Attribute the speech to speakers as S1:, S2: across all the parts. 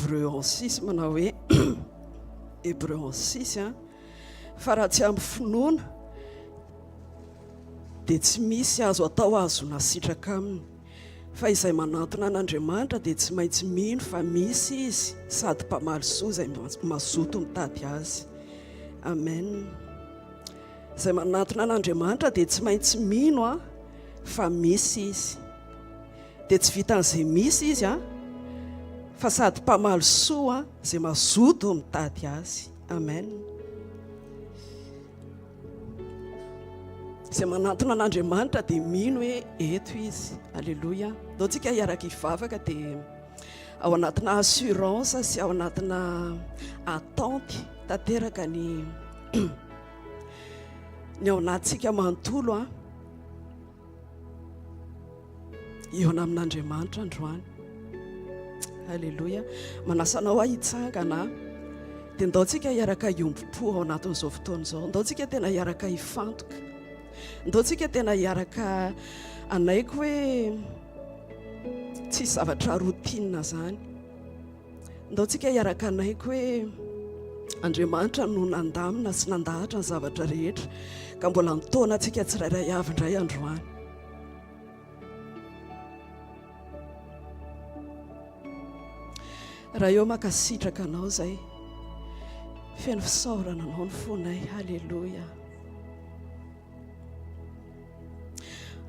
S1: Hébreu en 6 manao hoe Hébreu en 6 fa raha tsy amin'ny finoana dia tsy misy azo atao azona sitraka aminy, fa izay manantona an'Andriamanitra dia tsy maintsy mino fa misy izy sady mpamaly soa izay mazoto mitady azy. Amen. Izay manantona an'Andriamanitra dia tsy maintsy mino fa misy izy, dia tsy vitan'izay misy izy fa sady mpamaly soa izay mazoto mitady azy. Amen. Izay manantona an'Andriamanitra dia mino hoe eto izy. Alleluia. Dao tsika hiaraka hivavaka dia ao anatina assurance sy ao anatina attente tanteraka ny ao anatintsika manontolo eo amin'Andriamanitra androany. Alleluia. Manasanao hitsangana dia ndao tsika hiaraka hiombo-po ao anatin'izao fotoana izao. Ndao tsika tena hiaraka hifantoka. Ndao tsika tena hiaraka anaiko hoe tsy zavatra routine zany. Ndao tsika hiaraka anaiko hoe Andriamanitra no nandamina sy nandahatra ny zavatra rehetra ka mbola nitaona antsika tsirairay avy indray androany. Raha eo makasitraka anao izay, feno fisaorana anao ny fonay. Halleluja.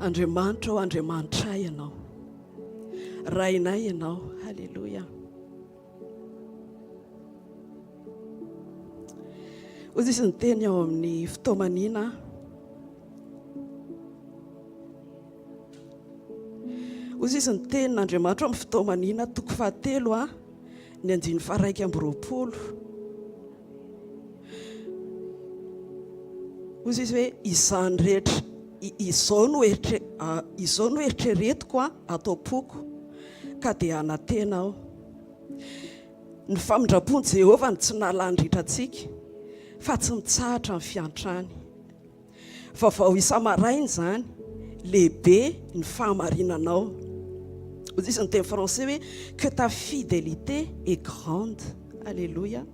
S1: Andriamanitra o Andriamanitray ianao, rainay ianao. Halleluja. Ozy izy ny teny ao amin'ny fitoamanina ozy izy ny tenin'Andriamanitra amin'ny fitoamanina toko 7 ny 9:20. Ozy izy hoe izany rehetra izao no eritreretiko atao-poko ka dia anantena aho. Ny famindrapon'i Jehovah tsy nalandritra antsika fa tsy mitsahatra ny fiantrany. Vaovao isa-maraina izany, lehibe ny fahamarinanao. Ozy izy ny teny français hoe que ta fidélité est grande. Alléluia.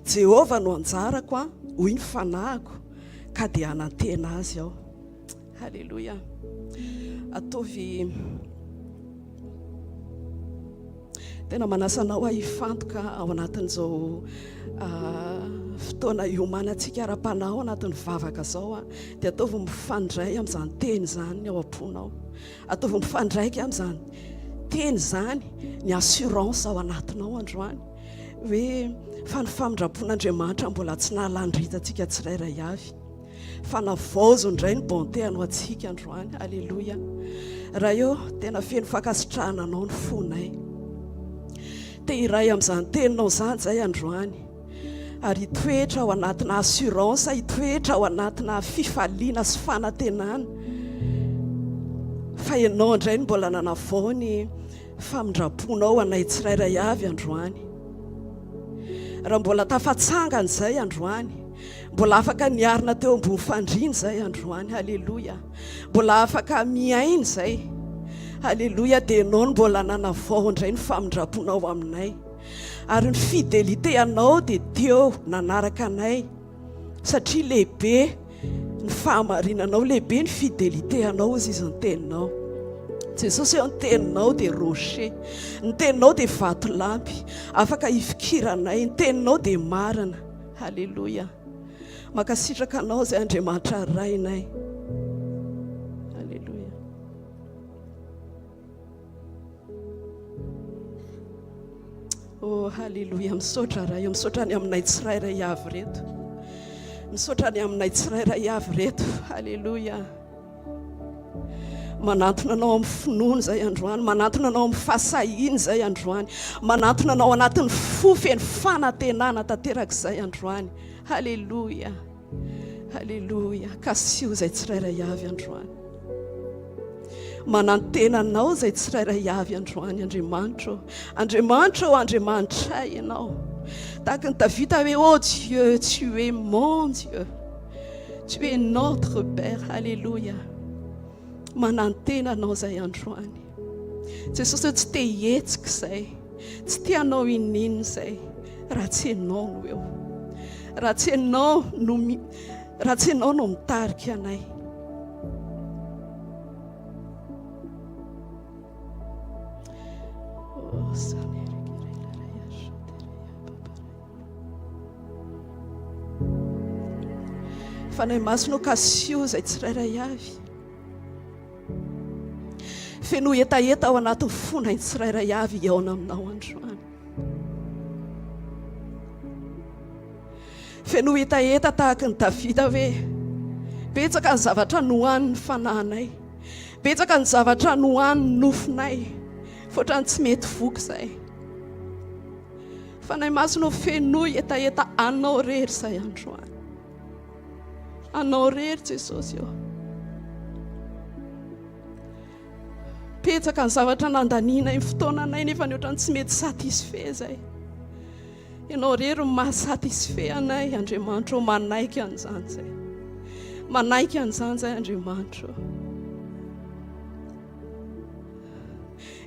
S1: Jehovah no anjarako hoy ny fanahiko ka dia anantena azy aho. Alléluia. Ataovy tena manasanao hifantoka ao anatin'izao fotoana iomanantsika ara-panahy anatin'ny vavaka zao dia ataovy mifandray amin'izany teny izany ao am-ponao. Ataovy mifandraiky amin'izany teny izany ny assurance ao anatinao androany hoe fa ny famindrapon'Andriamanitra mbola tsy nahalandritantsika tsirairay avy, fa navaozo indray ny bonté anao antsika androany. Alleluia. Raha eo tena feno fankasitrahana anao ny fonay, te iray amin'izany teninao izany izay androany, ary hitoetra ao anatina assurance, hitoetra ao anatina fifaliana sy fanantenana fa ianao indray ny mbola nanavao ny famindraponao anay tsirairay avy androany. Raha mbola tafatsangana izay androany, mbola afaka niarina teo ambony fandriana izay androany. Halleluja. Mbola afaka miaina izay. Halleluja. Dia ianao no mbola nanavao indray ny famindraponao aminay, ary ny fidélité anao dia teo nanaraka anay satria lehibe ny fahamarinanao, lehibe ny fidélité anao. Ozy izy ny teninao. Jesosy eo ny teninao dia rocher, ny teninao dia vato lampy afaka hifikiranay, ny teninao dia marina. Halleluja. Makasitraka anao izay Andriamanitra rainay. Halleluja. Oh, halleluja. Misaotra raha eo, misaotra ny aminay tsirairay avy reto, misaotra ny aminay tsirairay avy reto. Halleluja. Manantona anao amin'ny finoana izay androany, manantona anao amin'ny fahasahiana izay androany, manantona anao anatin'ny fofeny fanantenana tanteraka izay androany. Halleluja. Halleluja. Kasio izay tsirairay avy androany, manantena anao izay tsirairay avy androany. Andriamanitra, Andriamanitra, Andriamanitray ianao, tahaka ny Davida hoe oh Dieu, tu es mon Dieu, tu es notre Père. Halleluja. Manantena anao izay androany. Jesosy tsy te hihetsika izay, tsy tianao ininona izay raha tsy ianao no eo, raha tsy ianao no mitarika anay. Fanay masino kasio izay tsirairay avy, feno etaeta ao anatin'ny fonay tsirairay avy iaona aminao androany. Feno etaeta tahaka ny Davida hoe betsaka ny zavatra nohaniny fanahinay, betsaka ny zavatra nohaniny nofinay, fotrany tsy mety voky izay. Fanay masino feno etaeta anao rery izay androany, anao rery Jesosy eo. Petsaka ny zavatra nandanianay fotoananay nefa ny ohatrany tsy mety satisfait izay. Ianao rery mahasatisfait anay Andriamanitra, manaiky an'izany izay, manaiky an'izany izay Andriamanitra.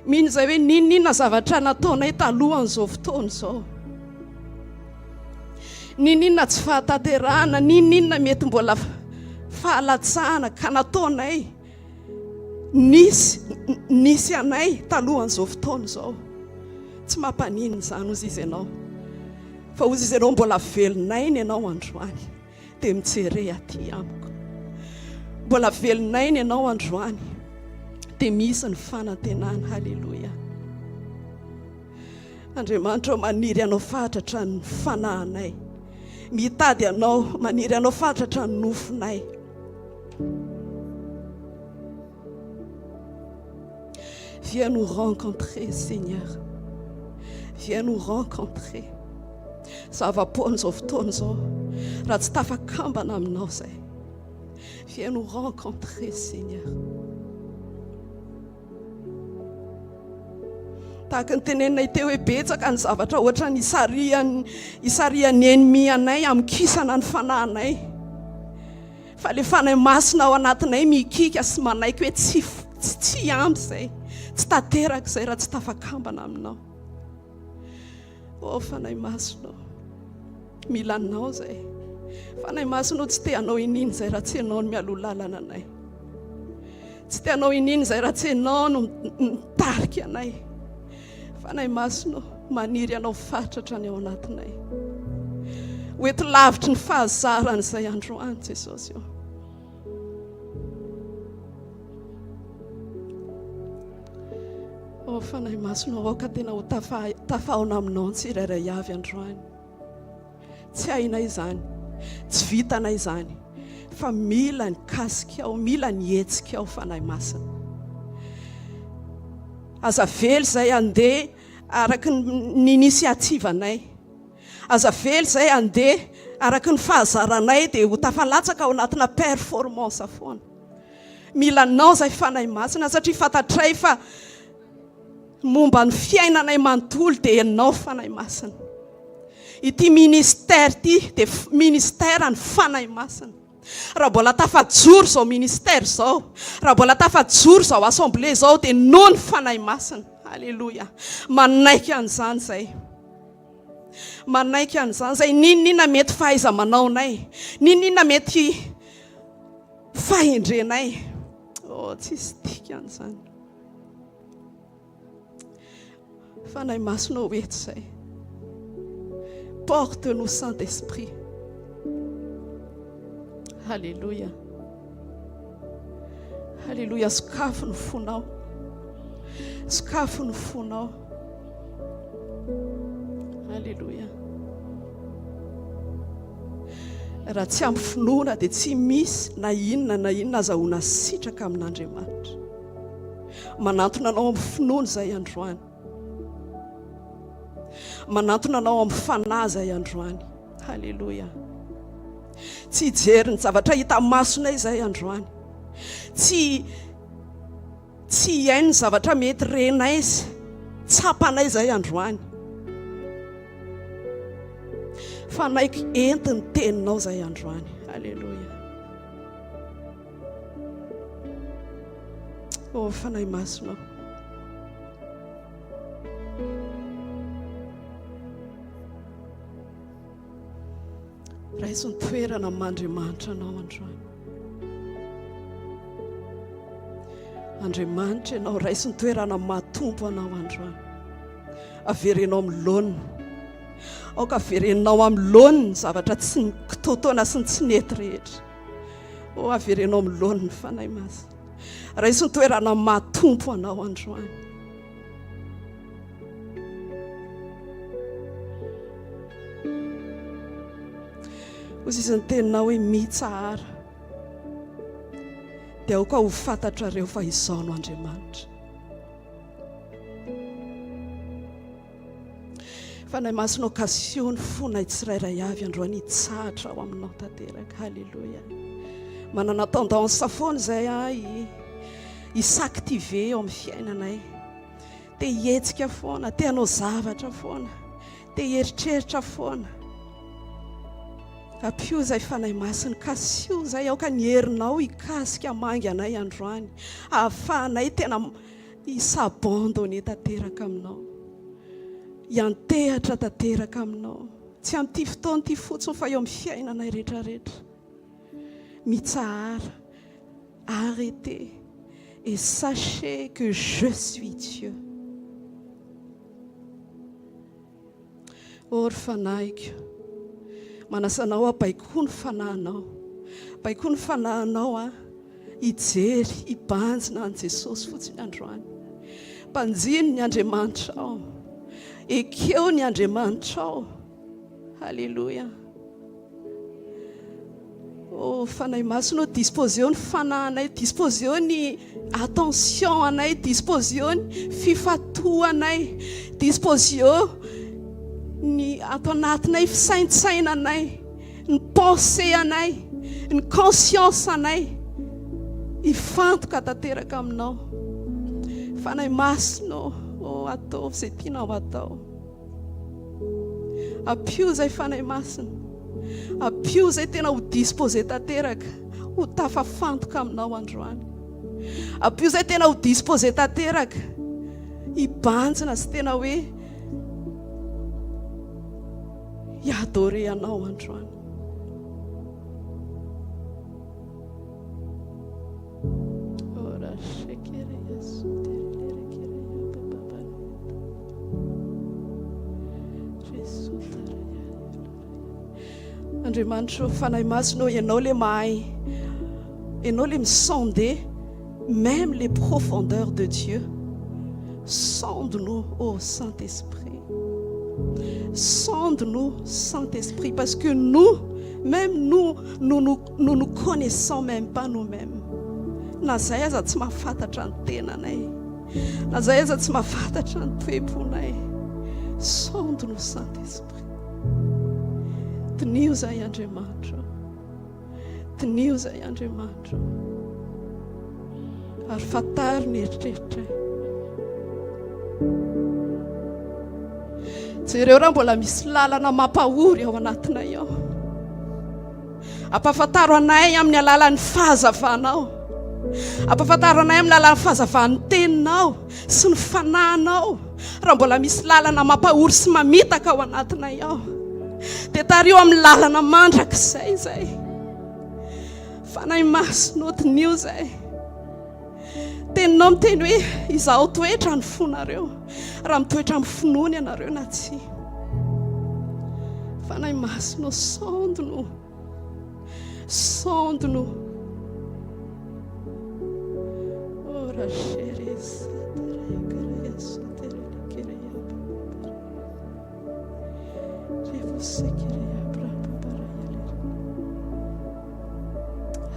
S1: Mino izay hoe ninona zavatra nataonay talohan'izao fotoana izao, ninona tsy fahatanterahana, ninona mety mbola fahalatsahana ka nataonay nisy anay talohan'izao fotoana izao. Tsy mampanino izany ozy izy ianao, fa ozy izy ianao mbola velonainy ianao androany dia mijery aty amiko. Mbola velonainy ianao androany dia misy ny fanantenana. Halleluja. Andriamanitra maniry anao fatratra ny fanahinay, mitady anao, maniry anao fatratra ny nofinay. Viens nous rencontrer, Seigneur. Viens nous rencontrer. Zava-poana izao fotoana izao raha tsy tafakambana aminao izay. Viens nous rencontrer, Seigneur. Tahaka ny teneninay teo hoe betsaka ny zavatra ohatra ny isarian'ny ennemi anay amin'ny kisana ny fanahinay, fa le fanahy masina ao anatinay mikika sy manaiky hoe tsy ampy izay, tsy tanteraka izay raha tsy tafakambana aminao. O fanahy masina, mila anao izay. Fanahy masina tsy te anao ininy izay raha tsy ianao no mialoha lalana anay, tsy te anao ininy izay raha tsy ianao no mitarika anay. Fanahy masina, maniry anao fatratra ny ao anatinay, hoety lavitry ny fahazarana izay androany Jesosy eo. O fanahy masina, aoka tena ho tafahona aminao ny tsirairay avy androany. Tsy hainay izany, tsy vitanay izany, fa mila ny kasika ao, mila ny hetsika ao fanahy masina. Aza vely izay andeha araka ny inisiativanay, aza vely izay andeha araka ny fahazaranay dia ho tafalatsaka ao anatina performance foana. Mila anao izay fanahy masina, satria fantatray fa momba ny fiainanay manontolo dia ianao fanahy masina. Ity ministère ity dia ministère ny fanahy masina. Raha mbola tafajoro izao ministère izao, raha mbola tafajoro izao assemblée izao dia noho ny fanahy masina. Alléluia. Manaiky an'izany izay, manaiky an'izany izay. Ninona mety fahaiza-manaonay, ninona mety fahendrenay, oh tsisy tika an'izany. Fanahy masina ho eto izay. Porte-nous Saint-Esprit. Alléluia. Alléluia. Sokafo ny fonao, sokafo ny fonao. Alléluia. Raha tsy ampy finoana dia tsy misy na inona azahoana sitraka amin'Andriamanitra. Manantona anao amin'ny finoana izay androany, manantona anao amin'ny fanahy izay androany. Alléluia. Tsy hijery ny zavatra hita masonay izay androany, tsy hiaino ny zavatra mety renay sy tsapanay izay androany, fa naiky entiny teninao izay androany. Alléluia. O fanahy masina, raisiny toerana amin'Andriamanitra anao androany. Andriamanitra ianao raisiny toerana mahatompo anao androany. Averenao amin'ny laonina. Aoka averenao amin'ny laonina zavatra tsy kitotoana sy ny tsy nety rehetra. Averenao amin'ny laonina fanahy masina. Raisiny toerana mahatompo anao androany. Hoy izy ny teninao hoe mitsahara dia aoka ho fantatrareo fa izao no Andriamanitra. Fanahy masina okasion fonay tsirairay avy androany hitsahatra ao aminao tanteraka. Halleluja. Manana tendance foana izay hisactiver eo amin'ny fiainanay. Te hihetsika foana, te hanao zavatra foana, te hieritreritra foana. Apio zay fanahy masina, kasio zay aoka ny herinao hikasika mangy anay androany. Ahafahanay tena hisabandone tanteraka aminao. Hiantehatra tanteraka aminao. Tsy amin'ity fotoana ity fotsiny fa eo amin'ny fiainanay rehetrarehetra. Mitsahara, arrêtez et sachez que je suis Dieu. Fanaiko, manasanao apaikoa ny fanahinao. Apaikoa ny fanahinao hijery, hibanjina an' Jesosy fotsiny androany. Mpanjino ny Andriamanitra ao. Ekeo ny Andriamanitra ao. Halleluja. Fanahy masina, disposeo ny fanahinay, disposeo ny attention anay, disposeo ny fifatoanay, disposeo ny ato anatinay fisaintsainanay, ny pensée anay, ny conscience anay hifantoka tanteraka aminao. Fanahy masina, ataovy izay tianao atao. Apio zay fanahy masina. Apio zay tena ho disposé tanteraka, ho tafafantoka aminao androany. Apio zay tena ho disposé tanteraka, hibanjina sy tena hoe hiadore anao androany. Andriamanitra, fanahy masina, ianao le mahay, ianao le misonder même les profondeurs de Dieu. Sonde-nous, ô Saint-Esprit. Sonde-nous, Saint-Esprit, parce que nous nous connaissons même pas nous-mêmes. Na zay aza tsy mahafantatra ny tenanay, na zay aza tsy mahafantatra ny toeponay. Sonde-nous, Saint-Esprit. Tenio zay Andriamanitra. Tenio zay Andriamanitra. Ary fatary ny eritreritra. Jereo raha mbola misy lalana mampahory ao anatinay ao. Ampafantaro anay amin'ny alalan'ny fahazavanao. Ampafantaro anay amin'ny alalan'ny fahazavan'ny teninao sy ny fanahinao. Raha mbola misy lalana mampahory sy mamitaka ao anatinay ao, dia tario amin'ny lalana mandrakizay zay. Fanahy masina, tenio zay. Teninao miteny hoe izaho toetra ny fonareo, raha mitoetra amin'ny finoany ianareo na tsy. Fanahy masina, sonde-nous, sonde-nous.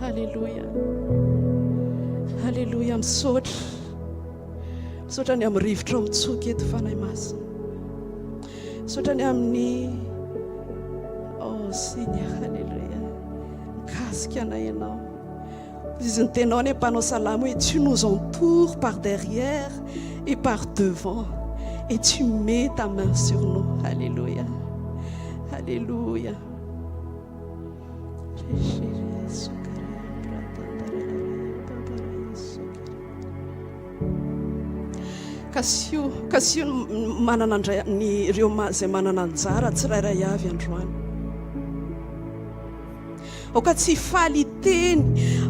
S1: Halleluja. Halleluja. Misaotra ny amin'ny rivotra mitsoka eto fanahy masina. Misaotra ny amin'ny Seigneur, halleluja. Mikasika anay ianao. Izy ny tenao ny mpanao salamo hoe tu nous entoures par derrière et par devant et tu mets ta main sur nous. Halleluja. Halleluja. Kasio manana ny ireo zay manana anjara tsirairay avy androany. aoka tsy hifaly teny,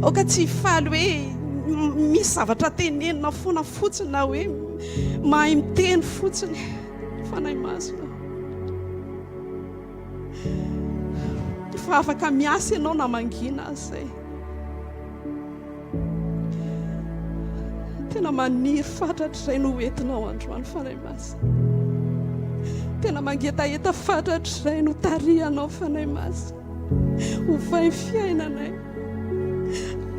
S1: aoka tsy hifaly hoe misy zavatra tenenina foana fotsiny na hoe mahay miteny fotsiny. Fanahy masina fa afaka miasa ianao na mangina azy zay. Tena maniry fatratra izay no entinao androany fanahy masina. Tena mangetaheta fatratra izay no tarihanao fanahy masina. Ovay fiainanay,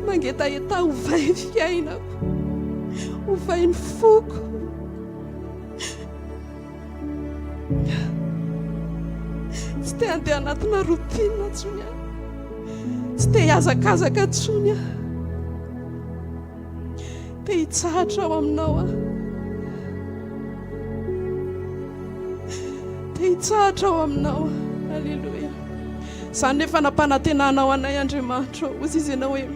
S1: mangetaheta ovay fiainako, ovay ny foko. Tsy te handeha anatina routine ntsony aho, tsy te hiazakazaka ntsony aho, te hitsahatra ao aminao aho, te hitsahatra ao aminao aho. Alleluia. Izany nefa nampanantenanao anay Andriamanitra, ozy izy ianao hoe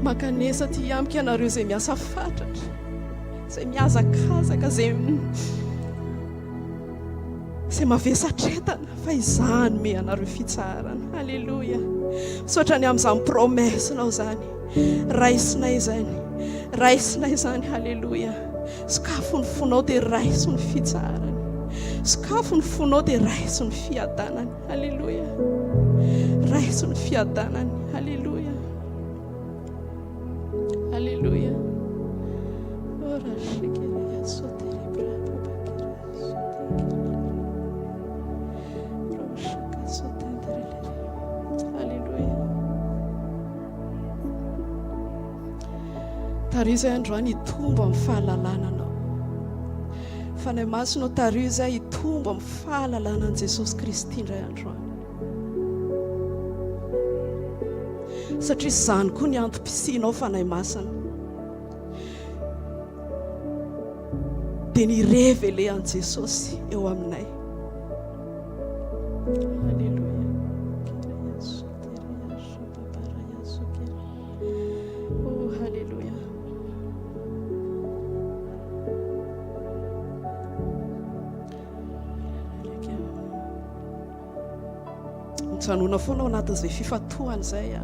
S1: makanesa ty hiamika ianareo izay miasa fatratra, izay miazakazaka, izay mavesatretana, fa izany me anareo fitsarana. Alleluia. Misaotra ny amin'izany promessinao zany, raisinay zany, raisinay zany. Alleluia. Sakafo ny fonao dia raiso ny fitsarany, sakafo ny fonao dia raiso ny fiadanany. Alleluia. Raiso ny fiadanany. Alleluia. Alleluia. Ora shikeria sotere bravo bakira sotere. Alleluia. Tariza androany hitombo amin'ny fahalalana. Fanahy masina tariza hitombo amin'ny fahalalana an Jesosy Kristy indray androany. Satria izany koa ny antom-pisianao fanahy masina, dia ny révélé an Jesosy eo aminay. Alleluia. Oh, halleluia. Mitsanona foana ao anatin'izay fifatohana izay,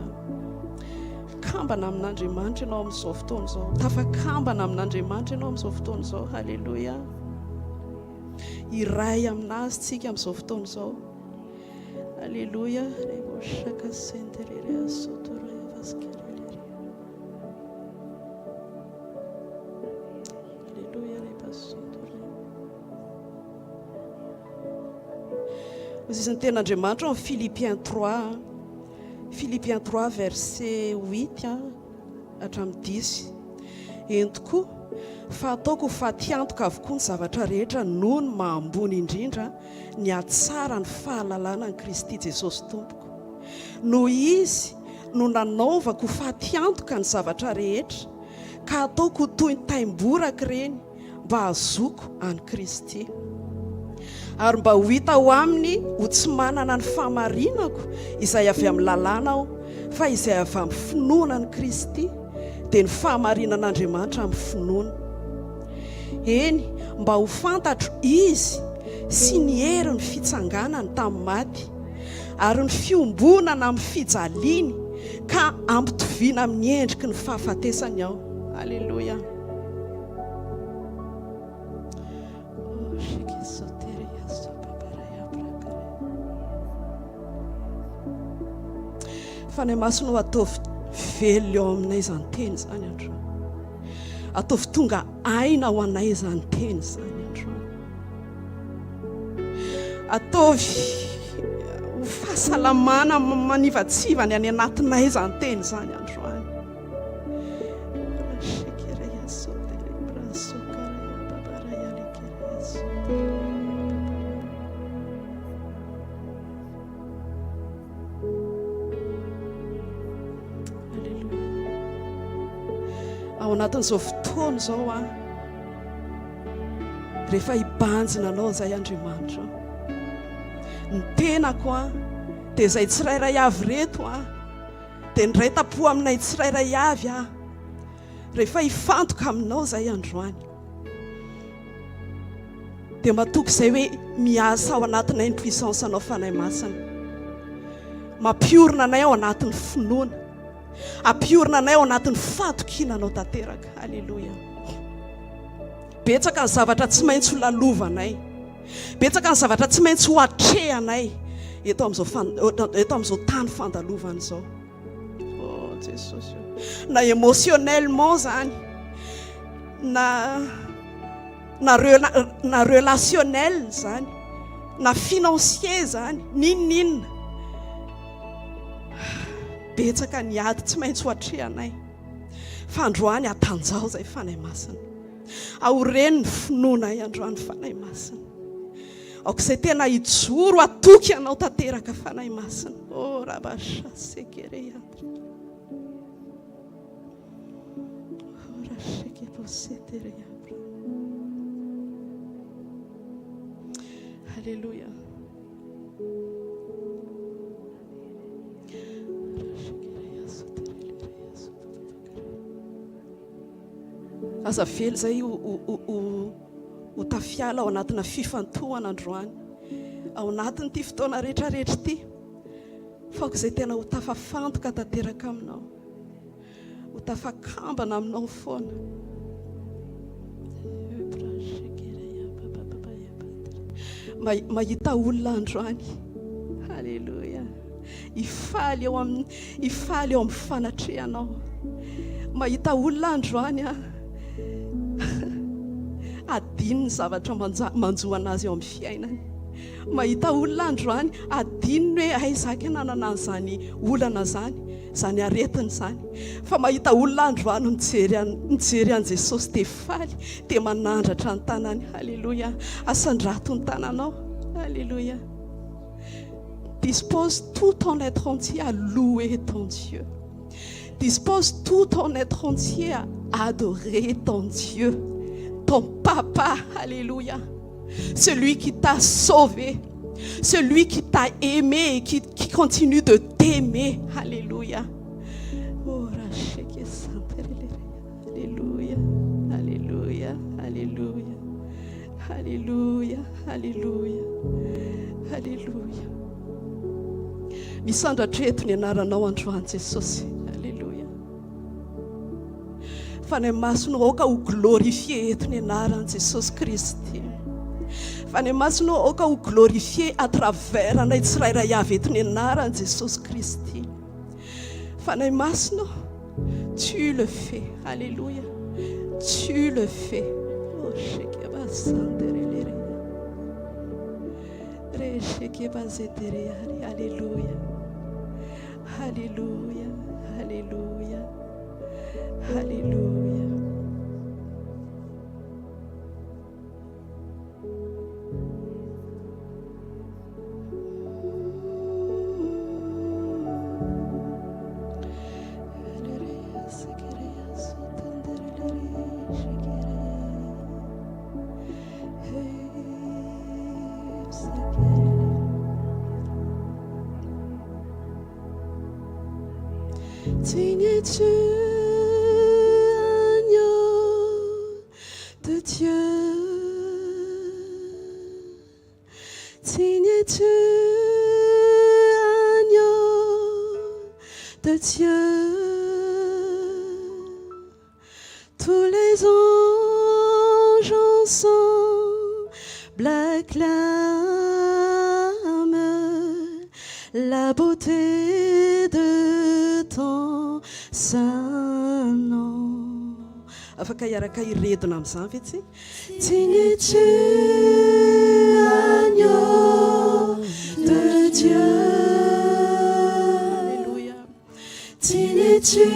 S1: kambana amin'Andriamanitra ianao amin'izao fotoana izao, tafakambana amin'Andriamanitra ianao amin'izao fotoana izao. Halleluia. Iray aminazy tsika amin'izao fotoana izao. Alleluia. Reboshaka senterere sotora yavaskerere. Alleluia. Rebasotora. Ozy izy ny ten'Andriamanitra amin'ny Philippiens 3, Philippiens 3 verset 8 hatramin'ny 10. Eny tokoa fa ataoko ho fatiantoka avokoa ny zavatra rehetra noho ny mahambony indrindra ny hatsara ny fahalalana ny Kristy Jesosy Tompoko. Noho izy no nanaovako ho fatiantoka ny zavatra rehetra ka ataoko toy ny taimboraka ireny mba hazoko any Kristy, ary mba ho hita ho aminy ho tsy manana ny fahamarinako izay avy amin'ny lalàna aho, fa izay avy amin'ny finoana ny Kristy dia ny fahamarinan'Andriamanitra amin'ny finoana. Eny, mba ho fantatro izy sy ny hery ny fitsanganany tamin'ny maty, ary ny fiombonana amin'ny fijaliany ka ampitoviana amin'ny endriky ny fahafatesany ao. Alleluia. Fanahy masina ho ataovy velo eo aminay izany teny izany androany, ataovy tonga aina ho anay izany teny izany androany, ataovy ho fahasalamana manivatsivany any anatinay izany teny izany androany. Ao anatin'izao fotoana izao rehefa hibanjina anao izay Andriamanitra, ny tenako dia izay tsirairay avy reto dia ny ray tapo aminay tsirairay avy rehefa hifantoka aminao izay androany, dia matoky izay hoe miasa ao anatinay ny puissance anao fanahy masina, mampiorina anay ao anatin'ny finoana, ampiorina anay ao anatin'ny fahatokinanao tanteraka. Alleluia. Betsaka ny zavatra tsy maintsy ho lalovanay, betsaka ny zavatra tsy maintsy ho atrehanay eto amin'izao tany fandalovana izao. Oh Jesosy, na émotionnellement zany, na relationnel zany, na financier zany, ninina betsaka ny ady tsy maintsy ho atrehanay. Fa androany atanjao zay fanahy masina, aoreny ny finoana androany fanahy masina, aoko izay tena hijoro atoky anao tanteraka fanahy masina. Oh rabasha sekereandra, oh rashekerosetereandra. Alléluia. Aza vely zay ho tafiala ao anatina fifantohana androany, ao anatin'ny ty fotoana rehetrarehetra ty. Faoko izay tena ho tafafantoka tanteraka aminao, ho tafakambana aminao foana. Mahita olona androany, halleluja, ifaly eo amin'ny fanatrehanao. Mahita olona androany adino ny zavatra manjoana azy eo amin'ny fiainany. Mahita olona androany adino hoe aizaka nanana an'izany olana zany, zany aretiny zany. Fa mahita olona androany mijery an Jesosy dia faly, dia manandratra ny tanany. Alléluia. Asandrato ny tananao. Alléluia. Dispose tout ton être entier à louer ton Dieu. Dispose tout ton être entier à adorer ton Dieu, ton papa. Alléluia. Celui qui t'a sauvé, celui qui t'a aimé et qui continue de t'aimer. Alléluia. Alléluia. Alléluia. Alléluia. Alléluia. Alléluia. Alléluia. Misandra treto ny anaranao androany Jesosy. Alléluia. Fanahy masonao aoka ho glorifié eto ny anaran'i Jesosy Kristy. Fanahy masonao aoka ho glorifié à travers anay tsirairay avy eto ny anaran'i Jesosy Kristy. Fanahy masonao, tu le fais. Alléluia. Tu le fais. Oh, Alléluia. Alléluia. Alléluia. Alléluia. Digne es-tu, agneau de Dieu. Digne es-tu, agneau de Dieu. Tous les anges ensemble acclament la beauté de ton saint nom. Afaka iaraka iredona amin'izany ve tsy? Digne es-tu, agneau de Dieu. Alléluia. Digne es-tu,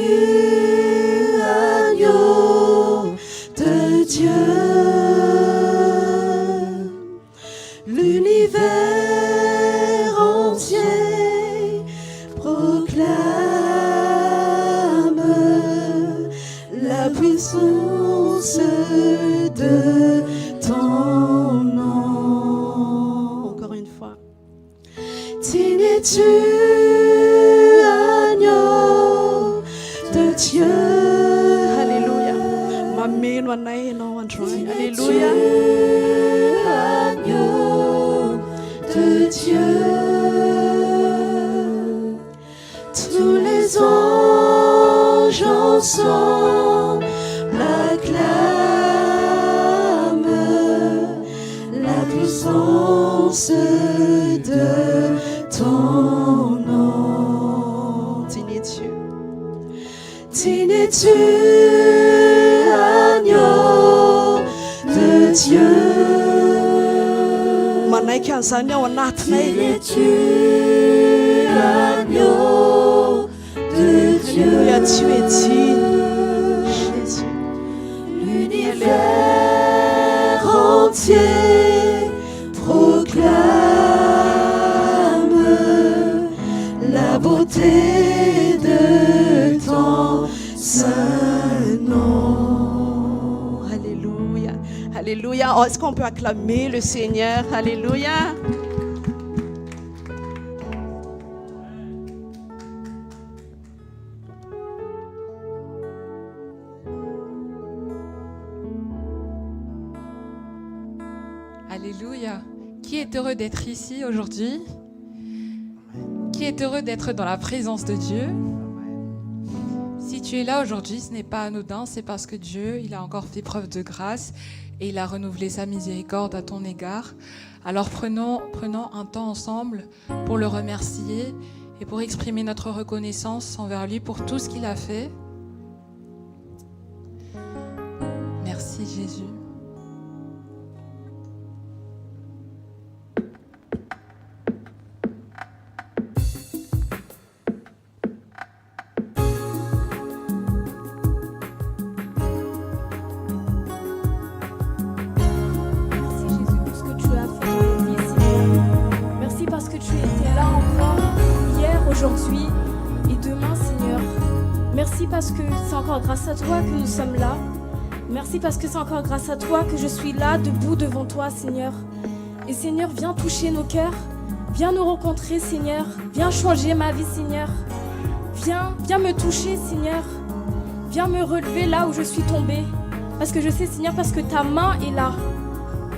S1: agneau de Dieu. L'univers entier proclame la puissance de ton nom. Encore une fois. Digne es-tu, agneau de Dieu. Alléluia. Mameno anay ianao androany. Alléluia. Agneau de Dieu. puissance de ton nom. Digne-tu, digne-tu, agneau de Dieu. Manaiky an'izany ao anatinay. Digne-tu, agneau de Dieu. Alléluia, tu es digne, Jésus. L'univers entier proclame la beauté de ton saint nom. Alléluia, alléluia. Oh, est-ce qu'on peut acclamer le Seigneur? Alléluia.
S2: Alléluia. Qui est heureux d'être ici aujourd'hui? Qui est heureux d'être dans la présence de Dieu? Si tu es là aujourd'hui, ce n'est pas anodin, c'est parce que Dieu, il a encore fait preuve de grâce et il a renouvelé sa miséricorde à ton égard. Alors prenons un temps ensemble pour le remercier et pour exprimer notre reconnaissance envers lui pour tout ce qu'il a fait. Merci Jésus.
S3: Aujourd'hui et demain, Seigneur. Merci parce que c'est encore grâce à toi que nous sommes là. Merci parce que c'est encore grâce à toi que je suis là, debout devant toi, Seigneur. Et Seigneur, viens toucher nos cœurs. Viens nous rencontrer, Seigneur. Viens changer ma vie, Seigneur. Viens me toucher, Seigneur. Viens me relever là où je suis tombée. Parce que je sais, Seigneur, parce que ta main est là.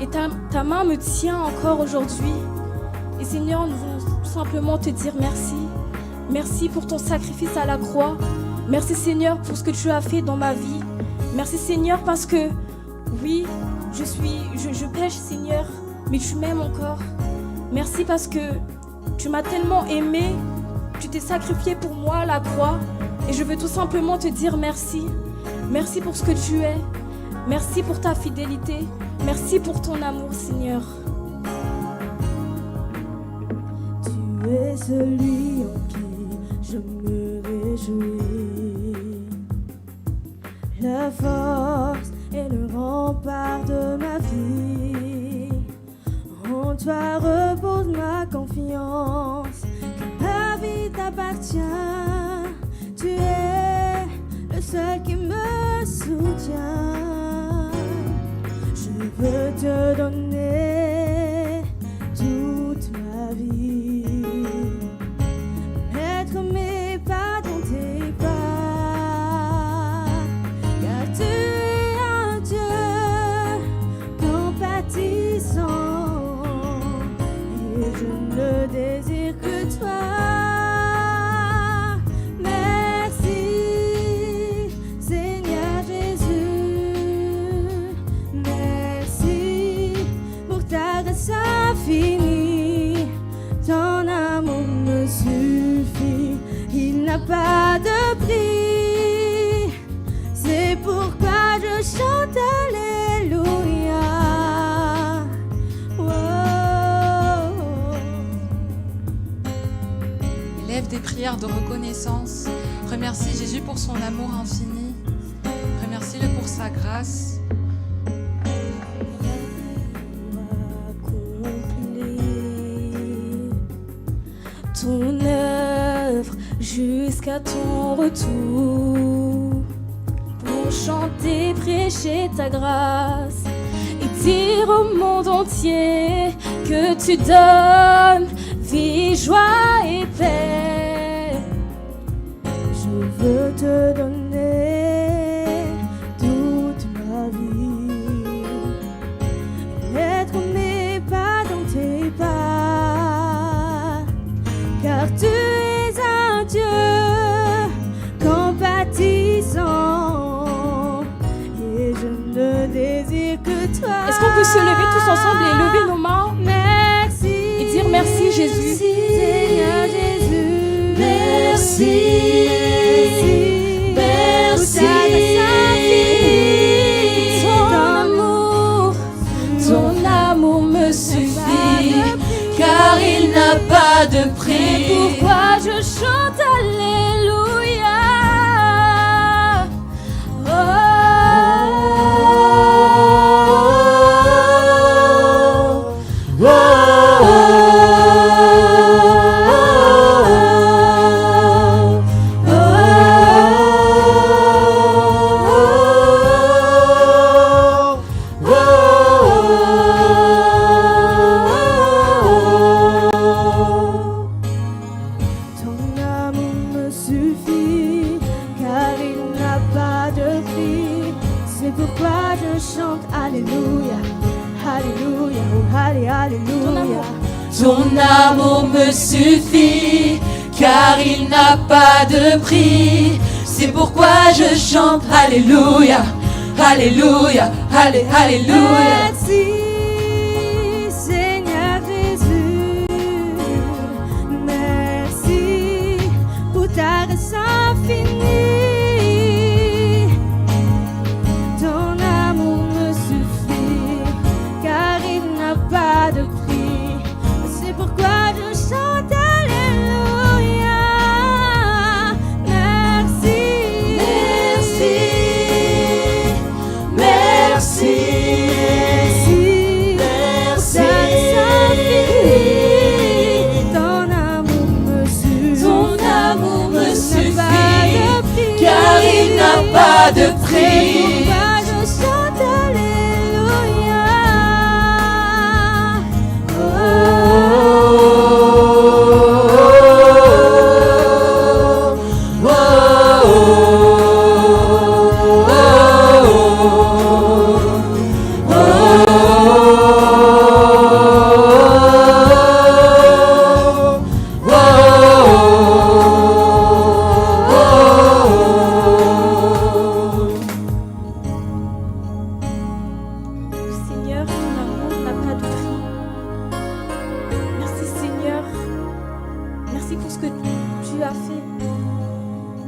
S3: Et ta main me tient encore aujourd'hui. Et Seigneur, nous voulons tout simplement te dire merci. Merci pour ton sacrifice à la croix. Merci Seigneur pour ce que tu as fait dans ma vie. Merci Seigneur parce que, oui, je pêche Seigneur, mais tu m'aimes encore. Merci parce que tu m'as tellement aimé, tu t'es sacrifié pour moi à la croix. Et je veux tout simplement te dire merci. Merci pour ce que tu es. Merci pour ta fidélité. Merci pour ton amour Seigneur. Tu es celui en qui je me réjouis, la force et le rempart de ma vie. En toi repose ma confiance, que ma vie t'appartient. Tu es le seul qui me soutient. Je veux te donner toute ma vie. Mais pas dans tes pas, car tu es un Dieu compatissant, et je ne désire que toi. Merci Seigneur Jésus, merci pour ta grâce infinie, ton amour me suffit. Il n'a pas de prix, c'est pourquoi je chante Alléluia.
S2: Élève des prières de reconnaissance. Remercie Jésus pour son amour infini. Remercie-le pour sa grâce.
S3: Ton œuvre jusqu'à ton retour, pour chanter, prêcher ta grâce et dire au monde entier que tu donnes vie, joie et paix. Je veux te donner toute ma vie, être mais pas dans tes pas, car tu es un Dieu compatissant, et je ne désire que toi. Est-ce qu'on peut se lever tous ensemble et lever nos mains?
S4: car il n'a pas de
S3: C'est
S4: prix.
S3: pourquoi je chante Alléluia.
S4: Ton amour me suffit, car il n'a pas de prix. C'est pourquoi je chante Alléluia, Alléluia, Alléluia.
S3: Merci, Seigneur Jésus. Merci pour ta grâce infinie. Ton amour me suffit, car il n'a pas de prix. C'est pourquoi je chante Alléluia. Merci,
S4: Merci, merci, merci.
S3: Ton amour me suffit,
S4: Ton amour me
S3: il
S4: suffit,
S3: n'a pas de prix.
S4: car il n'a pas de
S3: C'est
S4: prix.
S3: pourquoi je chante Alléluia. Seigneur, ton amour n'a pas de prix. Merci Seigneur. Merci pour ce que tu as fait.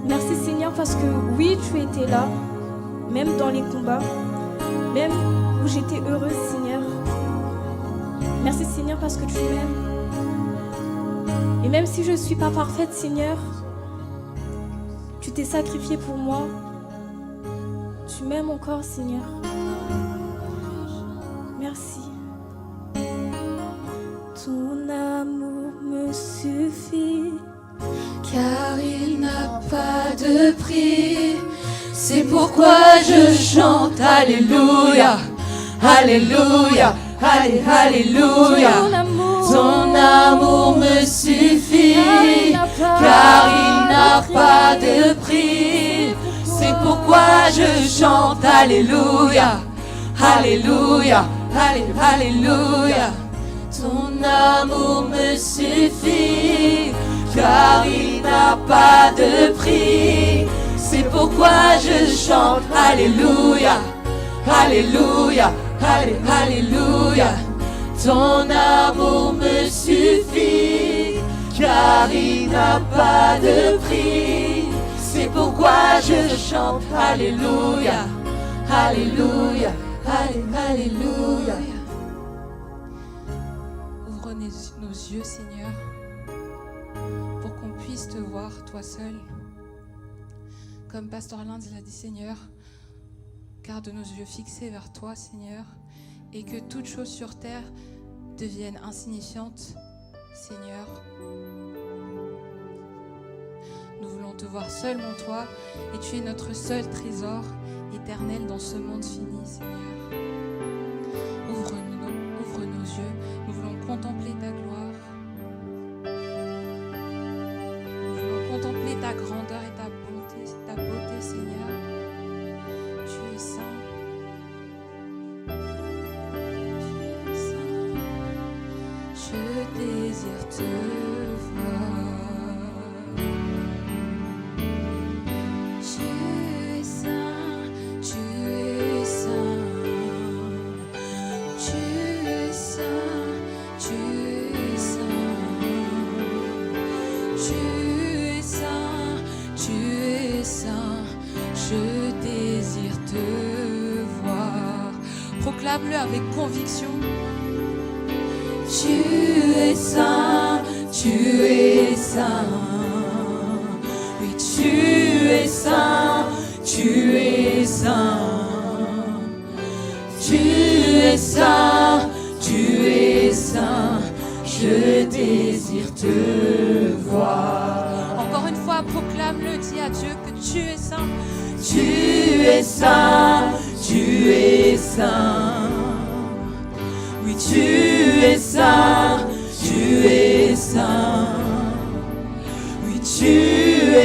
S3: Merci Seigneur parce que oui, tu étais là, même dans les combats, même où j'étais heureuse Seigneur. Merci Seigneur parce que tu m'aimes. Et même si je ne suis pas parfaite Seigneur, tu t'es sacrifié pour moi. Tu m'aimes encore Seigneur. Merci. Ton amour me suffit,
S4: Car il n'a pas de prix. C'est pourquoi je chante Alléluia, Alléluia, Alléluia. Ton amour me suffit, car il n'a pas de prix. C'est pourquoi je chante Alléluia, Alléluia, Alléluia. Ton amour me suffit, car il n'a pas de prix. C'est pourquoi je chante Alléluia, Alléluia, Alléluia. Ton amour me suffit, car il n'a pas de prix. C'est pourquoi je chante Alléluia, Alléluia, Alléluia.
S2: Ouvre nos yeux, Seigneur, pour qu'on puisse te voir, toi seul. Comme Pasteur Linde l'a dit, Seigneur, garde nos yeux fixés vers toi, Seigneur, et que toute chose sur terre devienne insignifiante, Seigneur. Nous voulons te voir seulement toi, et tu es notre seul trésor éternel dans ce monde fini, Seigneur. Ouvre nos yeux, nous voulons contempler ta gloire. Nous voulons contempler ta grandeur et ta beauté, Seigneur. Tu es saint. Tu es saint. Je désire te voir. Tu es saint, tu es saint. Tu es saint, tu es saint. Tu es saint, tu es saint. Je désire te voir. Proclame-le avec conviction.
S4: Tu es saint. Oui, tu es saint, tu es saint. Tu es saint, tu es saint. Je désire te voir.
S2: Encore une fois, proclame-le, dis à Dieu que tu es saint.
S4: Tu es saint, tu es saint. Oui, tu es saint, tu es saint. Oui, tu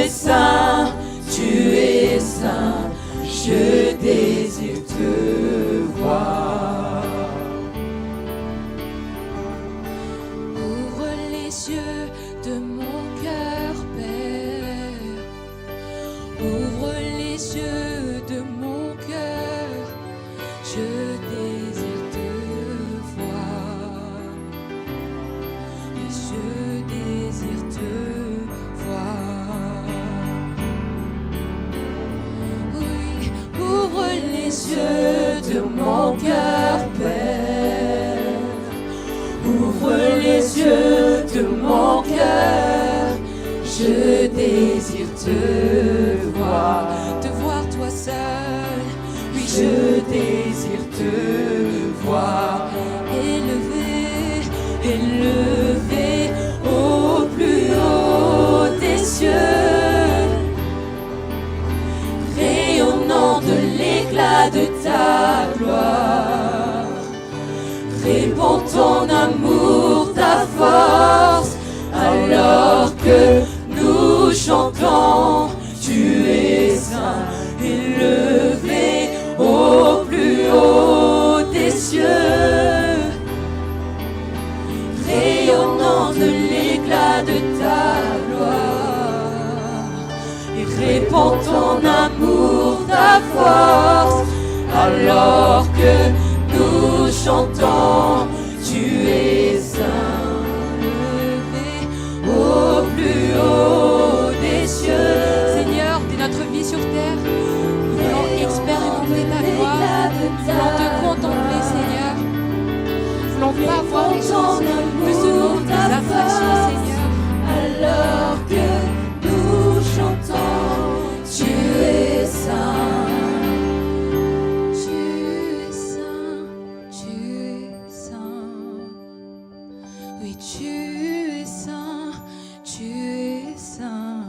S4: es saint, tu es saint. Je désire te voir.
S2: Ouvre les yeux de mon cœur, Père. Ouvre les yeux de mon cœur. Je désire te voir. Et je désire te voir. Oui, ouvre les yeux de mon cœur, Père. Ouvre les yeux de mon cœur. Je désire te voir toi seul. Oui, je désire te voir. Élevé au plus haut des cieux, rayonnant de l'éclat de ta gloire. Répands ton amour, ta force, alors que nous chantons. Tu es saint, élevé au plus haut des cieux, rayonnant de l'éclat de ta gloire. Et répands ton amour, ta force, alors que nous chantons. Tu es saint, élevé au plus haut des cieux. Seigneur, dès notre vie sur terre, nous voulons expérimenter ta gloire, nous voulons te contempler, Seigneur. Nous ne voulons pas voir les choses que ce monde nous affliction, Seigneur.
S4: Alors que nous chantons, tu es saint. Tu es saint, tu es saint. Oui, tu es saint, tu es saint.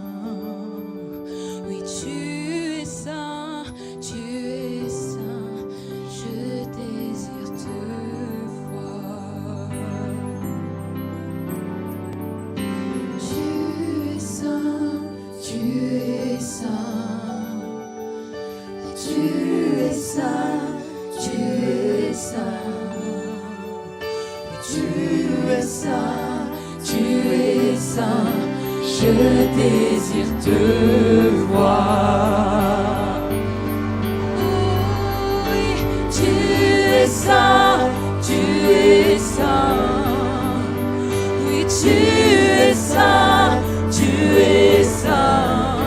S4: Oui, tu es saint, tu es saint. Je désire te voir. Tu es saint, tu es saint. Tu es saint, tu es saint. Tu es saint, tu es saint. Je désire te voir. Oui, tu es saint, tu es saint. Oui, tu es saint, tu es saint.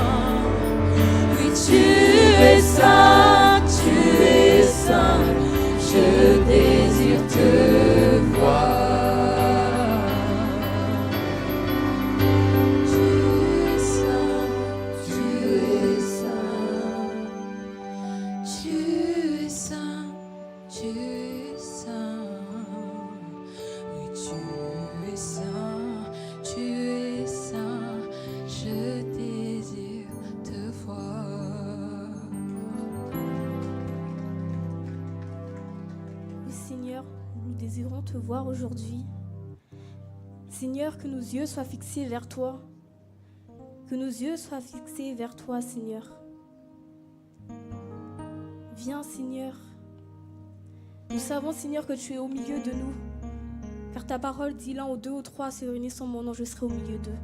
S4: Oui, tu es saint, tu es saint. Je désire te voir. Tu es saint, tu es saint. Tu es saint, tu es saint. Oui, tu es saint, tu es saint. Je désire te voir.
S3: Oui, Seigneur, nous désirons te voir aujourd'hui. Seigneur, que nos yeux soient fixés vers toi. Que nos yeux soient fixés vers toi, Seigneur. Viens, Seigneur. Nous savons, Seigneur, que tu es au milieu de nous. Car ta parole dit là où 2 ou 3 se réunissent en mon nom, je serai au milieu d'eux.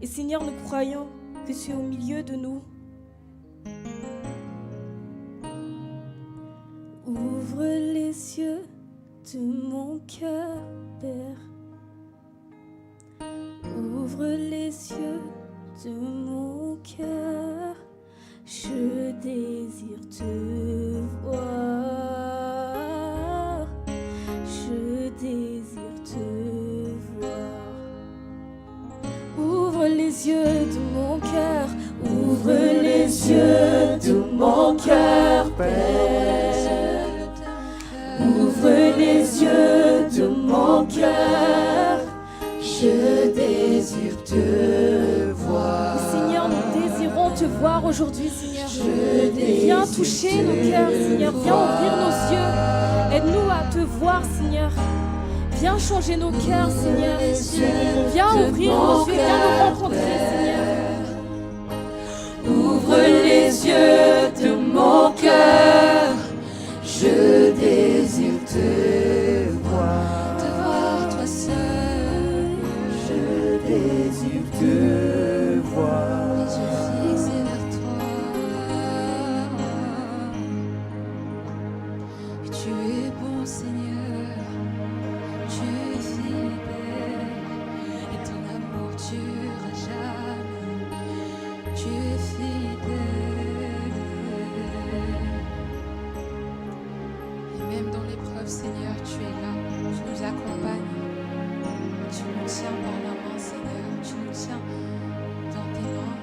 S3: Et Seigneur, nous croyons que tu es au milieu de nous. Ouvre les yeux de mon cœur, Père. Ouvre les yeux de mon cœur. Je désire te voir. Je désire te voir. Ouvre cœur. Ouvre les yeux de mon cœur, Père. Ouvre les yeux de mon cœur. Je désire te voir. Seigneur, nous désirons te voir aujourd'hui, Seigneur. Viens toucher nos cœurs, Seigneur. Viens ouvrir nos yeux. Aide-nous à te voir, Seigneur. Viens changer nos cœurs, Seigneur. Viens ouvrir nos yeux. Viens nous rencontrer, Seigneur.
S4: Ouvre les yeux de mon cœur. Je désire te voir toi seul. Je désire te voir. Les yeux fixés vers toi. Tu es bon, Seigneur. Tu es fidèle. Et ton amour durera jamais. Tu es fidèle. Et même dans l'épreuve, Seigneur, tu es là. Tu nous accompagnes. Tu nous tiens par la main, Seigneur. Tu nous tiens dans tes mains.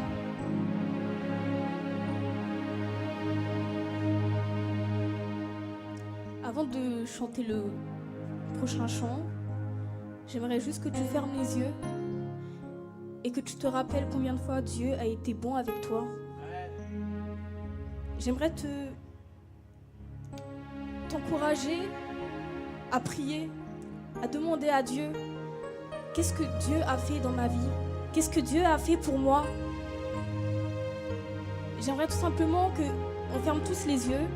S3: Avant de chanter le prochain chant, j'aimerais juste que tu fermes les yeux et que tu te rappelles combien de fois Dieu a été bon avec toi. J'aimerais t'encourager à prier, à demander à Dieu qu'est-ce que Dieu a fait dans ma vie, qu'est-ce que Dieu a fait pour moi. J'aimerais tout simplement qu'on ferme tous les yeux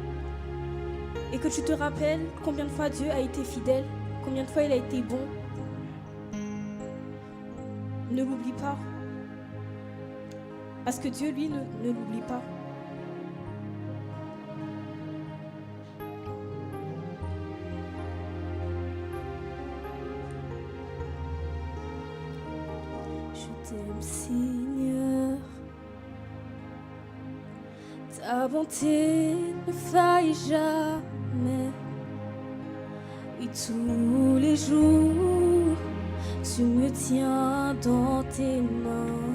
S3: et que tu te rappelles combien de fois Dieu a été fidèle, combien de fois il a été bon. Ne l'oublie pas. Parce que Dieu, lui, ne l'oublie pas. Je t'aime, Seigneur. Ta bonté ne faille jamais. Oui, tous les jours, tu me tiens dans tes mains.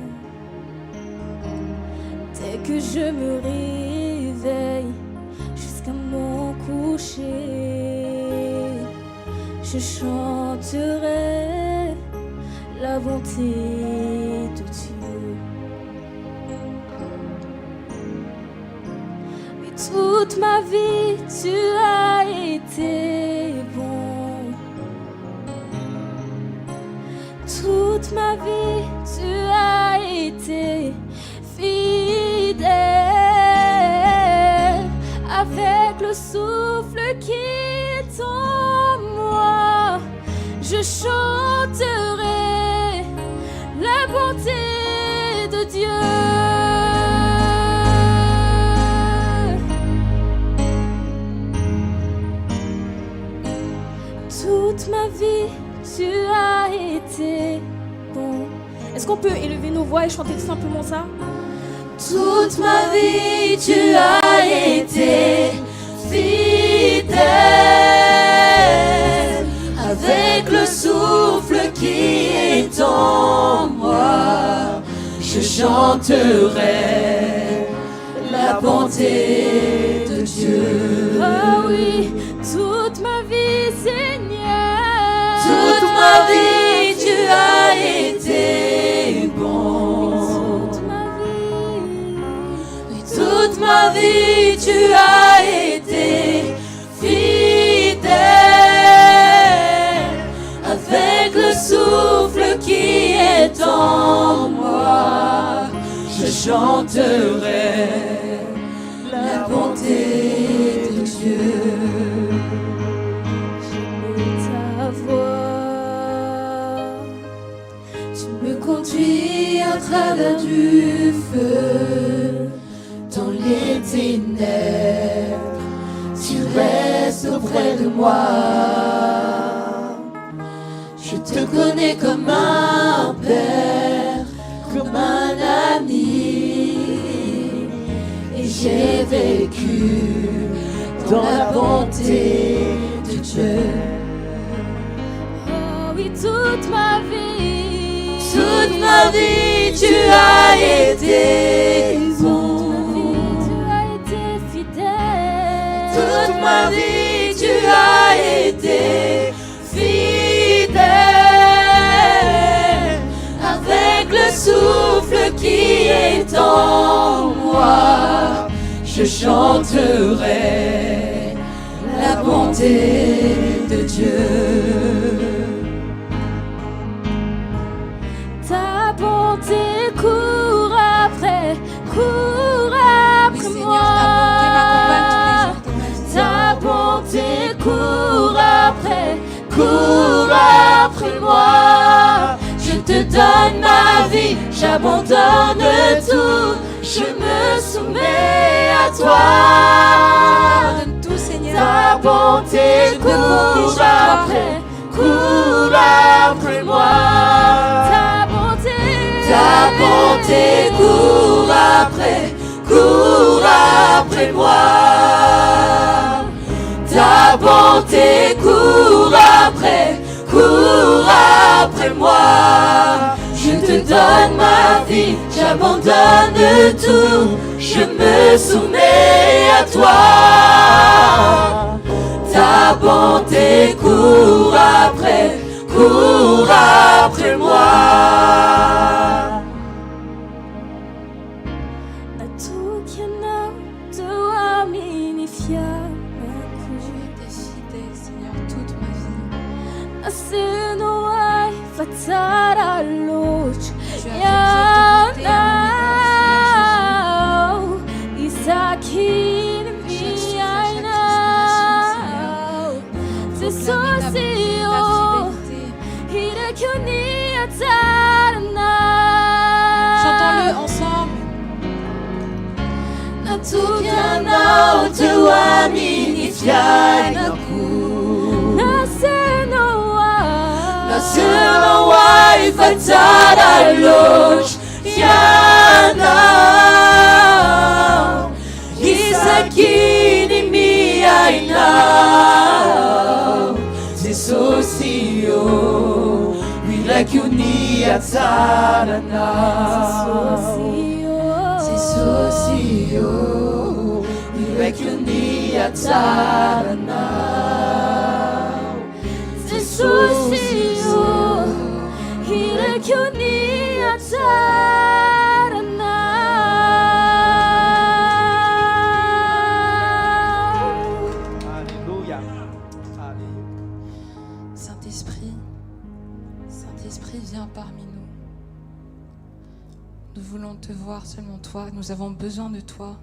S3: Dès que je me réveille jusqu'à mon coucher, je chanterai la bonté de Dieu. Mais toute ma vie, tu as été bon. Toute ma vie, tu as été fidèle. Avec le souffle qui est en moi, je chanterai la bonté de Dieu. Toute ma vie, tu as été bon. Est-ce qu'on peut élever nos voix et chanter tout simplement ça?
S4: Toute ma vie, tu as été fidèle. Avec le souffle qui est en moi, je chanterai la bonté de Dieu.
S3: Ah oui, toute ma vie, Seigneur.
S4: Toute ma vie, tu as été bon. Toute ma vie, tu as été fidèle. Avec le souffle qui est en moi, je chanterai la bonté de Dieu.
S3: J'aime ta voix.
S4: Tu me conduis à travers du feu. Dans les ténèbres, tu restes auprès de moi. Je te connais comme un père, comme un ami. Et j'ai vécu dans la bonté de Dieu.
S3: Oh oui, toute ma vie.
S4: Toute ma vie, tu as
S5: été bon.
S3: Tu as été fidèle.
S5: Toute ma vie, tu as été fidèle. Avec le souffle qui est en moi, je chanterai la bonté de Dieu.
S3: Ta bonté court après
S2: Oui, Seigneur,
S3: moi.
S2: ta bonté m'accompagne tous les jours de ma vie.
S3: Ta bonté court après moi.
S5: Je te donne ma vie, j'abandonne tout, je me soumets à toi.
S2: Donne tout, Seigneur.
S5: Ta bonté
S2: Je me confie
S5: court
S2: sur toi.
S5: après moi.
S3: Ta bonté
S5: court après moi. Ta bonté court après moi. Je te donne ma vie, j'abandonne tout, je me soumets à toi. Ta bonté court après moi.
S2: Tu étais fidèle, Seigneur, toute ma vie. Tu as fait preuve de bonté, proclamer ta fidélité. Chantons-le ensemble.
S5: Natukiana utuamini fyanaku Nasema waifatara loch yana Isakini miaina Zisosio Wilakunia tarana Zisosio Wilakunia tarana
S6: Alléluia. Alléluia.
S2: Saint-Esprit, viens parmi nous. Nous voulons te voir seulement toi. Nous avons besoin de toi.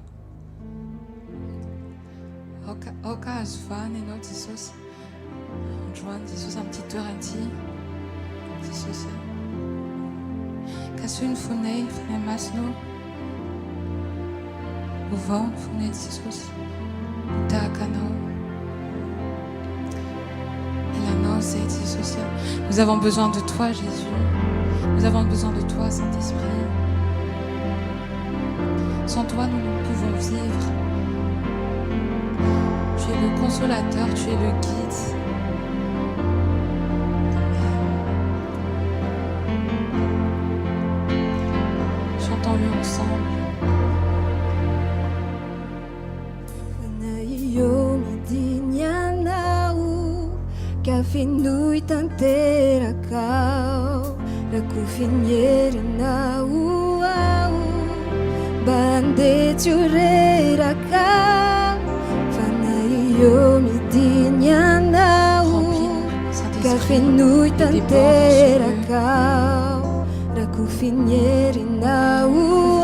S2: Oka Asfan et notre Jesus. Joan, Jesus, un petit Turanti. Jesus. Kasun Funei, Funei Masno. Ouvon, Funei Jesus. Takano. Nous avons besoin de toi, Jésus. Nous avons besoin de toi, Saint-Esprit. Sans toi, nous ne pouvons vivre. Tu es le consolateur, tu es le guide. Chantons-le ensemble.
S7: Kafinui tantera kau Rakufiniere nau Bande churera kau Fanaio midinya nau Kafinui tantera kau Rakufiniere nau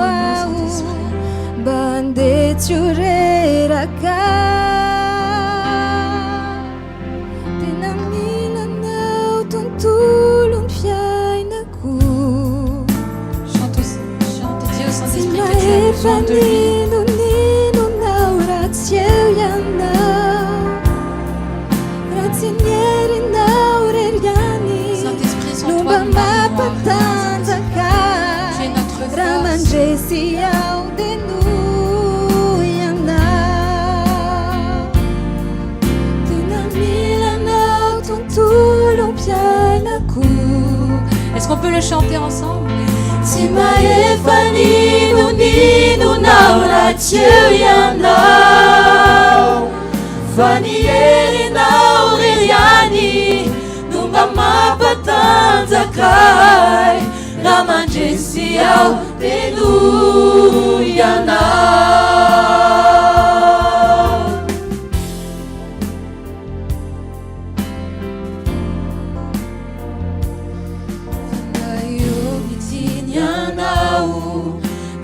S7: Bande churera kau
S2: Besoin de lui. Saint-Esprit, sans toi, nous n'arrivons à rien. Tu es notre force. Est-ce qu'on peut le chanter ensemble?
S5: Timaefaninu ninu naura chirianau Fanieri nauririani Nunga mapatanzakai Ramanjesiau tenuyanau Fanayo mitinyanau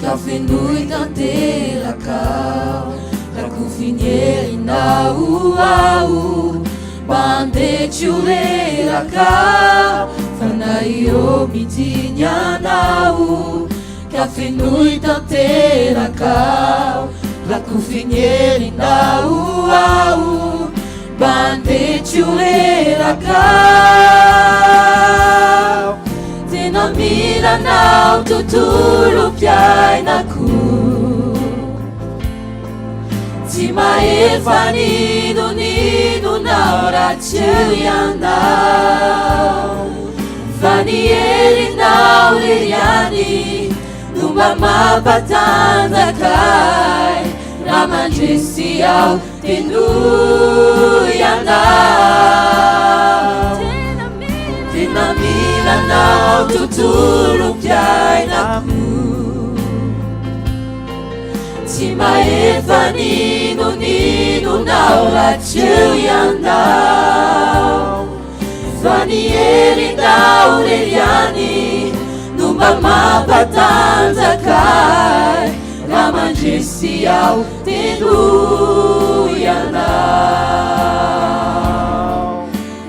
S5: Kafenui tantelakau Rakufinieri nau au Bande chulelakau Fanayo mitinyanau Kafenui tantelakau Rakufinieri nau au Bande chulelakau Tenamila nau tutulu piainaku Timaefaninu ninu naura chirianau Fanieri nauririani Numba mapatanzakai Ramanjesiau tenuyanau Tenamila nau tutulu piainaku Timaefaninu ninu naura chirianau Fanieri nauririani Numba mapatanzakai Ramanjesiau tenuyanau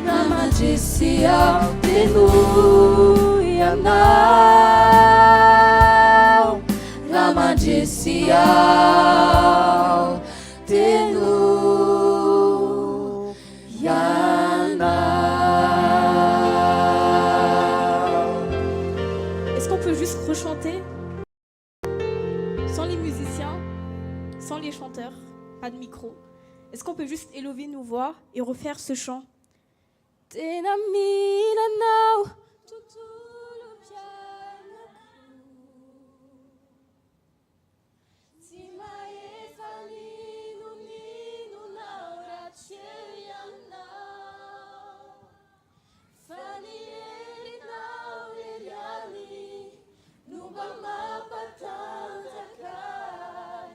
S5: Ramanjesiau tenuyanau Ramanjesiau tenuyanau.
S3: Est-ce qu'on peut juste rechanter sans les musiciens, sans les chanteurs, pas de micro? Est-ce qu'on peut juste élever nos voix et refaire ce chant? Tenamila nau tutulu piainaku Timaefaninu ninu naura chirianau Fanieri nauririani Numba mapatanzakai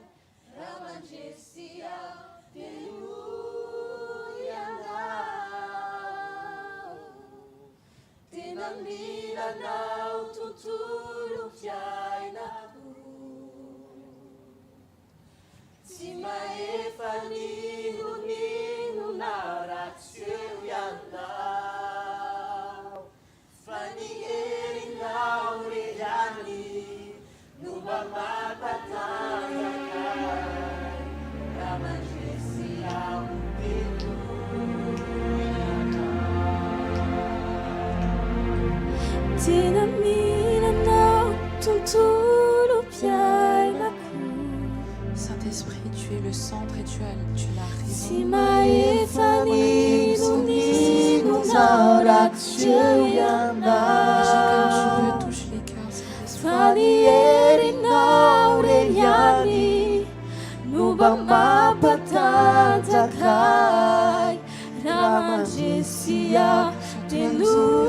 S3: Ramanjesiau tenuyanau Tenamila nau tutulu piainaku Timaefaninu ninu naura chirianau Fanieri nauririani Numba mapatanzakai Ramanjesiau tenuyanau Tenamila nau tutulu piainaku
S2: Saint-Esprit, tu es le centre et tu l'as révélé.
S5: Timaefaninu ninu naura chirianau
S2: Agis comme tu veux, touche les cœurs, Saint-Esprit.
S5: Fanieri nauririani Numba mapatanzakai Ramanjesiau tenuyanau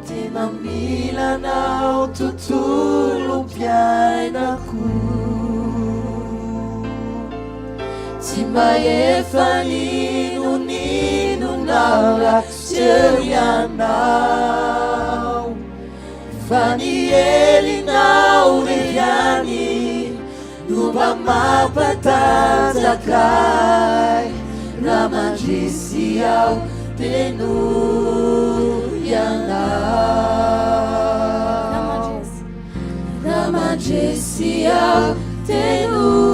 S5: Tenamila nau tutulu piainaku Timaefaninu ninu naura chirianau Fanieri nauririani Numba mapatanzakai Ramanjesiau tenuyanau Ramanjesiau tenuyanau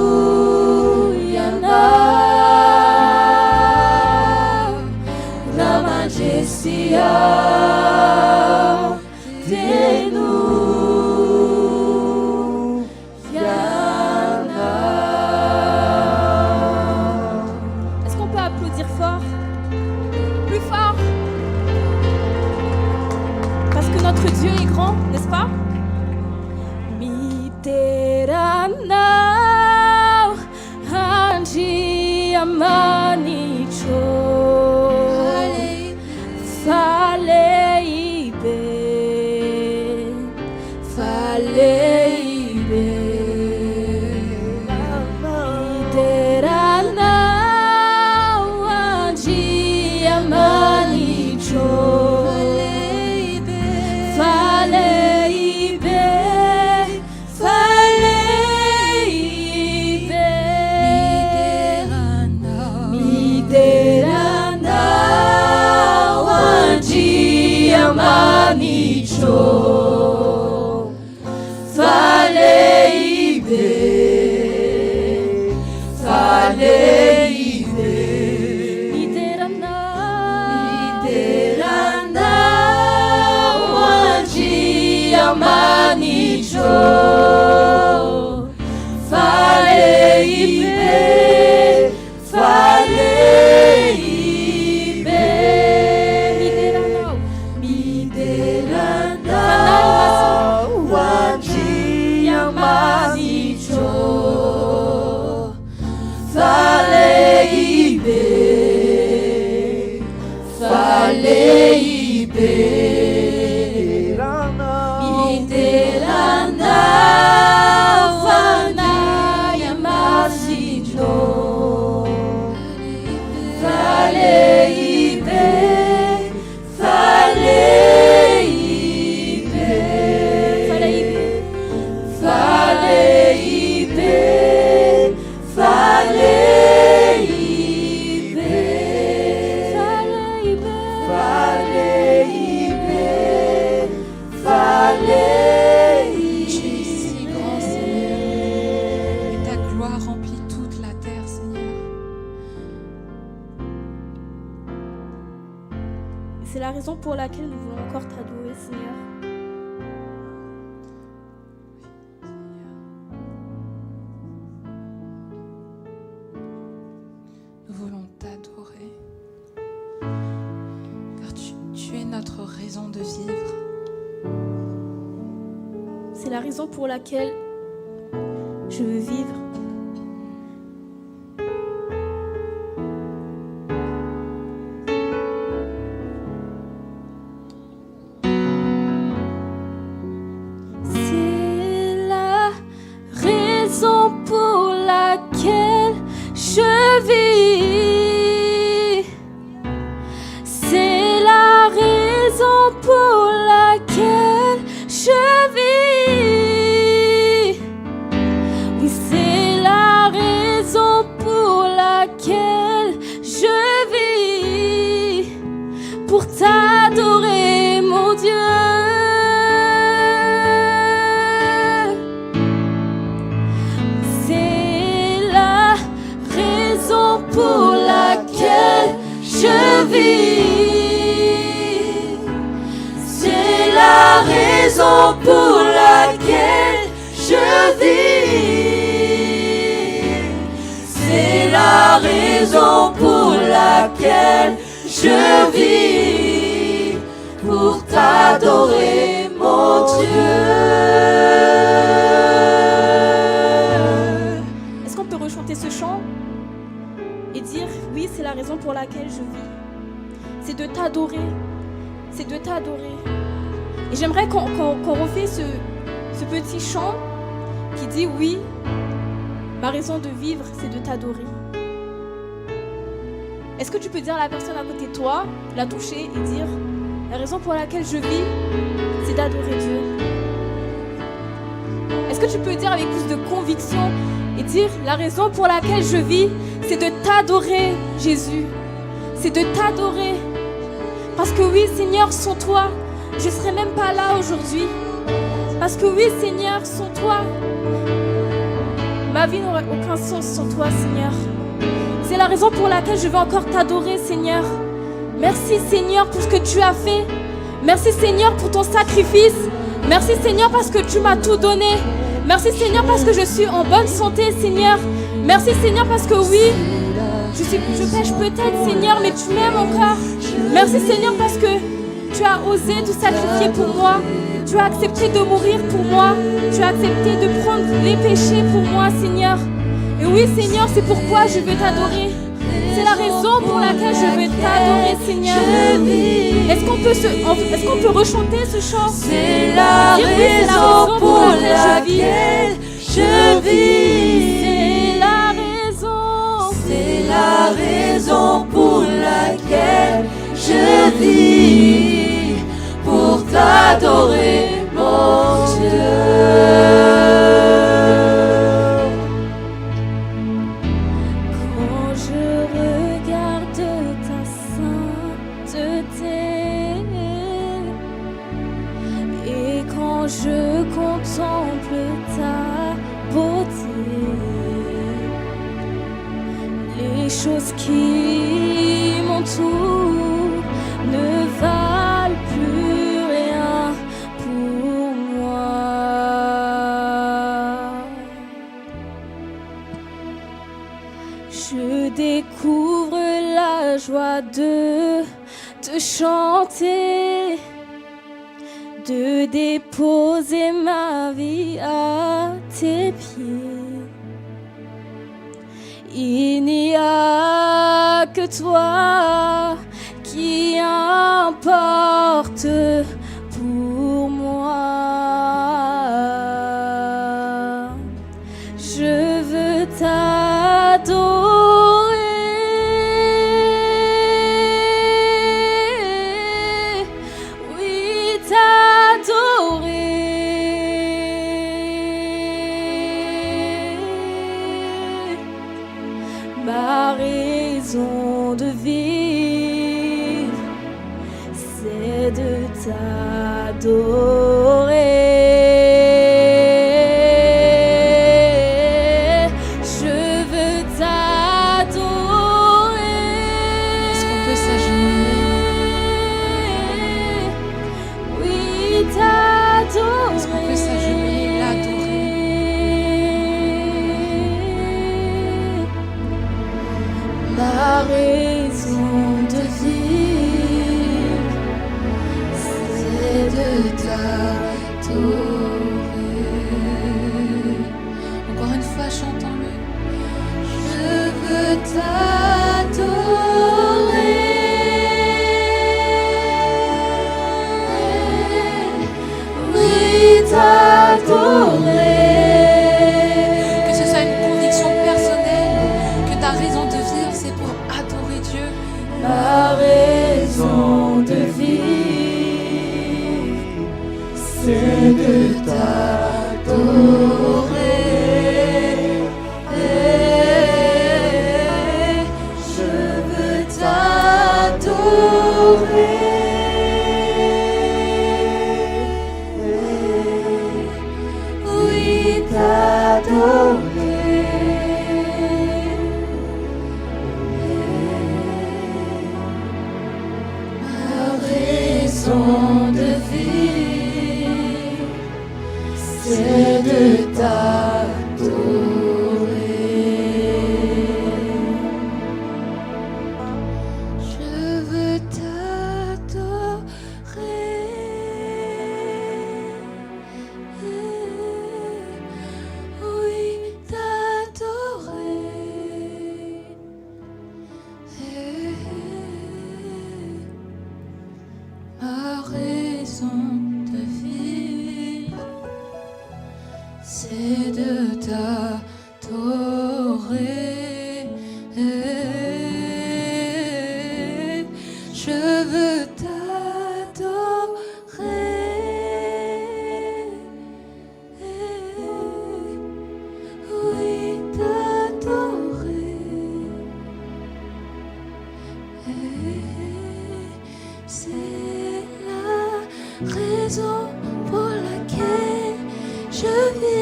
S5: Ramanjesiau tenuyanau.
S3: Est-ce qu'on peut applaudir fort? Plus fort? grand, n'est-ce pas? Miteranau Anji Amanicho Faleibe Miteranau Anji Amanicho C'est la raison pour laquelle nous voulons encore t'adorer, Seigneur.
S2: Nous voulons t'adorer, car tu es notre raison de vivre.
S3: C'est la raison pour laquelle je veux vivre.
S5: Pour laquelle je vis, c'est la raison pour laquelle je vis, pour t'adorer, mon Dieu.
S3: Est-ce qu'on peut rechanter ce chant et dire oui, c'est la raison pour laquelle je vis, c'est de t'adorer, c'est de t'adorer. Et j'aimerais qu'on refait ce petit chant qui dit oui, ma raison de vivre, c'est de t'adorer. Est-ce que tu peux dire à la personne à côté de toi, la toucher et dire la raison pour laquelle je vis, c'est d'adorer Dieu. Est-ce que tu peux dire avec plus de conviction et dire la raison pour laquelle je vis, c'est de t'adorer, Jésus. C'est de t'adorer. Parce que oui, Seigneur, sans toi, je ne serais même pas là aujourd'hui. Parce que oui, Seigneur, sans toi, ma vie n'aurait aucun sens sans toi, Seigneur. C'est la raison pour laquelle je veux encore t'adorer, Seigneur. Merci, Seigneur, pour ce que tu as fait. Merci, Seigneur, pour ton sacrifice. Merci, Seigneur, parce que tu m'as tout donné. Merci, Seigneur, parce que je suis en bonne santé, Seigneur. Merci, Seigneur, parce que oui, je pêche peut-être, Seigneur, mais tu m'aimes encore. Merci, Seigneur, parce que Tu as osé te sacrifier pour moi. Tu as accepté de mourir pour moi. Tu as accepté de prendre les péchés pour moi, Seigneur. Et oui, Seigneur, c'est pourquoi je veux t'adorer. C'est la raison pour laquelle je veux t'adorer, Seigneur. Est-ce qu'on peut rechanter ce chant?
S5: C'est la raison pour laquelle je vis. C'est la raison pour laquelle je vis. Pour t'adorer, mon Dieu.
S3: Quand je regarde ta sainteté et quand je contemple ta beauté, les choses qui m'entourent ne valent plus rien pour moi. Je découvre la joie de te chanter, de déposer ma vie à tes pieds. Il n'y a que toi qui importe pour moi. Je veux t'adorer, oui t'adorer. Ma raison de vivre, c'est de t'adorer. Je veux t'adorer.
S2: Est-ce qu'on peut s'agenouiller?
S3: Oui, t'adorer.
S2: Est-ce qu'on peut s'agenouiller, l'adorer?
S3: Ma raison de vivre, c'est de t'adorer.
S2: Encore une fois, chantons-le.
S3: Je veux t'adorer. Oui, t'adorer.
S2: Que ce soit une conviction personnelle, que ta raison de vivre, c'est pour adorer Dieu.
S3: Ma raison de vivre, c'est de t'adorer. Je veux t'adorer. Oui, t'adorer. Ma raison de vivre, c'est de t'adorer. Je veux t'adorer. Oui, t'adorer. Ma raison de vivre, c'est de t'adorer. Je veux t'adorer. Oui, t'adorer. C'est la raison pour laquelle je vis.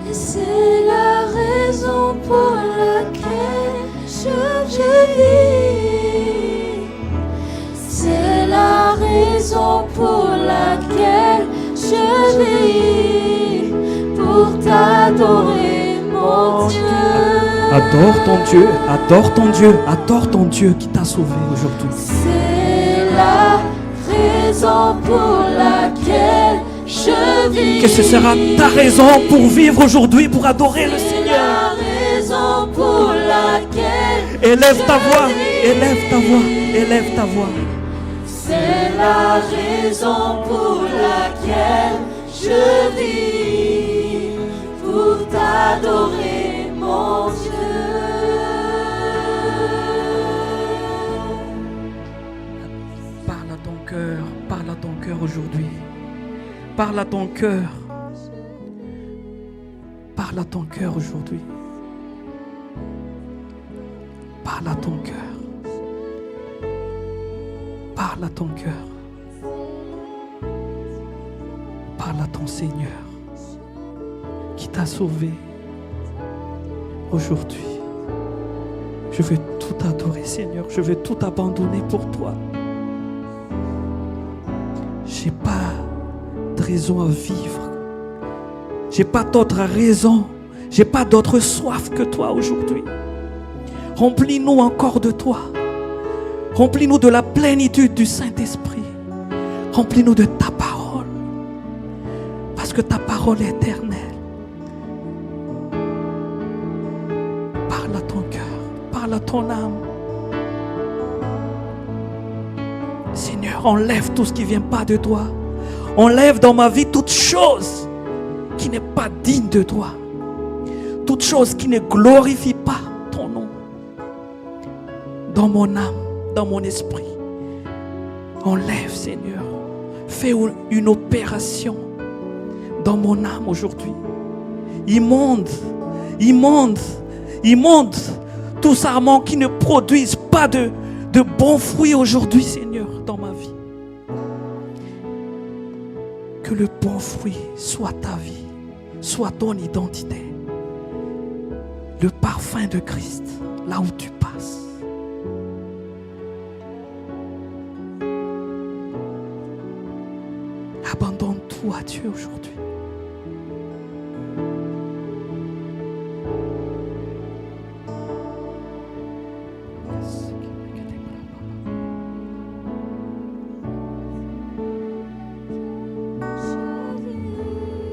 S3: Et c'est la raison pour laquelle je vis. C'est la raison pour laquelle je vis. Pour t'adorer, mon Dieu.
S6: Adore ton Dieu, adore ton Dieu, adore ton Dieu qui t'a sauvé aujourd'hui.
S3: C'est
S5: la raison pour laquelle je vis.
S8: Que ce sera ta raison pour vivre aujourd'hui, pour adorer le Seigneur.
S5: La raison pour laquelle
S8: Élève ta voix, élève ta voix, élève ta voix.
S5: c'est la raison pour laquelle je vis, pour t'adorer mon Dieu.
S8: Parle à ton cœur aujourd'hui. Parle à ton cœur. Parle à ton cœur aujourd'hui. Parle à ton cœur. Parle à ton cœur. Parle à ton Seigneur qui t'a sauvé aujourd'hui. Je veux tout adorer, Seigneur. Je veux tout abandonner pour toi. J'ai pas de raison à vivre. J'ai pas d'autre raison. J'ai pas d'autre soif que toi aujourd'hui. Remplis-nous encore de toi. Remplis-nous de la plénitude du Saint-Esprit. Remplis-nous de ta parole. Parce que ta parole est éternelle. Parle à ton cœur. Parle à ton âme. Seigneur, enlève tout ce qui ne vient pas de toi. Enlève dans ma vie toute chose qui n'est pas digne de toi. Toute chose qui ne glorifie pas ton nom. Dans mon âme, dans mon esprit. Enlève, Seigneur. Fais une opération dans mon âme aujourd'hui. Immonde, immonde, immonde tout sarment qui ne produisent pas de bons fruits aujourd'hui, Seigneur, dans ma vie. Que le bon fruit soit ta vie, soit ton identité. Le parfum de Christ, là où tu passes. Abandonne tout à Dieu aujourd'hui.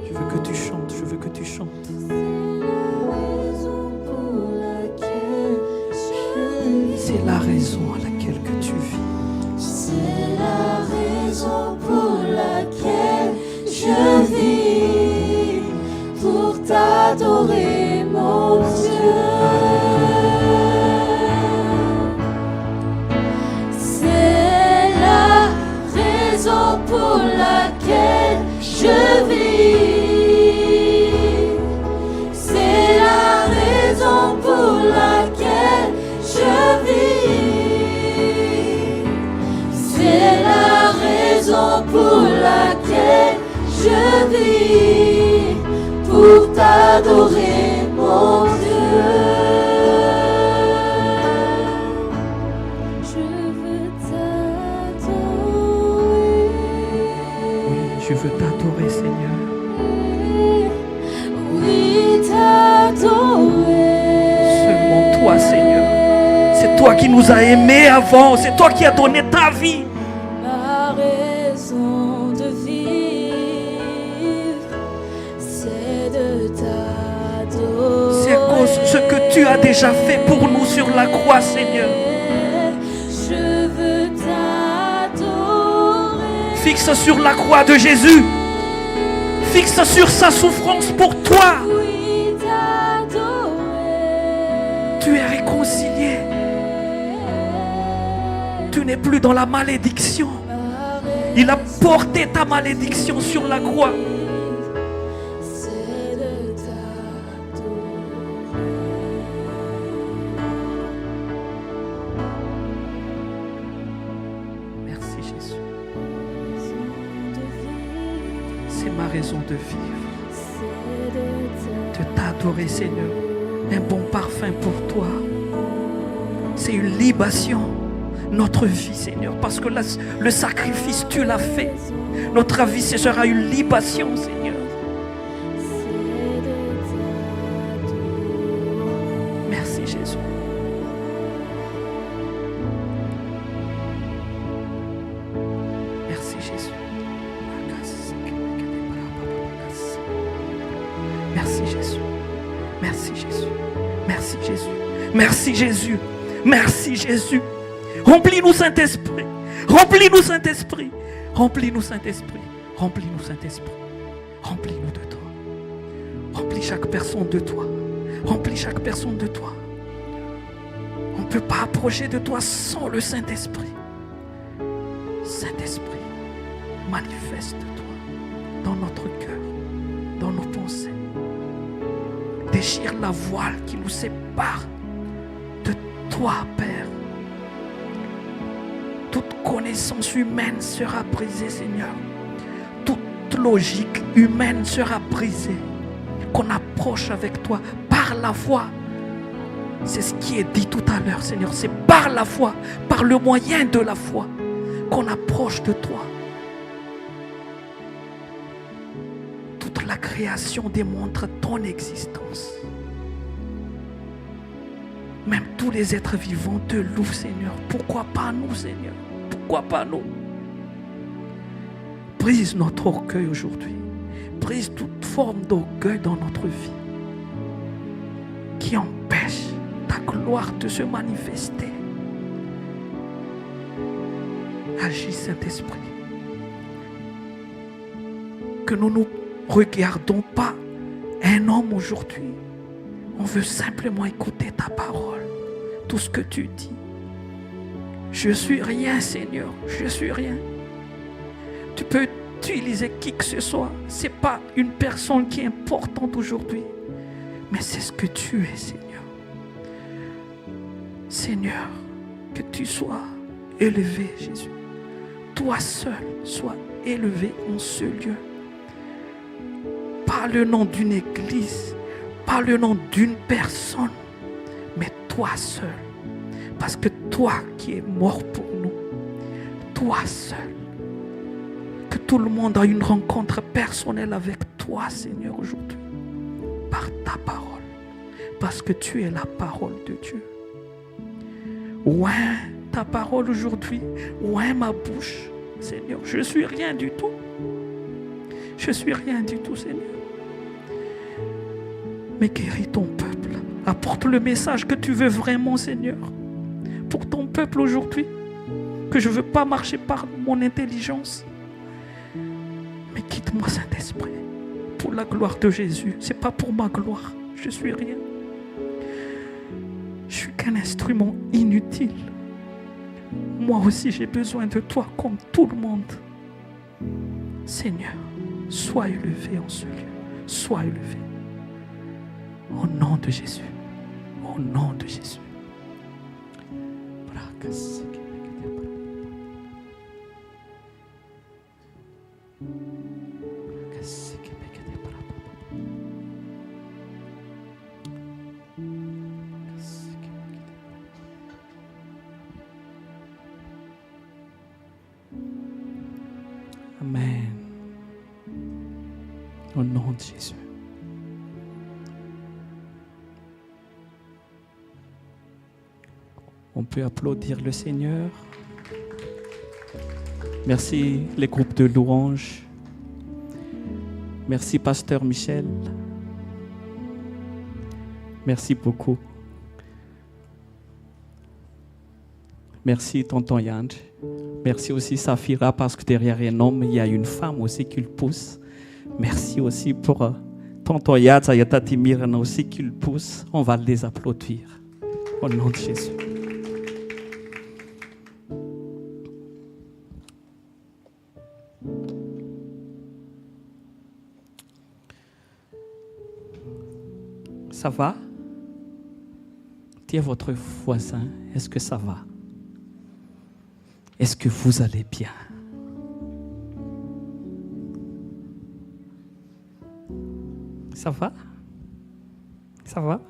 S8: Je veux que tu chantes, je veux que tu chantes. C'est la raison à laquelle que tu vis.
S5: C'est la raison pour laquelle je vis, pour t'adorer mon Dieu. C'est la raison pour laquelle je vis. C'est la raison pour laquelle je vis. C'est la raison pour laquelle je vis, pour t'adorer mon Dieu. Je veux t'adorer.
S8: Je veux t'adorer, Seigneur.
S5: Oui, t'adorer.
S8: Seulement toi, Seigneur. C'est toi qui nous as aimés avant. C'est toi qui as donné ta vie.
S5: Ma raison de vivre, c'est de t'adorer.
S8: C'est à cause de ce que tu as déjà fait pour nous sur la croix, Seigneur.
S5: Je veux t'adorer.
S8: Fixe sur la croix de Jésus. Fixe sur sa souffrance pour toi.
S5: Oui, t'adorer.
S8: Tu es réconcilié. Tu n'es plus dans la malédiction. Il a porté ta malédiction sur la croix.
S5: C'est de t'adorer.
S8: Merci Jésus. C'est ma raison de vivre. De t'adorer, Seigneur. Un bon parfum pour toi. C'est une libation. Notre vie, Seigneur. Parce que le sacrifice, tu l'as fait. Notre vie, ce sera une libation, Seigneur. Merci Jésus. Merci Jésus. Merci Jésus. Merci Jésus. Merci Jésus. Merci Jésus. Remplis-nous Saint-Esprit. Remplis-nous Saint-Esprit. Remplis-nous Saint-Esprit. Remplis-nous Saint-Esprit. Remplis-nous de toi. Remplis chaque personne de toi. Remplis chaque personne de toi. On ne peut pas approcher de toi sans le Saint-Esprit. Saint-Esprit, manifeste-toi dans notre cœur, dans nos pensées. Déchire la voile qui nous sépare de toi, Père. Toute connaissance humaine sera brisée, Seigneur. Toute logique humaine sera brisée. Qu'on approche avec toi par la foi. C'est ce qui est dit tout à l'heure, Seigneur. C'est par la foi, par le moyen de la foi, qu'on approche de toi. Toute la création démontre ton existence. Même tous les êtres vivants te louent, Seigneur. Pourquoi pas nous, Seigneur? Pourquoi pas nous? Brise notre orgueil aujourd'hui. Brise toute forme d'orgueil dans notre vie qui empêche ta gloire de se manifester. Agis, Saint-Esprit. Que nous ne regardons pas un homme aujourd'hui. On veut simplement écouter ta parole. Tout ce que tu dis. Je suis rien, Seigneur. Je suis rien. Tu peux utiliser qui que ce soit. Ce n'est pas une personne qui est importante aujourd'hui. Mais c'est ce que tu es, Seigneur. Seigneur, que tu sois élevé, Jésus. Toi seul, sois élevé en ce lieu. Pas le nom d'une église, pas le nom d'une personne, mais toi seul. Parce que toi qui es mort pour nous, toi seul. Que tout le monde ait une rencontre personnelle avec toi, Seigneur, aujourd'hui. Par ta parole. Parce que tu es la parole de Dieu. Ouais, ta parole aujourd'hui. Ouais, ma bouche. Seigneur, je ne suis rien du tout. Je ne suis rien du tout, Seigneur. Mais guéris ton peuple. Apporte le message que tu veux vraiment, Seigneur. Pour ton peuple aujourd'hui. Que je ne veux pas marcher par mon intelligence. Mais quitte-moi, Saint-Esprit. Pour la gloire de Jésus. Ce n'est pas pour ma gloire. Je ne suis rien. Je suis qu'un instrument inutile. Moi aussi, j'ai besoin de toi comme tout le monde. Seigneur, sois élevé en ce lieu. Sois élevé. Au nom de Jésus. Au nom de Jésus. Amen. Au nom de Jésus. On peut applaudir le Seigneur. Merci les groupes de louanges. Merci Pasteur Michel. Merci beaucoup. Merci Tonton Yann. Merci aussi Safira parce que derrière un homme, il y a une femme aussi qui le pousse. Merci aussi pour Tonton Yann, il y a Tati Mirna aussi qui le pousse. On va les applaudir. Au nom de Jésus. Ça va? Dis à votre voisin, est-ce que ça va? Est-ce que vous allez bien? Ça va? Ça va?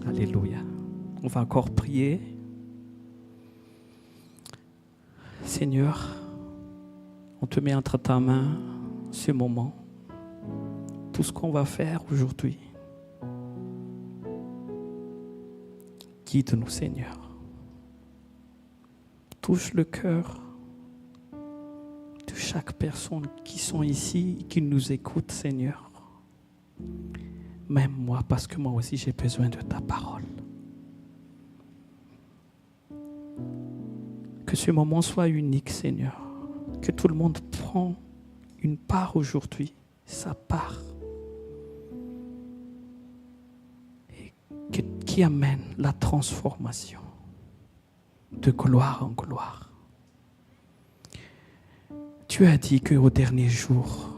S8: Alléluia. On va encore prier. Seigneur, on te met entre ta main ce moment. Tout ce qu'on va faire aujourd'hui. Guide-nous, Seigneur. Touche le cœur de chaque personne qui sont ici et qui nous écoute, Seigneur. Même moi, parce que moi aussi j'ai besoin de ta parole. Que ce moment soit unique, Seigneur. Que tout le monde prend une part aujourd'hui, sa part. Et qui amène la transformation de gloire en gloire. Tu as dit qu'au dernier jour,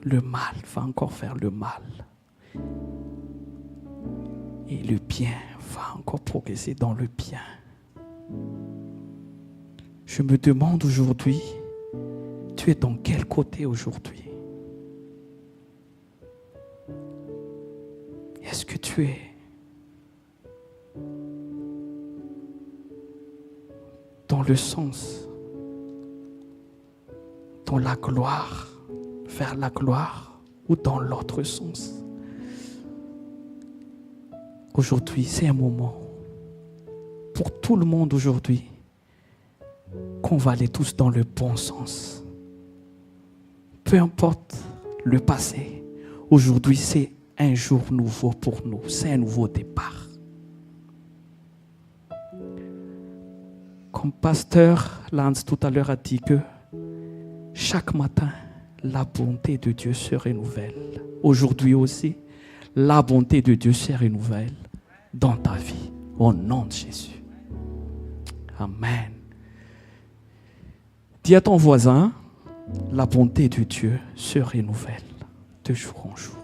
S8: le mal va encore faire le mal. Et le bien va encore progresser dans le bien. Je me demande aujourd'hui, tu es dans quel côté aujourd'hui? Est-ce que tu es dans le sens, dans la gloire, vers la gloire, ou dans l'autre sens? Aujourd'hui, c'est un moment pour tout le monde aujourd'hui qu'on va aller tous dans le bon sens. Peu importe le passé, aujourd'hui c'est un jour nouveau pour nous, c'est un nouveau départ. Comme pasteur Lance tout à l'heure a dit que chaque matin, la bonté de Dieu se renouvelle. Aujourd'hui aussi, la bonté de Dieu se renouvelle dans ta vie, au nom de Jésus. Amen. Dis à ton voisin, la bonté de Dieu se renouvelle de jour en jour.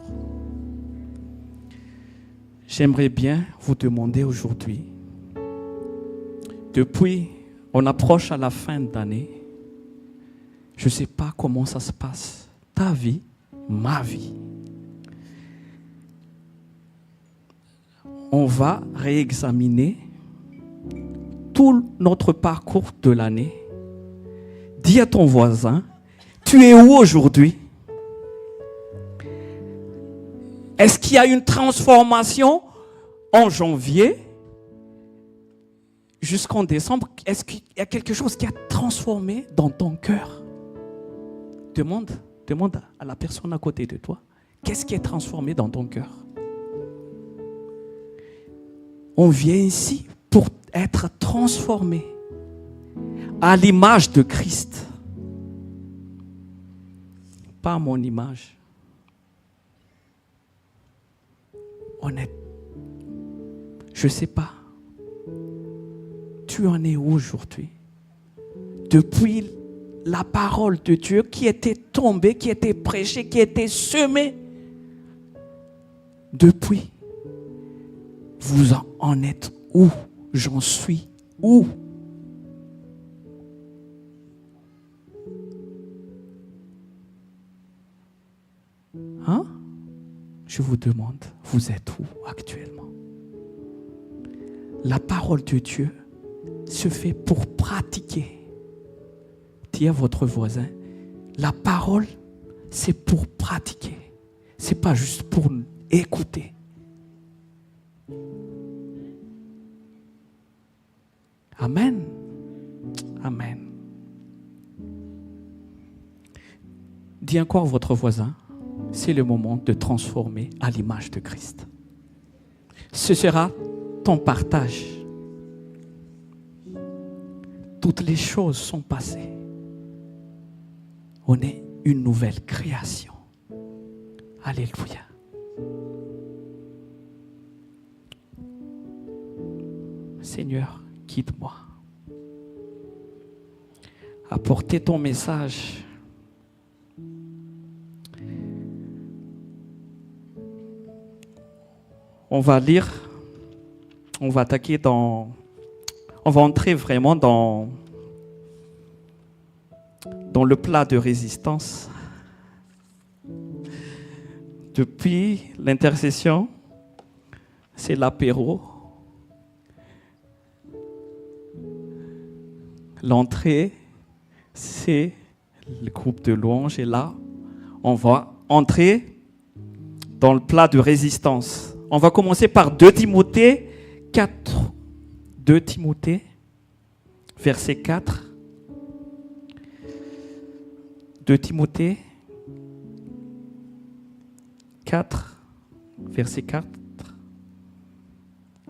S8: J'aimerais bien vous demander aujourd'hui, depuis on approche à la fin d'année, je ne sais pas comment ça se passe, ta vie, ma vie. On va réexaminer tout notre parcours de l'année. Dis à ton voisin, tu es où aujourd'hui? Est-ce qu'il y a une transformation en janvier jusqu'en décembre? Est-ce qu'il y a quelque chose qui a transformé dans ton cœur? Demande à la personne à côté de toi, qu'est-ce qui est transformé dans ton cœur? On vient ici pour être transformé à l'image de Christ. Pas à mon image. Honnête. Je ne sais pas. Tu en es où aujourd'hui? Depuis la parole de Dieu qui était tombée, qui était prêchée, qui était semée. Depuis, vous en êtes où? J'en suis où? Hein? Je vous demande, vous êtes où actuellement? La parole de Dieu se fait pour pratiquer. Dis à votre voisin, la parole, c'est pour pratiquer. C'est pas juste pour écouter. Amen. Amen. Dis encore à votre voisin, c'est le moment de transformer à l'image de Christ. Ce sera ton partage. Toutes les choses sont passées. On est une nouvelle création. Alléluia. Seigneur, guide-moi. Apporter ton message. On va lire, on va attaquer on va entrer vraiment dans le plat de résistance. Depuis l'intercession, c'est l'apéro. L'entrée, c'est le groupe de louanges. Et là, on va entrer dans le plat de résistance. On va commencer par 2 Timothée 4. 2 Timothée, verset 4. 2 Timothée 4, verset 4.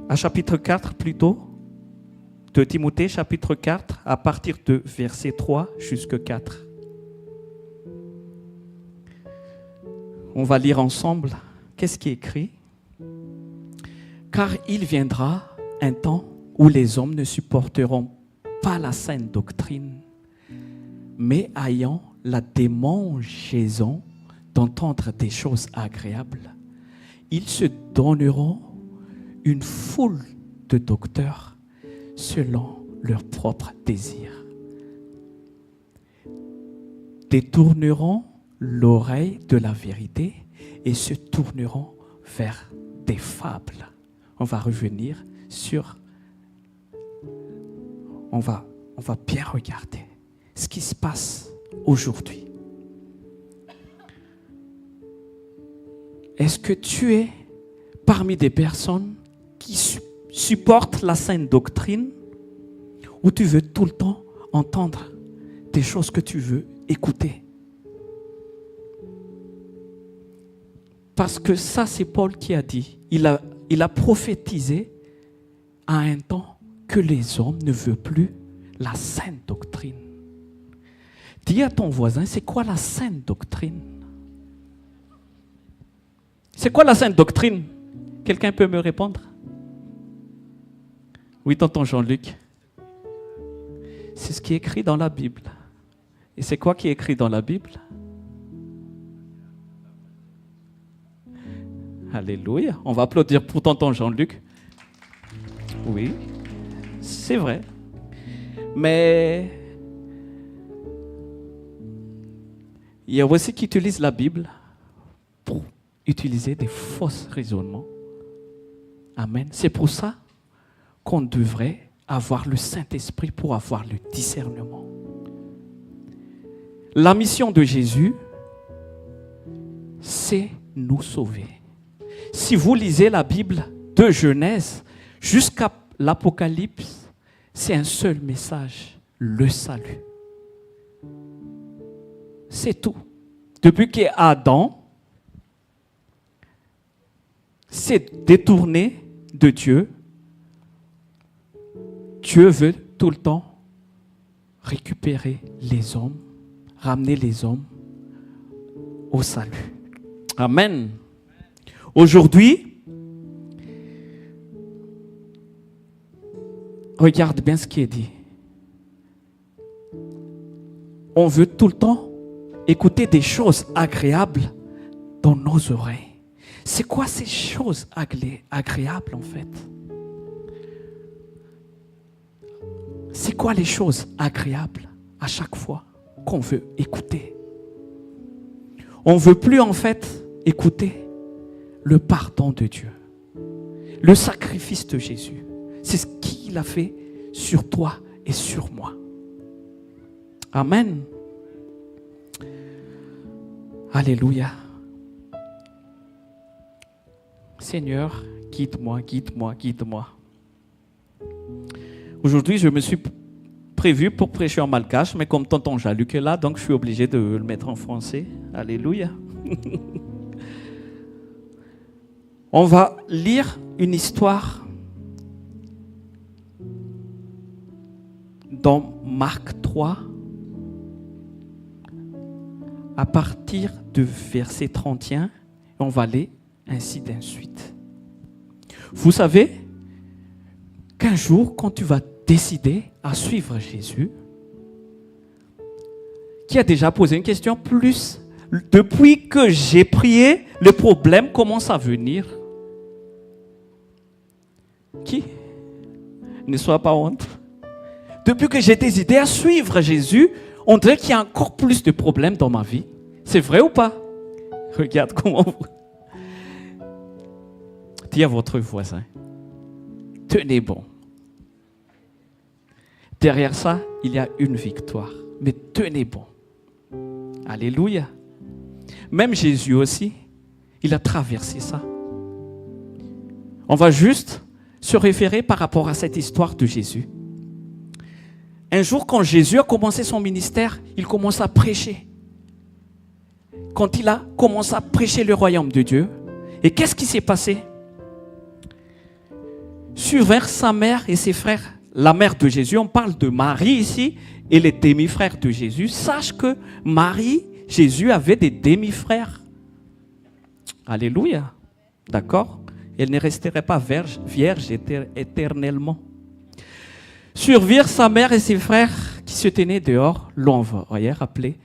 S8: À chapitre 4 plutôt, de Timothée, chapitre 4, à partir de verset 3 jusqu'à 4. On va lire ensemble. Qu'est-ce qui est écrit? Car il viendra un temps où les hommes ne supporteront pas la saine doctrine, mais ayant la démangeaison d'entendre des choses agréables, ils se donneront une foule de docteurs selon leurs propres désirs, détourneront l'oreille de la vérité et se tourneront vers des fables. On va revenir sur... On va bien regarder ce qui se passe aujourd'hui. Est-ce que tu es parmi des personnes qui supportent la saine doctrine ou tu veux tout le temps entendre des choses que tu veux écouter? Parce que ça, c'est Paul qui a dit. Il a prophétisé à un temps que les hommes ne veulent plus la saine doctrine. Dis à ton voisin, c'est quoi la saine doctrine? C'est quoi la saine doctrine? Quelqu'un peut me répondre? Oui, tonton Jean-Luc. C'est ce qui est écrit dans la Bible. Et c'est quoi qui est écrit dans la Bible? Alléluia. On va applaudir pour tonton Jean-Luc. Oui, c'est vrai. Mais il y a aussi qui utilisent la Bible pour utiliser des faux raisonnements. Amen. C'est pour ça qu'on devrait avoir le Saint-Esprit pour avoir le discernement. La mission de Jésus, c'est nous sauver. Si vous lisez la Bible de Genèse jusqu'à l'Apocalypse, c'est un seul message, le salut. C'est tout. Depuis qu'Adam s'est détourné de Dieu, Dieu veut tout le temps récupérer les hommes, ramener les hommes au salut. Amen. Aujourd'hui, regarde bien ce qui est dit. On veut tout le temps écouter des choses agréables dans nos oreilles. C'est quoi ces choses agréables en fait? C'est quoi les choses agréables à chaque fois qu'on veut écouter? On ne veut plus en fait écouter le pardon de Dieu, le sacrifice de Jésus. C'est ce qu'il a fait sur toi et sur moi. Amen. Alléluia. Seigneur, guide-moi, guide-moi, guide-moi. Aujourd'hui, je me suis prévu pour prêcher en malgache, mais comme tonton Jean-Luc est là, donc je suis obligé de le mettre en français. Alléluia. On va lire une histoire dans Marc 3, à partir de verset 31, on va aller ainsi de suite. Vous savez qu'un jour, quand tu vas décider à suivre Jésus, qui a déjà posé une question plus, depuis que j'ai prié, le problème commence à venir. Qui? Ne sois pas honte. Depuis que j'ai décidé à suivre Jésus, on dirait qu'il y a encore plus de problèmes dans ma vie. C'est vrai ou pas? Regarde comment vous... Dis à votre voisin, tenez bon. Derrière ça, il y a une victoire. Mais tenez bon. Alléluia. Même Jésus aussi, il a traversé ça. On va juste se référer par rapport à cette histoire de Jésus. Un jour, quand Jésus a commencé son ministère, il commence à prêcher. Quand il a commencé à prêcher le royaume de Dieu, Et qu'est-ce qui s'est passé? Survinrent sa mère et ses frères. La mère de Jésus, on parle de Marie ici, et les demi-frères de Jésus. Sache que Marie, Jésus avait des demi-frères. Alléluia. D'accord? Elle ne resterait pas vierge éternellement. Survirent sa mère et ses frères qui se tenaient dehors, l'ont envoyé rappeler.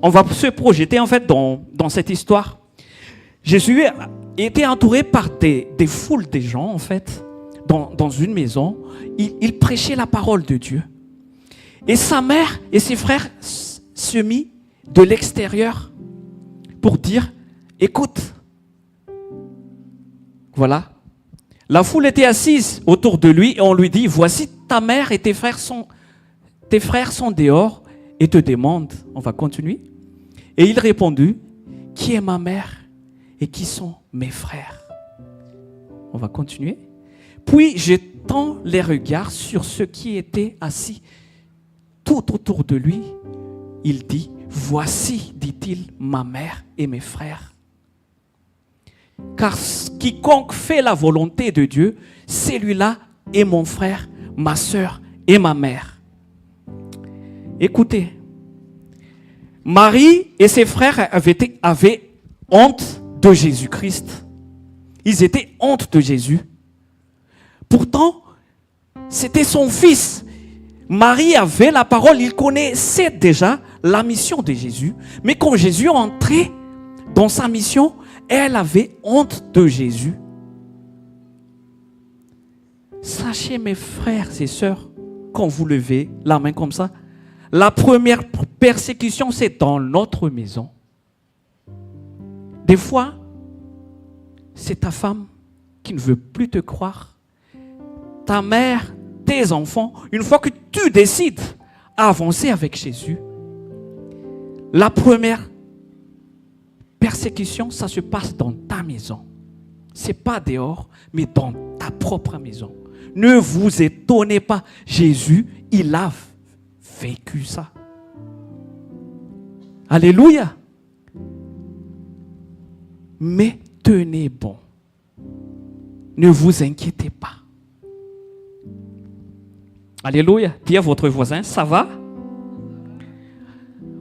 S8: On va se projeter en fait dans cette histoire. Jésus était entouré par des foules de gens en fait, dans une maison. Il prêchait la parole de Dieu. Et sa mère et ses frères se mirent de l'extérieur pour dire, écoute, voilà. La foule était assise autour de lui et on lui dit, voici ta mère et tes frères sont dehors et te demandent, on va continuer. Et il répondit, qui est ma mère et qui sont mes frères? On va continuer. Puis jetant les regards sur ceux qui étaient assis tout autour de lui, il dit, voici, dit-il, ma mère et mes frères. Car quiconque fait la volonté de Dieu, celui-là est mon frère, ma sœur et ma mère. Écoutez, Marie et ses frères avaient honte de Jésus-Christ. Ils étaient honte de Jésus. Pourtant, c'était son fils. Marie avait la parole, il connaissait déjà la mission de Jésus. Mais quand Jésus entrait dans sa mission, elle avait honte de Jésus. Sachez mes frères et sœurs, quand vous levez la main comme ça, la première persécution, c'est dans notre maison. Des fois, c'est ta femme qui ne veut plus te croire. Ta mère, tes enfants, une fois que tu décides à avancer avec Jésus, la première persécution, ça se passe dans ta maison. Ce n'est pas dehors, mais dans ta propre maison. Ne vous étonnez pas, Jésus, il a vécu ça. Alléluia. Mais tenez bon. Ne vous inquiétez pas. Alléluia. Dis à votre voisin, ça va?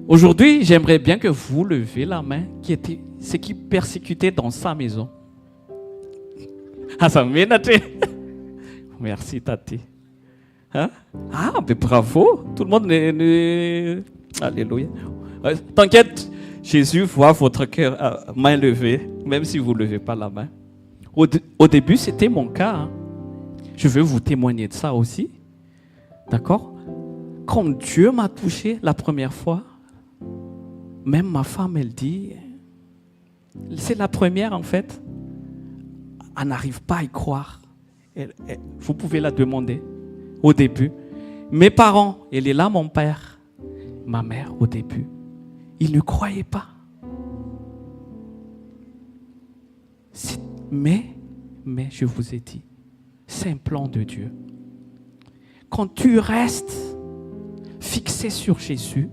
S8: Aujourd'hui, j'aimerais bien que vous levez la main ceux qui persécutaient dans sa maison. Ah, ça me Tati. Merci, Tati. Hein? Ah, mais bravo. Tout le monde Alléluia. T'inquiète, Jésus voit votre cœur main levée, même si vous ne levez pas la main. Au début, c'était mon cas. Hein. Je veux vous témoigner de ça aussi. D'accord? Quand Dieu m'a touché la première fois, même ma femme, elle dit, c'est la première en fait, elle n'arrive pas à y croire. Vous pouvez la demander au début. Mes parents, elle est là, mon père, ma mère au début, ils ne croyaient pas. Mais je vous ai dit, c'est un plan de Dieu. Quand tu restes fixé sur Jésus,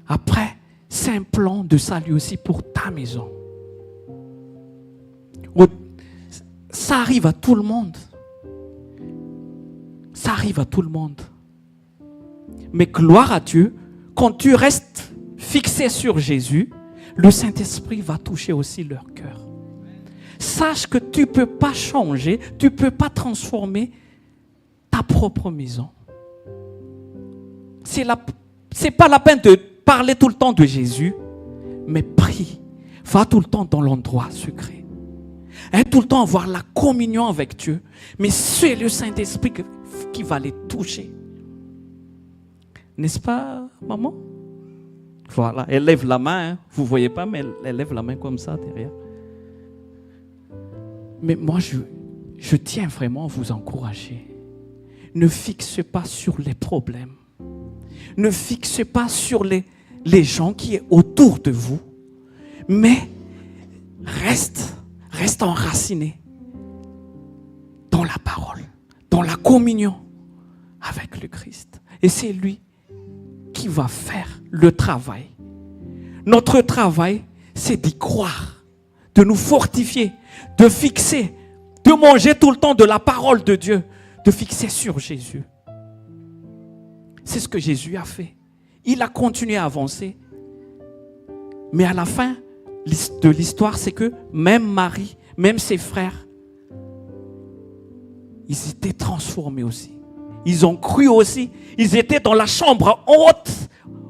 S8: après, c'est un plan de salut aussi pour ta maison. Ça arrive à tout le monde. Ça arrive à tout le monde. Mais gloire à Dieu, quand tu restes fixé sur Jésus, le Saint-Esprit va toucher aussi leur cœur. Sache que tu ne peux pas changer, tu ne peux pas transformer ta propre maison. C'est pas la peine de parler tout le temps de Jésus, mais prie. Va tout le temps dans l'endroit secret. Aide tout le temps à avoir la communion avec Dieu. Mais c'est le Saint-Esprit qui va les toucher. N'est-ce pas, maman? Voilà, elle lève la main. Hein. Vous ne voyez pas, mais elle lève la main comme ça derrière. Mais moi, je tiens vraiment à vous encourager. Ne fixe pas sur les problèmes. Ne fixe pas sur les gens qui sont autour de vous. Mais reste enraciné dans la parole, dans la communion avec le Christ. Et c'est lui qui va faire le travail. Notre travail, c'est d'y croire, de nous fortifier, de fixer, de manger tout le temps de la parole de Dieu, de fixer sur Jésus. C'est ce que Jésus a fait. Il a continué à avancer. Mais à la fin de l'histoire, c'est que même Marie, même ses frères, ils étaient transformés aussi. Ils ont cru aussi. Ils étaient dans la chambre haute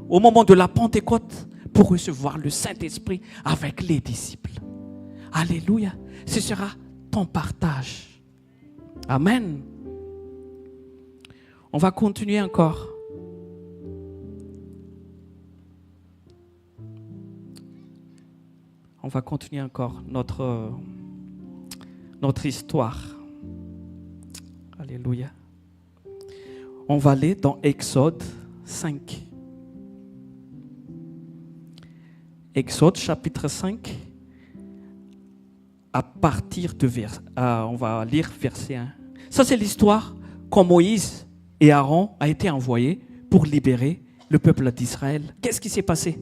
S8: au moment de la Pentecôte pour recevoir le Saint-Esprit avec les disciples. Alléluia. Ce sera ton partage. Amen. On va continuer encore. On va continuer encore notre histoire. Alléluia. On va aller dans Exode 5. Exode chapitre 5. À partir de on va lire verset 1. Ça, c'est l'histoire quand Moïse et Aaron ont été envoyés pour libérer le peuple d'Israël. Qu'est-ce qui s'est passé?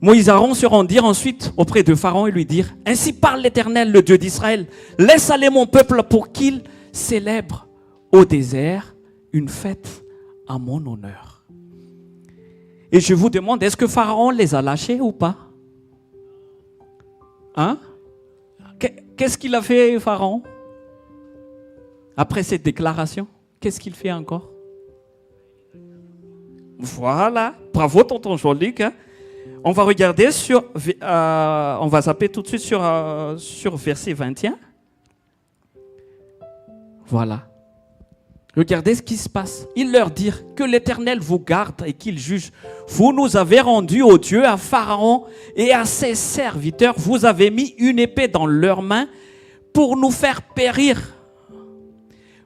S8: Moïse et Aaron se rendirent ensuite auprès de Pharaon et lui dirent: ainsi parle l'Éternel, le Dieu d'Israël, laisse aller mon peuple pour qu'il célèbre au désert une fête à mon honneur. Et je vous demande, est-ce que Pharaon les a lâchés ou pas? Hein? Qu'est-ce qu'il a fait, Pharaon? Après cette déclaration, qu'est-ce qu'il fait encore? Voilà, bravo tonton Jean-Luc. Hein? On va regarder on va zapper tout de suite sur verset 21. Voilà. Regardez ce qui se passe. Ils leur dirent: que l'Éternel vous garde et qu'il juge. Vous nous avez rendus au Dieu, à Pharaon et à ses serviteurs. Vous avez mis une épée dans leurs mains pour nous faire périr.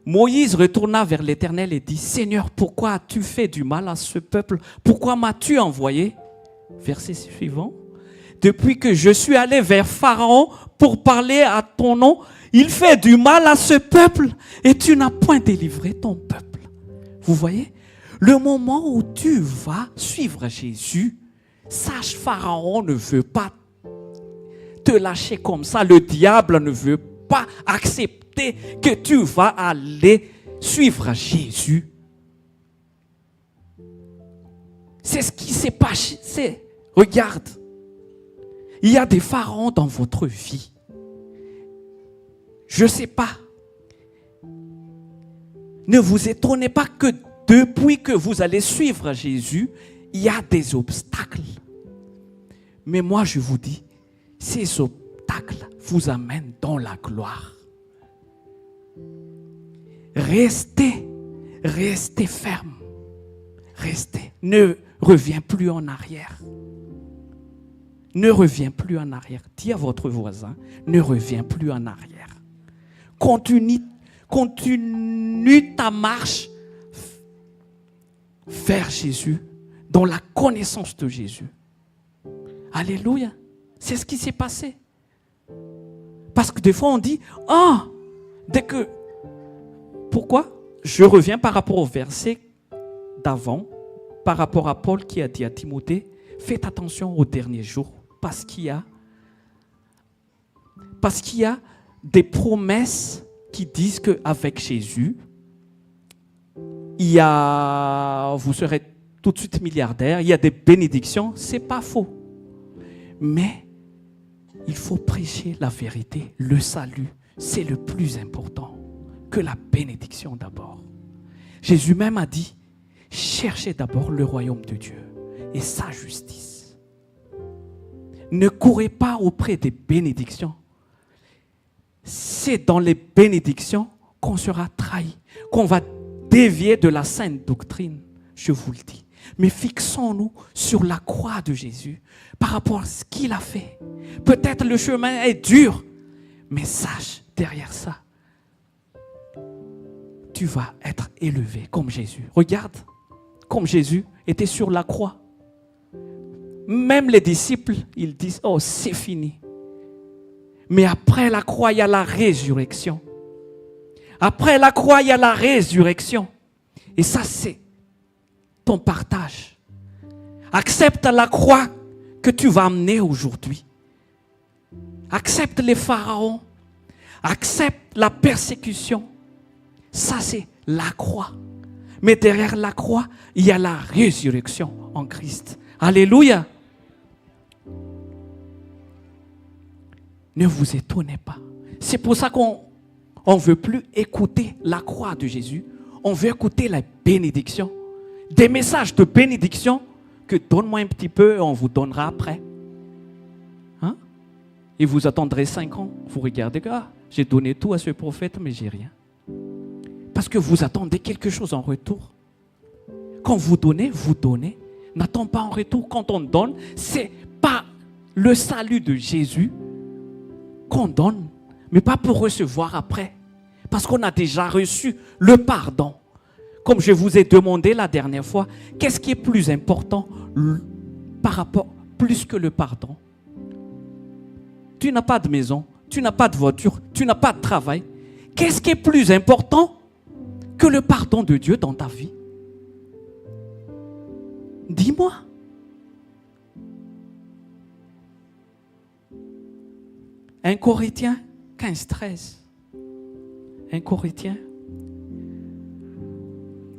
S8: Moïse retourna vers l'Éternel et dit: Seigneur, pourquoi as-tu fait du mal à ce peuple? Pourquoi m'as-tu envoyé? Verset suivant. Depuis que je suis allé vers Pharaon pour parler à ton nom, il fait du mal à ce peuple et tu n'as point délivré ton peuple. Vous voyez, le moment où tu vas suivre Jésus, sache, Pharaon ne veut pas te lâcher comme ça. Le diable ne veut pas accepter que tu vas aller suivre Jésus. C'est ce qui s'est passé. Regarde, il y a des pharaons dans votre vie. Je ne sais pas. Ne vous étonnez pas que depuis que vous allez suivre Jésus, il y a des obstacles. Mais moi, je vous dis, ces obstacles vous amènent dans la gloire. Restez ferme. Restez. Ne reviens plus en arrière. Ne reviens plus en arrière. Dis à votre voisin, ne reviens plus en arrière. Continue ta marche vers Jésus, dans la connaissance de Jésus. Alléluia. C'est ce qui s'est passé. Parce que des fois on dit, pourquoi? Je reviens par rapport au verset d'avant, par rapport à Paul qui a dit à Timothée, faites attention aux derniers jours, parce qu'il y a des promesses qui disent qu'avec Jésus, vous serez tout de suite milliardaire, il y a des bénédictions, c'est pas faux. Mais il faut prêcher la vérité, le salut, c'est le plus important que la bénédiction d'abord. Jésus même a dit, cherchez d'abord le royaume de Dieu et sa justice. Ne courez pas auprès des bénédictions. C'est dans les bénédictions qu'on sera trahi, qu'on va dévier de la sainte doctrine, je vous le dis. Mais fixons-nous sur la croix de Jésus par rapport à ce qu'il a fait. Peut-être le chemin est dur, mais sache, derrière ça, tu vas être élevé comme Jésus. Regarde, comme Jésus était sur la croix. Même les disciples, ils disent, oh, c'est fini. Mais après la croix, il y a la résurrection. Après la croix, il y a la résurrection. Et ça, c'est ton partage. Accepte la croix que tu vas amener aujourd'hui. accepte les pharaons, accepte la persécution. Ça, c'est la croix. Mais derrière la croix, il y a la résurrection en Christ. Alléluia. Ne vous étonnez pas. C'est pour ça qu'on ne veut plus écouter la croix de Jésus. On veut écouter la bénédiction. Des messages de bénédiction que donne-moi un petit peu, on vous donnera après. Hein? Et vous attendrez 5 ans. Vous regardez, j'ai donné tout à ce prophète, mais j'ai rien. Parce que vous attendez quelque chose en retour. Quand vous donnez, n'attendez pas en retour. Quand on donne, c'est pas le salut de Jésus qu'on donne, mais pas pour recevoir après. Parce qu'on a déjà reçu le pardon. Comme je vous ai demandé la dernière fois, qu'est-ce qui est plus important par rapport, plus que le pardon? Tu n'as pas de maison, tu n'as pas de voiture, tu n'as pas de travail. Qu'est-ce qui est plus important que le pardon de Dieu dans ta vie? Dis-moi. Un Corinthiens 15, 13. Un Corinthiens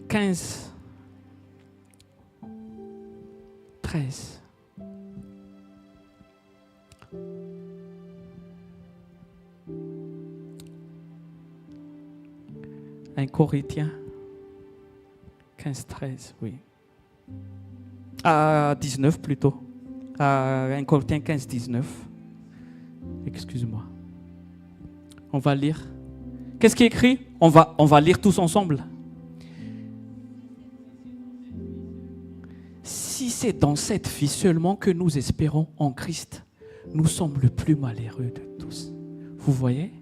S8: 15, 13. Un Corinthiens 15, 13, oui. 19 plutôt. 1 Corinthiens 15, 19. Excuse-moi. On va lire. Qu'est-ce qui est écrit? On va lire tous ensemble. Si c'est dans cette vie seulement que nous espérons en Christ, nous sommes le plus malheureux de tous. Vous voyez?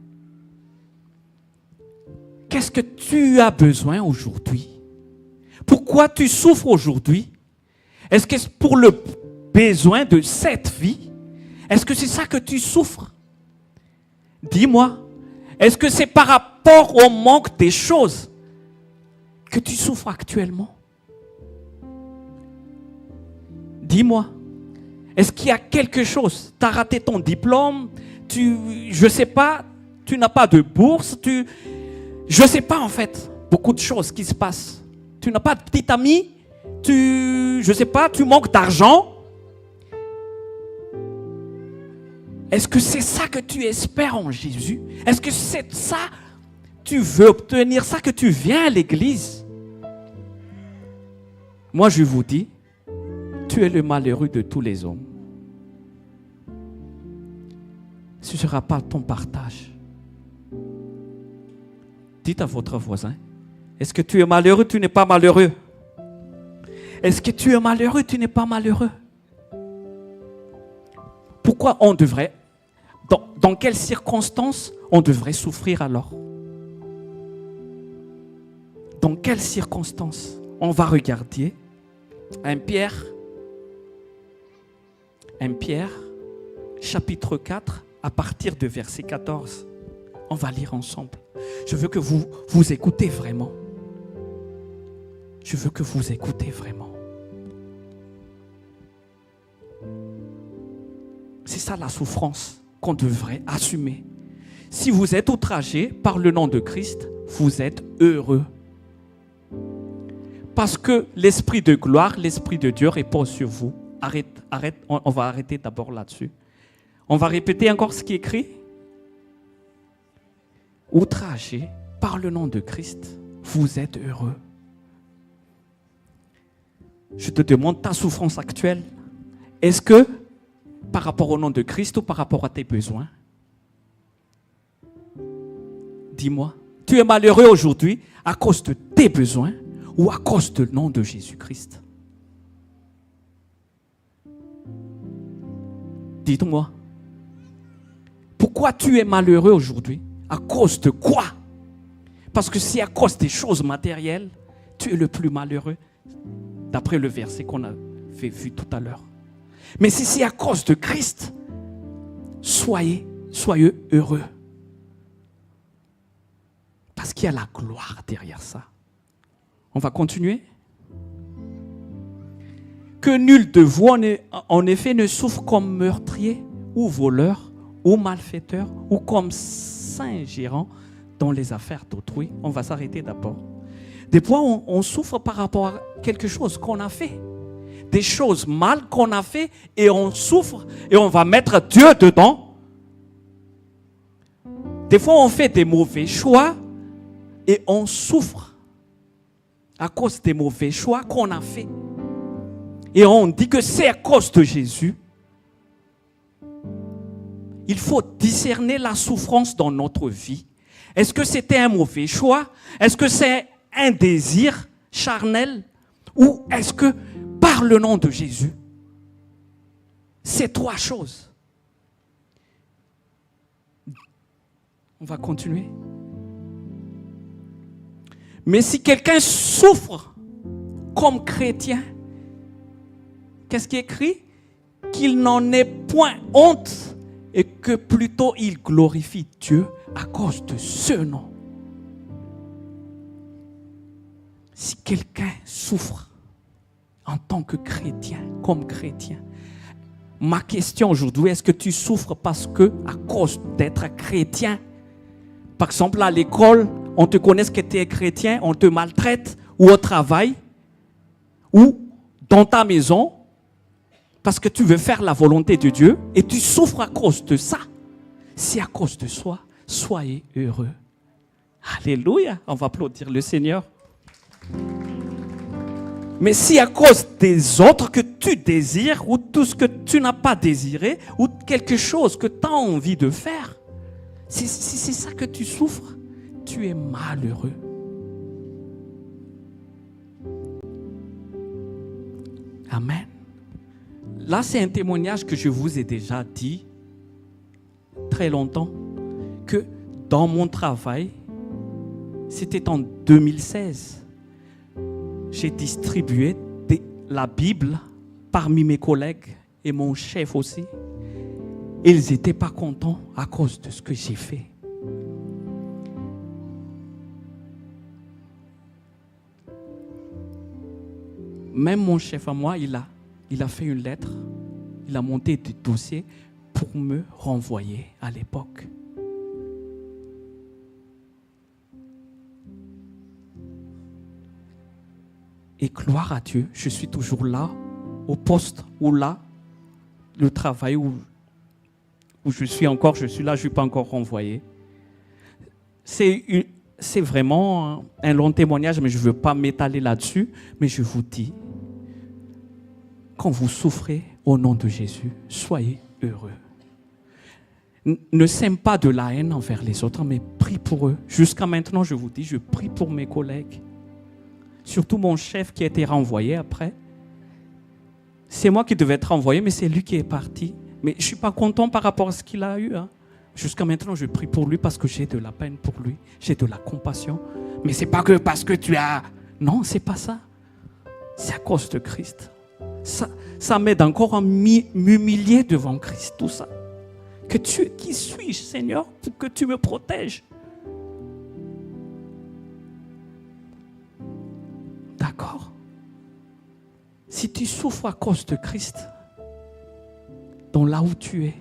S8: Qu'est-ce que tu as besoin aujourd'hui? Pourquoi tu souffres aujourd'hui? Est-ce que c'est pour le besoin de cette vie? Est-ce que c'est ça que tu souffres? Dis-moi. Est-ce que c'est par rapport au manque des choses que tu souffres actuellement? Dis-moi. Est-ce qu'il y a quelque chose? Tu as raté ton diplôme? Je ne sais pas, tu n'as pas de bourse? Je ne sais pas en fait. Beaucoup de choses qui se passent. Tu n'as pas de petit ami? Je ne sais pas, tu manques d'argent? Est-ce que c'est ça que tu espères en Jésus? Est-ce que c'est ça, tu veux obtenir ça, que tu viens à l'église? Moi, je vous dis, tu es le malheureux de tous les hommes. Ce ne sera pas ton partage. Dites à votre voisin, est-ce que tu es malheureux, tu n'es pas malheureux? Est-ce que tu es malheureux, tu n'es pas malheureux? Pourquoi on devrait, dans quelles circonstances on devrait souffrir alors? Dans quelles circonstances? On va regarder 1 Pierre, chapitre 4, à partir de verset 14. On va lire ensemble. Je veux que vous écoutez vraiment. Je veux que vous écoutez vraiment. C'est ça la souffrance qu'on devrait assumer. Si vous êtes outragé par le nom de Christ, vous êtes heureux. Parce que l'Esprit de gloire, l'Esprit de Dieu repose sur vous. Arrête, on va arrêter d'abord là-dessus. On va répéter encore ce qui est écrit. Outragé par le nom de Christ, vous êtes heureux. Je te demande ta souffrance actuelle. Est-ce que par rapport au nom de Christ ou par rapport à tes besoins? Dis-moi, tu es malheureux aujourd'hui à cause de tes besoins ou à cause du nom de Jésus-Christ? Dites-moi, pourquoi tu es malheureux aujourd'hui? À cause de quoi? Parce que si à cause des choses matérielles, tu es le plus malheureux, d'après le verset qu'on avait vu tout à l'heure. Mais si c'est à cause de Christ, soyez heureux. Parce qu'il y a la gloire derrière ça. On va continuer. Que nul de vous, en effet, ne souffre comme meurtrier ou voleur ou malfaiteur, ou comme saint gérant dans les affaires d'autrui. On va s'arrêter d'abord. Des fois, on souffre par rapport à quelque chose qu'on a fait. Des choses mal qu'on a fait et on souffre et on va mettre Dieu dedans. Des fois, on fait des mauvais choix et on souffre à cause des mauvais choix qu'on a fait. Et on dit que c'est à cause de Jésus. Il faut discerner la souffrance dans notre vie. Est-ce que c'était un mauvais choix? Est-ce que c'est un désir charnel? Ou est-ce que par le nom de Jésus, c'est trois choses? On va continuer. Mais si quelqu'un souffre comme chrétien, qu'est-ce qui est écrit? Qu'il n'en ait point honte et que plutôt il glorifie Dieu à cause de ce nom. Si quelqu'un souffre en tant que chrétien, comme chrétien, ma question aujourd'hui, est-ce que tu souffres parce que, à cause d'être chrétien, par exemple à l'école, on te connaît que tu es chrétien, on te maltraite, ou au travail, ou dans ta maison, parce que tu veux faire la volonté de Dieu, et tu souffres à cause de ça. C'est à cause de soi, soyez heureux. Alléluia, on va applaudir le Seigneur. Mais si à cause des autres que tu désires, ou tout ce que tu n'as pas désiré, ou quelque chose que tu as envie de faire, si c'est ça que tu souffres, tu es malheureux. Amen. Là, c'est un témoignage que je vous ai déjà dit très longtemps, que dans mon travail, c'était en 2016, j'ai distribué la Bible parmi mes collègues et mon chef aussi. Ils n'étaient pas contents à cause de ce que j'ai fait. Même mon chef à moi, il a fait une lettre, il a monté des dossiers pour me renvoyer à l'époque. Et gloire à Dieu, je suis toujours là, au poste où là, le travail où je suis là, je ne suis pas encore renvoyé. C'est vraiment un long témoignage, mais je ne veux pas m'étaler là-dessus, mais je vous dis, quand vous souffrez au nom de Jésus, soyez heureux. Ne sème pas de la haine envers les autres, mais prie pour eux. Jusqu'à maintenant, je vous dis, je prie pour mes collègues. Surtout mon chef qui a été renvoyé après. C'est moi qui devais être renvoyé, mais c'est lui qui est parti. Mais je ne suis pas content par rapport à ce qu'il a eu. Jusqu'à maintenant, je prie pour lui parce que j'ai de la peine pour lui. J'ai de la compassion. Mais ce n'est pas que parce que tu as... Non, ce n'est pas ça. C'est à cause de Christ. Ça m'aide encore à m'humilier devant Christ, tout ça. Qui suis-je, Seigneur, pour que tu me protèges? D'accord? Si tu souffres à cause de Christ, dans là où tu es,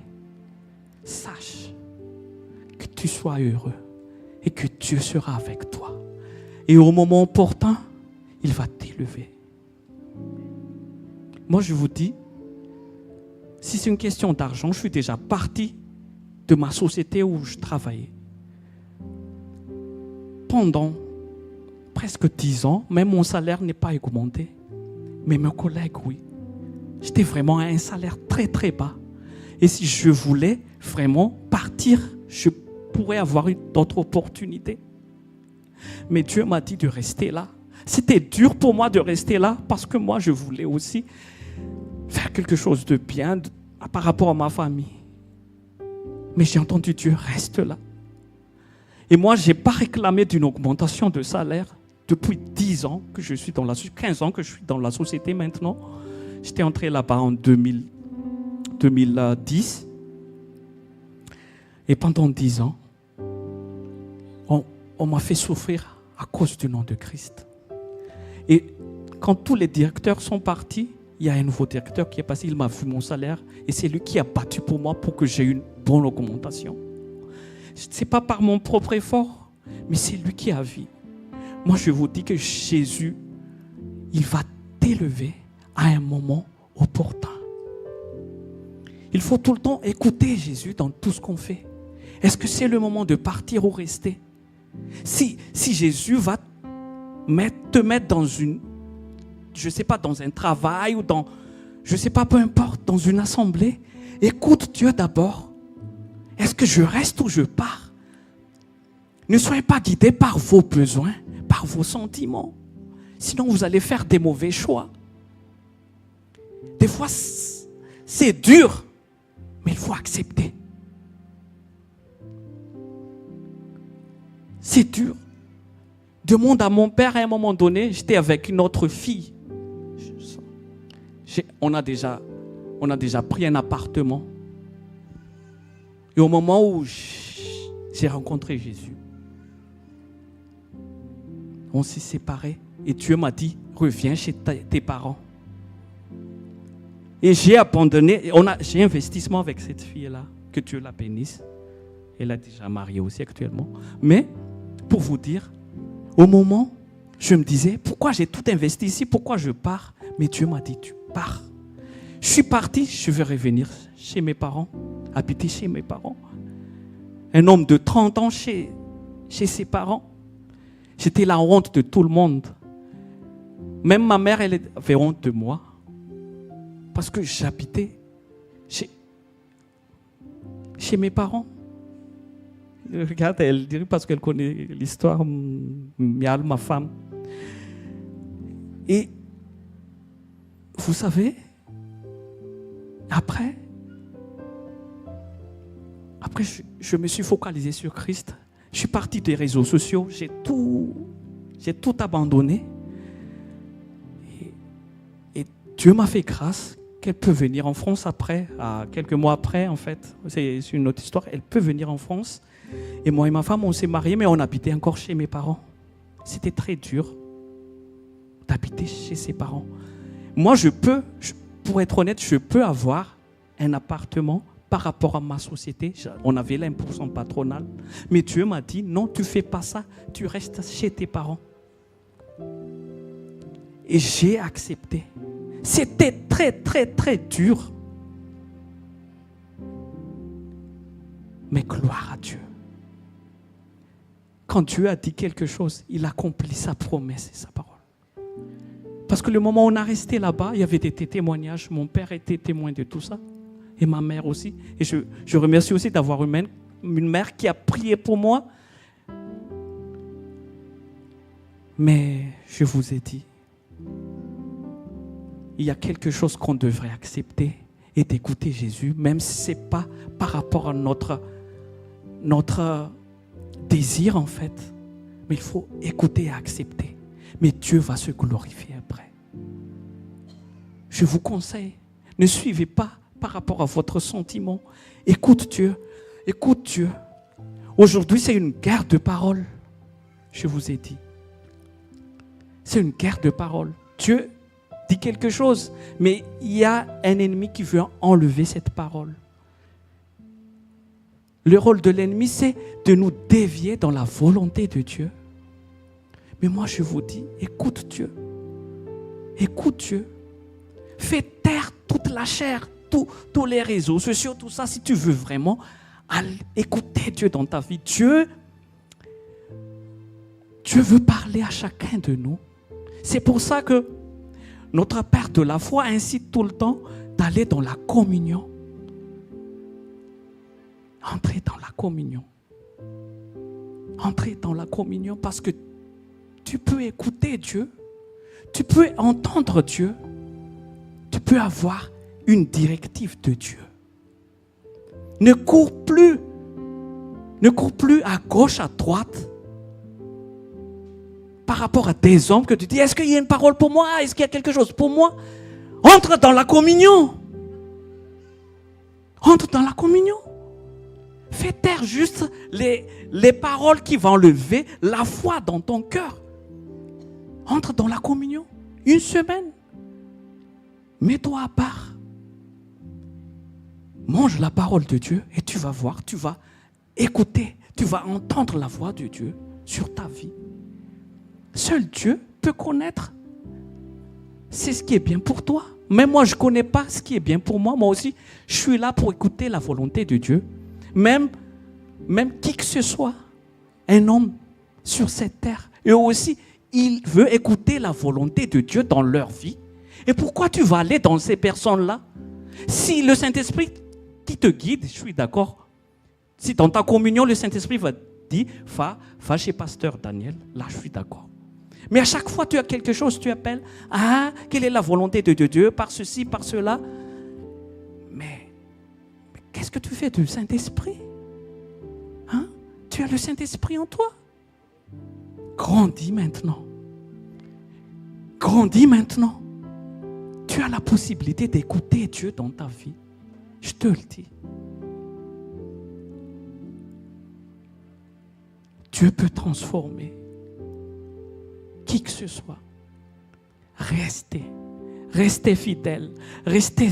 S8: sache que tu sois heureux et que Dieu sera avec toi. Et au moment opportun, il va t'élever. Moi, je vous dis, si c'est une question d'argent, je suis déjà parti de ma société où je travaillais. Pendant presque 10 ans, même mon salaire n'est pas augmenté. Mais mes collègues, oui. J'étais vraiment à un salaire très très bas. Et si je voulais vraiment partir, je pourrais avoir une autre opportunité. Mais Dieu m'a dit de rester là. C'était dur pour moi de rester là parce que moi je voulais aussi faire quelque chose de bien par rapport à ma famille. Mais j'ai entendu Dieu, reste là. Et moi, je n'ai pas réclamé d'une augmentation de salaire depuis 10 ans que je suis dans la société, 15 ans que je suis dans la société maintenant. J'étais entré là-bas en 2010. Et pendant 10 ans, on m'a fait souffrir à cause du nom de Christ. Et quand tous les directeurs sont partis, il y a un nouveau directeur qui est passé, il m'a vu mon salaire et c'est lui qui a battu pour moi pour que j'ai une bonne augmentation. Ce n'est pas par mon propre effort, mais c'est lui qui a vie. Moi, je vous dis que Jésus, il va t'élever à un moment opportun. Il faut tout le temps écouter Jésus dans tout ce qu'on fait. Est-ce que c'est le moment de partir ou rester? Si Jésus va te mettre dans une, je ne sais pas, dans un travail ou dans, je ne sais pas, peu importe, dans une assemblée, écoute Dieu d'abord. Est-ce que je reste ou je pars? Ne soyez pas guidés par vos besoins, par vos sentiments. Sinon, vous allez faire des mauvais choix. Des fois, c'est dur, mais il faut accepter. C'est dur. Demande à mon père, à un moment donné, j'étais avec une autre fille. On a déjà pris un appartement. Et au moment où j'ai rencontré Jésus, on s'est séparés. Et Dieu m'a dit, reviens chez tes parents. Et j'ai abandonné, j'ai investissement avec cette fille-là, que Dieu la bénisse. Elle est déjà mariée aussi actuellement. Mais, pour vous dire, au moment, je me disais, pourquoi j'ai tout investi ici, pourquoi je pars? Mais Dieu m'a dit, tu pars. Je suis parti, je vais revenir chez mes parents, habiter chez mes parents. Un homme de 30 ans chez ses parents. J'étais la honte de tout le monde. Même ma mère, elle avait honte de moi. Parce que j'habitais chez mes parents. Regarde, elle dirait parce qu'elle connaît l'histoire, Mial, ma femme. Et vous savez, après je me suis focalisé sur Christ. Je suis parti des réseaux sociaux, j'ai tout abandonné. Et Dieu m'a fait grâce qu'elle peut venir en France après, quelques mois après en fait. C'est une autre histoire. Elle peut venir en France. Et moi et ma femme, on s'est mariés, mais on habitait encore chez mes parents. C'était très dur d'habiter chez ses parents. Moi, pour être honnête, je peux avoir un appartement par rapport à ma société. On avait l'1% patronal. Mais Dieu m'a dit, non, tu ne fais pas ça, tu restes chez tes parents. Et j'ai accepté. C'était très, très, très dur. Mais gloire à Dieu. Quand Dieu a dit quelque chose, il accomplit sa promesse et sa parole. Parce que le moment où on a resté là-bas, il y avait des témoignages. Mon père était témoin de tout ça. Et ma mère aussi. Et je remercie aussi d'avoir une mère qui a prié pour moi. Mais je vous ai dit, il y a quelque chose qu'on devrait accepter et d'écouter Jésus, même si ce n'est pas par rapport à notre désir en fait. Mais il faut écouter et accepter. Mais Dieu va se glorifier après. Je vous conseille, ne suivez pas par rapport à votre sentiment. Écoute Dieu. Écoute Dieu. Aujourd'hui, c'est une guerre de parole. Je vous ai dit. C'est une guerre de parole. Dieu dit quelque chose, mais il y a un ennemi qui veut enlever cette parole. Le rôle de l'ennemi, c'est de nous dévier dans la volonté de Dieu. Mais moi, je vous dis, écoute Dieu. Écoute Dieu. Fais taire toute la chair, tous les réseaux sociaux, tout ça, si tu veux vraiment écouter Dieu dans ta vie. Dieu veut parler à chacun de nous. C'est pour ça que notre Père de la foi incite tout le temps d'aller dans la communion. Entrez dans la communion. Entrez dans la communion parce que tu peux écouter Dieu. Tu peux entendre Dieu. Tu peux avoir une directive de Dieu. Ne cours plus à gauche, à droite par rapport à des hommes que tu dis, est-ce qu'il y a une parole pour moi? Est-ce qu'il y a quelque chose pour moi? Entre dans la communion. Entre dans la communion. Fais taire juste les paroles qui vont lever la foi dans ton cœur. Entre dans la communion. Une semaine. Mets-toi à part. mange la parole de Dieu et tu vas voir, tu vas écouter, tu vas entendre la voix de Dieu sur ta vie. Seul Dieu peut connaître. C'est ce qui est bien pour toi. Même moi, je ne connais pas ce qui est bien pour moi. Moi aussi, je suis là pour écouter la volonté de Dieu. Même qui que ce soit, un homme sur cette terre. Et aussi, il veut écouter la volonté de Dieu dans leur vie. Et pourquoi tu vas aller dans ces personnes-là? Si le Saint-Esprit qui te guide, je suis d'accord. Si dans ta communion, le Saint-Esprit va te dire, va chez Pasteur Daniel, là je suis d'accord. Mais à chaque fois tu as quelque chose, tu appelles, quelle est la volonté de Dieu, par ceci, par cela. Mais qu'est-ce que tu fais du Saint-Esprit? Tu as le Saint-Esprit en toi. Grandis maintenant. Grandis maintenant. Tu as la possibilité d'écouter Dieu dans ta vie. Je te le dis. Dieu peut transformer qui que ce soit. Restez fidèles. Restez.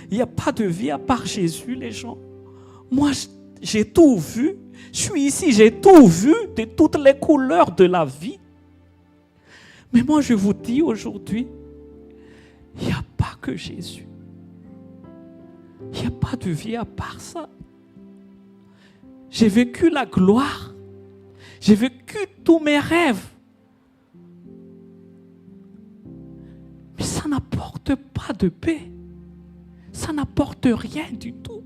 S8: Il n'y a pas de vie à part Jésus, les gens. Moi, j'ai tout vu. Je suis ici, j'ai tout vu de toutes les couleurs de la vie. Mais moi, je vous dis aujourd'hui, il n'y a pas que Jésus. Il n'y a pas de vie à part ça. J'ai vécu la gloire. J'ai vécu tous mes rêves. Mais ça n'apporte pas de paix. Ça n'apporte rien du tout.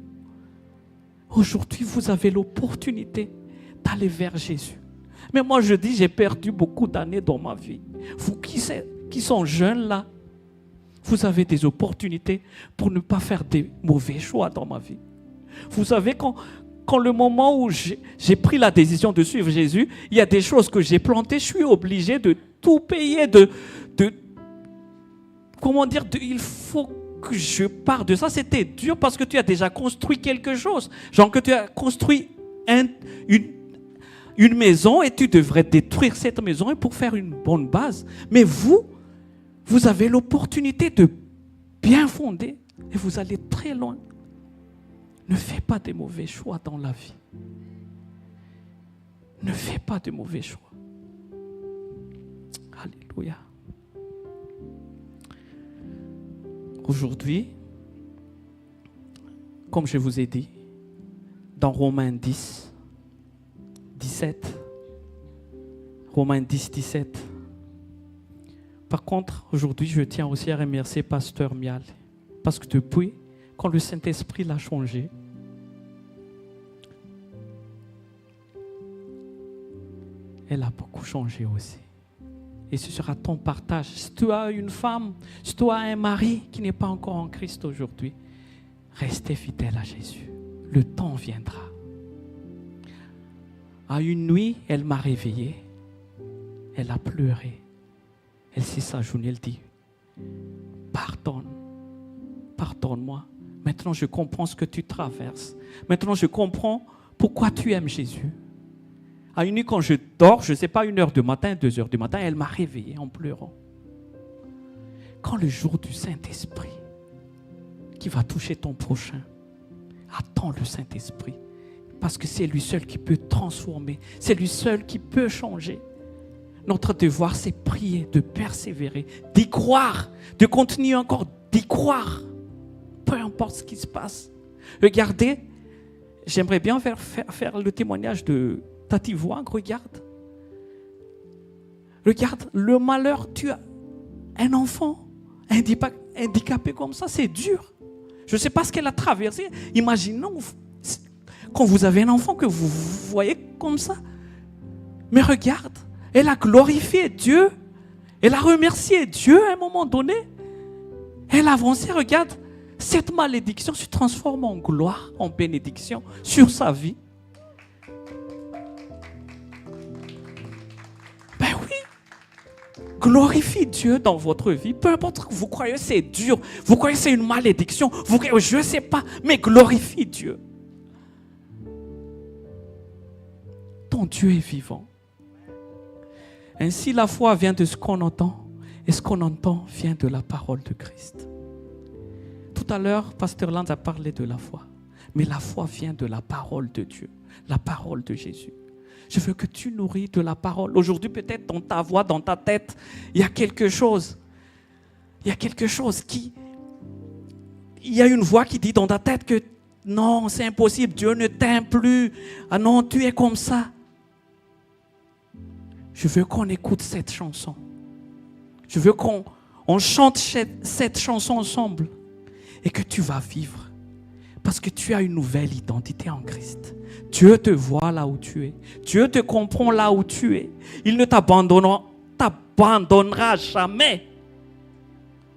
S8: Aujourd'hui, vous avez l'opportunité d'aller vers Jésus. Mais moi, je dis, j'ai perdu beaucoup d'années dans ma vie. Vous qui sont jeunes là, vous avez des opportunités pour ne pas faire des mauvais choix dans ma vie. Vous savez, quand le moment où j'ai pris la décision de suivre Jésus, il y a des choses que j'ai plantées, je suis obligé de tout payer, il faut que je parte de ça. C'était dur parce que tu as déjà construit quelque chose. Genre que tu as construit une maison et tu devrais détruire cette maison pour faire une bonne base. Mais vous avez l'opportunité de bien fonder et vous allez très loin. Ne fais pas de mauvais choix dans la vie. Ne fais pas de mauvais choix. Alléluia. Aujourd'hui, comme je vous ai dit, dans Romains 10, 17, Romains 10, 17. Par contre, aujourd'hui, je tiens aussi à remercier Pasteur Mial, parce que depuis, quand le Saint-Esprit l'a changé, elle a beaucoup changé aussi. Et ce sera ton partage. Si tu as une femme, si tu as un mari qui n'est pas encore en Christ aujourd'hui, restez fidèle à Jésus. Le temps viendra. À une nuit, elle m'a réveillé. Elle a pleuré. Elle s'est s'agenouillée. Elle dit, pardonne-moi. Maintenant, je comprends ce que tu traverses. Maintenant, je comprends pourquoi tu aimes Jésus. À une nuit, quand je dors, je ne sais pas, 1h du matin, 2h du matin, elle m'a réveillé en pleurant. Quand le jour du Saint-Esprit qui va toucher ton prochain, attends le Saint-Esprit. Parce que c'est lui seul qui peut transformer. C'est lui seul qui peut changer. Notre devoir, c'est prier, de persévérer, d'y croire, de continuer encore d'y croire. Peu importe ce qui se passe. Regardez, j'aimerais bien faire le témoignage de Tati Voig. Regarde, le malheur, tu as un enfant handicapé comme ça, c'est dur. Je ne sais pas ce qu'elle a traversé. Imaginons quand vous avez un enfant que vous voyez comme ça. Mais regarde, elle a glorifié Dieu. Elle a remercié Dieu à un moment donné. Elle a avancé, regarde, cette malédiction se transforme en gloire, en bénédiction sur sa vie. Ben oui, glorifie Dieu dans votre vie. Peu importe, vous croyez que c'est dur, vous croyez que c'est une malédiction, vous croyez, je ne sais pas, mais glorifie Dieu. Ton Dieu est vivant. Ainsi, la foi vient de ce qu'on entend, et ce qu'on entend vient de la parole de Christ. Tout à l'heure, Pasteur Lanz a parlé de la foi. Mais la foi vient de la parole de Dieu, la parole de Jésus. Je veux que tu nourris de la parole. Aujourd'hui, peut-être dans ta voix, dans ta tête, il y a quelque chose. Il y a quelque chose qui... Il y a une voix qui dit dans ta tête que non, c'est impossible, Dieu ne t'aime plus. Ah non, tu es comme ça. Je veux qu'on écoute cette chanson. Je veux qu'on chante cette chanson ensemble et que tu vas vivre. Parce que tu as une nouvelle identité en Christ. Dieu te voit là où tu es. Dieu te comprend là où tu es. Il ne t'abandonnera jamais.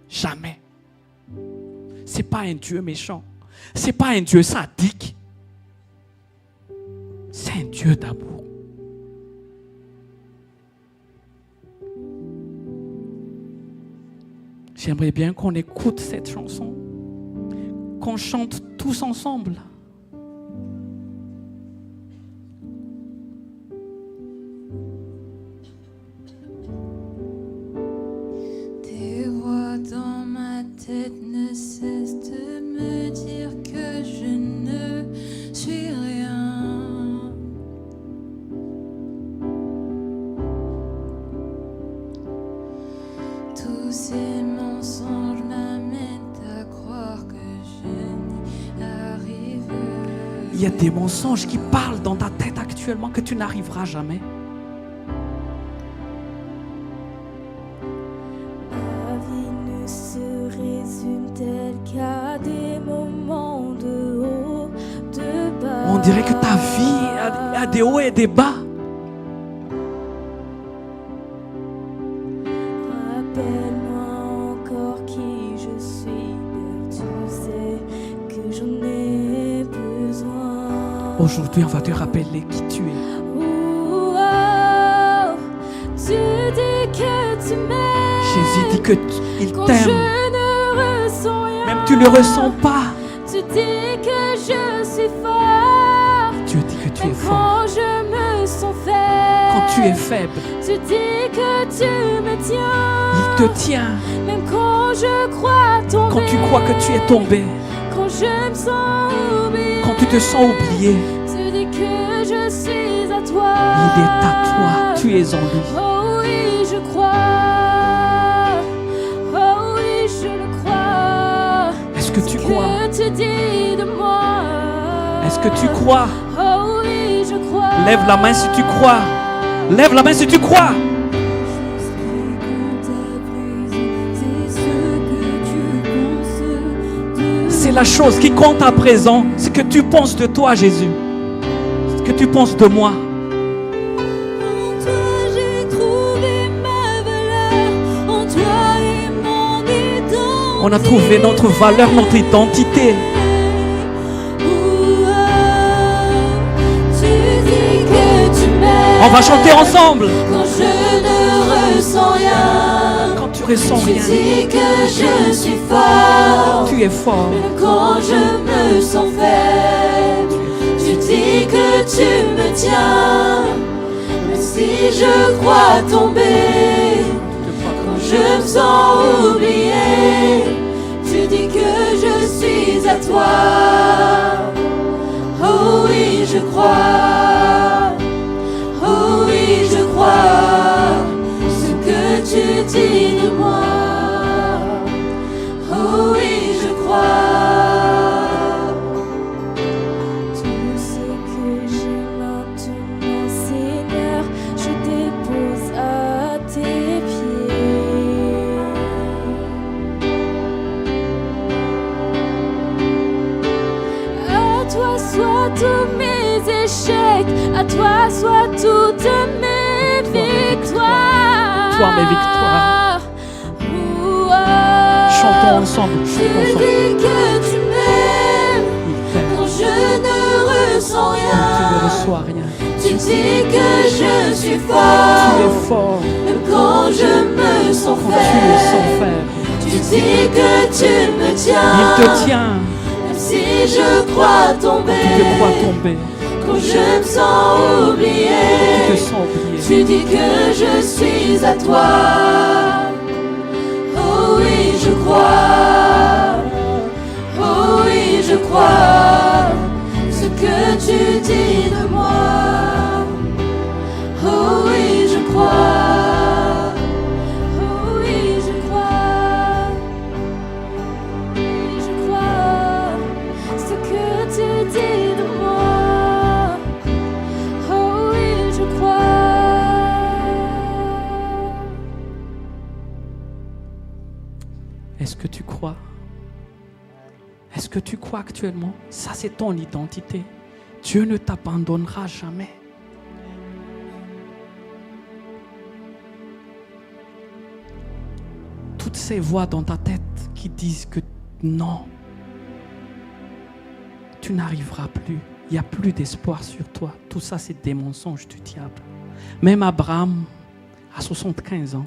S8: Jamais. Ce n'est pas un Dieu méchant. Ce n'est pas un Dieu sadique. C'est un Dieu d'amour. J'aimerais bien qu'on écoute cette chanson, qu'on chante tous ensemble.
S4: Tes voix dans ma tête ne cessent de me dire que je ne suis rien. Tous ces mensonges m'amènent à croire que je n'y arriverai.
S8: Il y a des mensonges qui parlent dans ta tête actuellement que tu n'arriveras jamais.
S3: Ma vie ne se résume telle qu'à des moments de haut, de bas.
S8: On dirait que ta vie a des hauts et des bas.
S3: Rappelle-moi encore qui je suis, Père, tu sais que j'en ai besoin.
S8: Aujourd'hui, on va te rappeler qui tu es.
S3: Oh, tu dis que tu m'aimes,
S8: Jésus dit qu'il
S3: quand
S8: t'aime.
S3: je ne ressens rien.
S8: Même tu ne le ressens pas.
S3: Tu dis que je suis fort,
S8: Dieu dit que tu es
S3: même
S8: fort.
S3: quand je me sens faible.
S8: Quand tu es faible,
S3: Tu dis que tu me tiens,
S8: il te tient.
S3: même quand je crois tomber.
S8: Quand tu crois que tu es tombé,
S3: Quand je me sens oubliée,
S8: quand tu te sens oublié,
S3: tu dis que je suis à toi.
S8: il est à toi. Tu es en lui.
S3: Oh oui, je crois. Oh oui, je le crois.
S8: Est-ce que tu crois?
S3: Que tu dis de moi.
S8: Est-ce que tu crois?
S3: Oh oui, je crois.
S8: Lève la main si tu crois. Lève la main si tu crois. C'est la chose qui compte à présent. Ce que tu penses de toi, Jésus. Ce que tu penses de moi.
S3: En toi j'ai trouvé ma valeur. En toi est mon identité.
S8: On a trouvé notre valeur, notre identité.
S3: Tu dis que tu m'aimes.
S8: On va chanter ensemble.
S3: Quand je ne ressens rien.
S8: Quand tu ressens
S3: Tu
S8: rien,
S3: dis que je suis fort.
S8: tu es fort.
S3: Même quand je me sens faible. Tu dis que tu me tiens. Même si je crois tomber. Quand je me sens oublié. Tu dis que je suis à toi. Oh oui, je crois. Oh oui, je crois. Ce que tu dis de moi. Oh oui, je crois. Tout ce que j'ai maintenant, Seigneur, je dépose à tes pieds. À toi soient tous mes échecs, à toi soient toutes mes victoires.
S8: Toi, mes victoires. Chantons ensemble.
S3: Tu
S8: Chantons ensemble.
S3: dis que tu m'aimes
S8: Il t'aime.
S3: quand je ne ressens
S8: Tu ne
S3: rien.
S8: reçois rien.
S3: Tu dis que je suis
S8: Tu
S3: fort,
S8: es fort.
S3: même quand je me sens
S8: Quand tu es sans
S3: faible.
S8: faire,
S3: Tu dis que tu me tiens,
S8: il te tient.
S3: même si je crois
S8: Tu
S3: tomber.
S8: te crois tomber.
S3: Quand je me sens
S8: Tu
S3: oublié,
S8: te sens oublié.
S3: tu dis que je suis à toi. Oh oui, je crois.
S8: Est-ce que tu crois? Est-ce que tu crois actuellement? Ça, c'est ton identité. Dieu ne t'abandonnera jamais. Toutes ces voix dans ta tête qui disent que non, tu n'arriveras plus. Il n'y a plus d'espoir sur toi. Tout ça, c'est des mensonges du diable. Même Abraham, à 75 ans,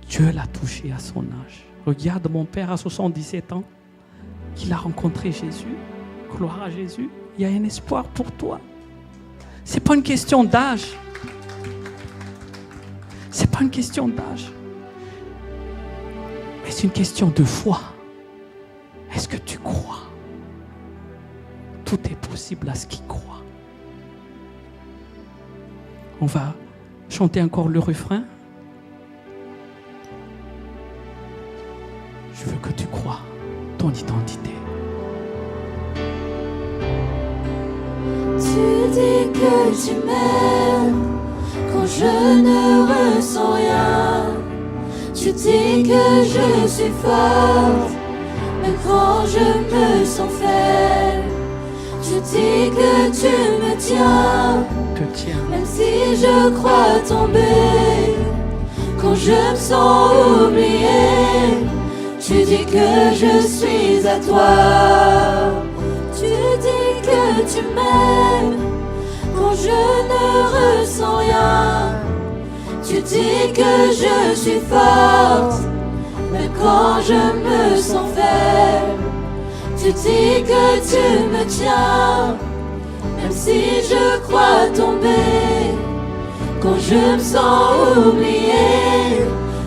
S8: Dieu l'a touché à son âge. Regarde mon père à 77 ans, qu'il a rencontré Jésus. Gloire à Jésus. Il y a un espoir pour toi. Ce n'est pas une question d'âge. Ce n'est pas une question d'âge. Mais c'est une question de foi. Est-ce que tu crois? Tout est possible à ce qui croit. On va chanter encore le refrain. Je veux que tu crois ton identité.
S5: Tu dis que tu m'aimes quand je ne ressens rien. Tu dis que je suis forte, mais quand je me sens faible. Tu dis que tu me tiens, même si je crois tomber. Quand je me sens oublié, tu dis que je suis à toi. Tu dis que tu m'aimes quand je ne ressens rien. Tu dis que je suis forte, mais quand je me sens faible. Tu dis que tu me tiens, même si je crois tomber. Quand je me sens oublié,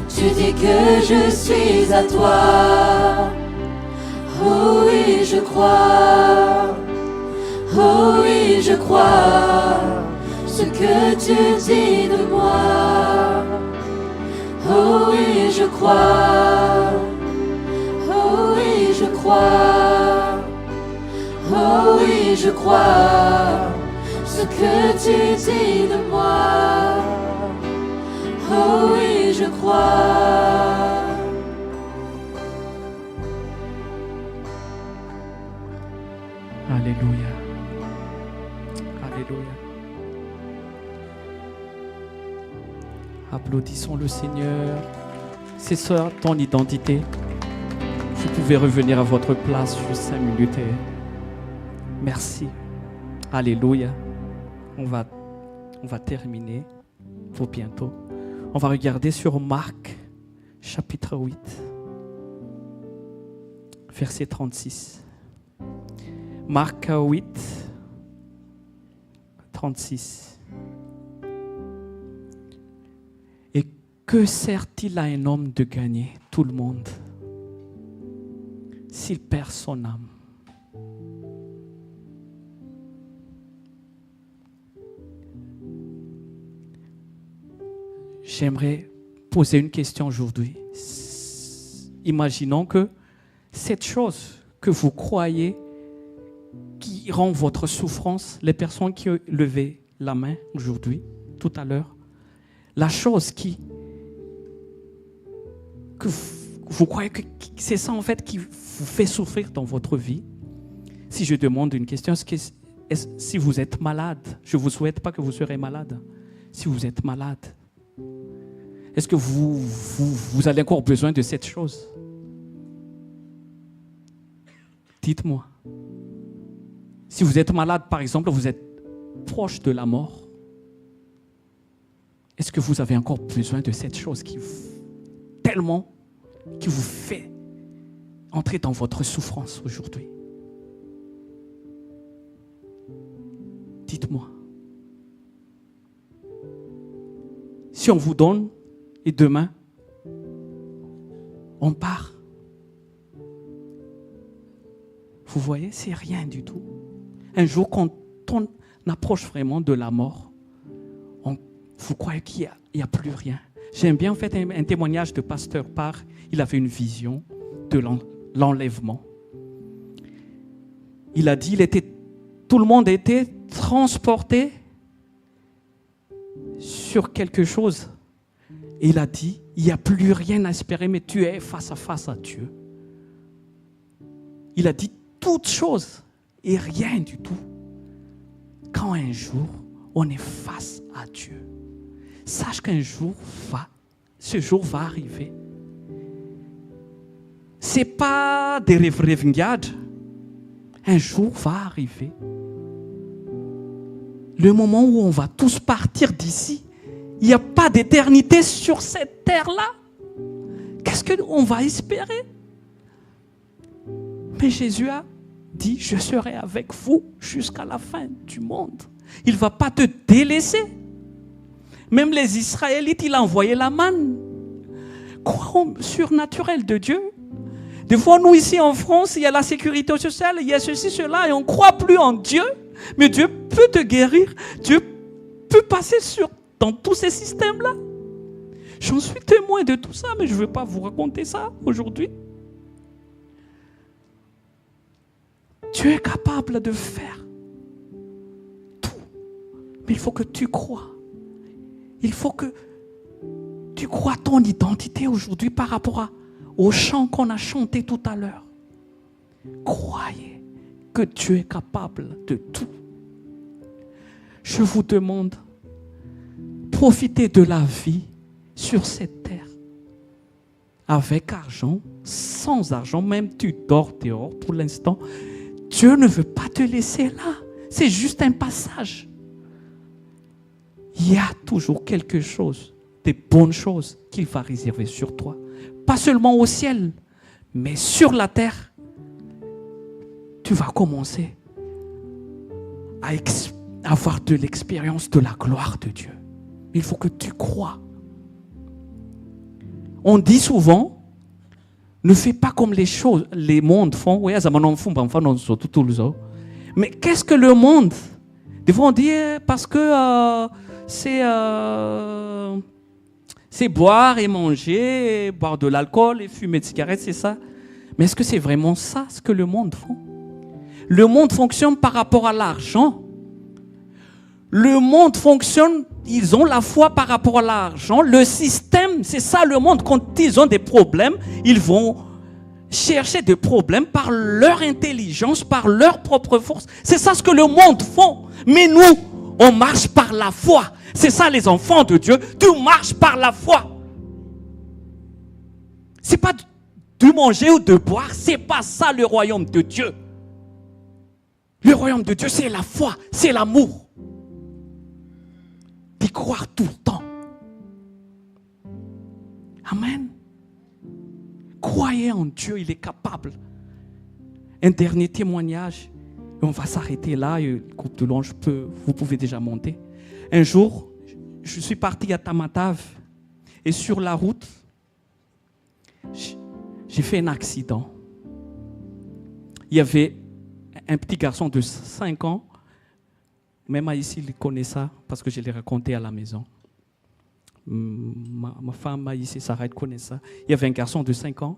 S5: tu dis que je suis à toi. Oh oui, je crois. Oh oui, je crois ce que tu dis de moi. Oh oui, je crois. Oh oui, je crois. Oh oui, je crois ce que tu dis de moi. Oh oui, je crois.
S8: Alléluia. Alléluia. Applaudissons le Seigneur. C'est ça ton identité. Vous pouvez revenir à votre place juste 5 minutes. Merci. Alléluia. On va terminer pour bientôt. On va regarder sur Marc, chapitre 8, verset 36. Marc 8, 36. Et que sert-il à un homme de gagner tout le monde s'il perd son âme? J'aimerais poser une question aujourd'hui. Imaginons que cette chose que vous croyez qui rend votre souffrance, les personnes qui ont levé la main aujourd'hui, tout à l'heure, la chose que vous croyez que c'est ça en fait qui vous fait souffrir dans votre vie. Si je demande une question, si vous êtes malade, je ne vous souhaite pas que vous serez malade. Si vous êtes malade, est-ce que vous avez encore besoin de cette chose? Dites-moi. Si vous êtes malade, par exemple, vous êtes proche de la mort, est-ce que vous avez encore besoin de cette chose qui vous fait entrer dans votre souffrance aujourd'hui? Dites-moi. Si on vous donne et demain, on part. Vous voyez, c'est rien du tout. Un jour, quand on approche vraiment de la mort, vous croyez qu'il n'y a plus rien. J'aime bien en fait un témoignage de pasteur Parr. Il avait une vision de l'enlèvement. Il a dit, tout le monde était transporté sur quelque chose. Et il a dit, il n'y a plus rien à espérer, mais tu es face à Dieu. Il a dit toutes choses et rien du tout. Quand un jour, on est face à Dieu, sache qu'un jour ce jour va arriver. Ce n'est pas des rêves-rêvingades. Un jour va arriver. Le moment où on va tous partir d'ici. Il n'y a pas d'éternité sur cette terre-là. Qu'est-ce qu'on va espérer? Mais Jésus a dit, je serai avec vous jusqu'à la fin du monde. Il ne va pas te délaisser. Même les Israélites, il a envoyé la manne. Quoi surnaturel de Dieu. Des fois, nous ici en France, il y a la sécurité sociale, il y a ceci, cela, et on ne croit plus en Dieu. Mais Dieu peut te guérir. Dieu peut passer dans tous ces systèmes-là. J'en suis témoin de tout ça, mais je ne veux pas vous raconter ça aujourd'hui. Dieu est capable de faire tout. Mais il faut que tu crois. Il faut que tu crois ton identité aujourd'hui par rapport au chant qu'on a chanté tout à l'heure. Croyez que Dieu est capable de tout. Je vous demande, profitez de la vie sur cette terre. Avec argent, sans argent, même tu dors dehors pour l'instant. Dieu ne veut pas te laisser là. C'est juste un passage. Il y a toujours quelque chose, des bonnes choses qu'il va réserver sur toi. Pas seulement au ciel, mais sur la terre. Tu vas commencer à avoir de l'expérience de la gloire de Dieu. Il faut que tu crois. On dit souvent, ne fais pas comme les mondes font. Mais qu'est-ce que le monde? Des fois on dit parce que c'est boire et manger, boire de l'alcool et fumer de cigarettes, c'est ça. Mais est-ce que c'est vraiment ça ce que le monde fait? Le monde fonctionne par rapport à l'argent. Le monde fonctionne, ils ont la foi par rapport à l'argent. Le système, c'est ça le monde. Quand ils ont des problèmes, ils vont chercher des problèmes par leur intelligence, par leur propre force. C'est ça ce que le monde fait. Mais nous, on marche par la foi. C'est ça les enfants de Dieu. Tu marches par la foi. C'est pas de manger ou de boire. C'est pas ça le royaume de Dieu. Le royaume de Dieu, c'est la foi, c'est l'amour. D'y croire tout le temps. Amen. Croyez en Dieu, il est capable. Un dernier témoignage, et on va s'arrêter là, et le groupe de louange, vous pouvez déjà monter. Un jour, je suis parti à Tamatave, et sur la route, j'ai fait un accident. Il y avait un petit garçon de 5 ans, même ici, il connaît ça, parce que je l'ai raconté à la maison. Ma femme ici, Sarah, elle connaît ça. Il y avait un garçon de 5 ans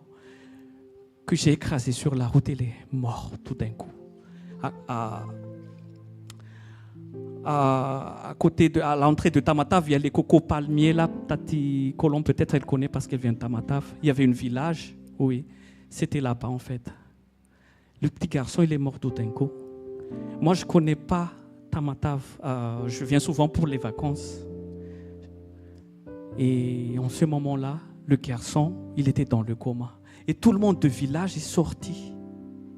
S8: que j'ai écrasé sur la route, il est mort tout d'un coup. À côté à l'entrée de Tamatave, il y a les cocos palmiers là. Tati Colombe, peut-être elle connaît parce qu'elle vient de Tamatave. Il y avait un village, oui, c'était là-bas en fait. Le petit garçon, il est mort tout d'un coup. Moi, je ne connais pas Tamatave. Je viens souvent pour les vacances. Et en ce moment-là, le garçon, il était dans le coma. Et tout le monde du village est sorti.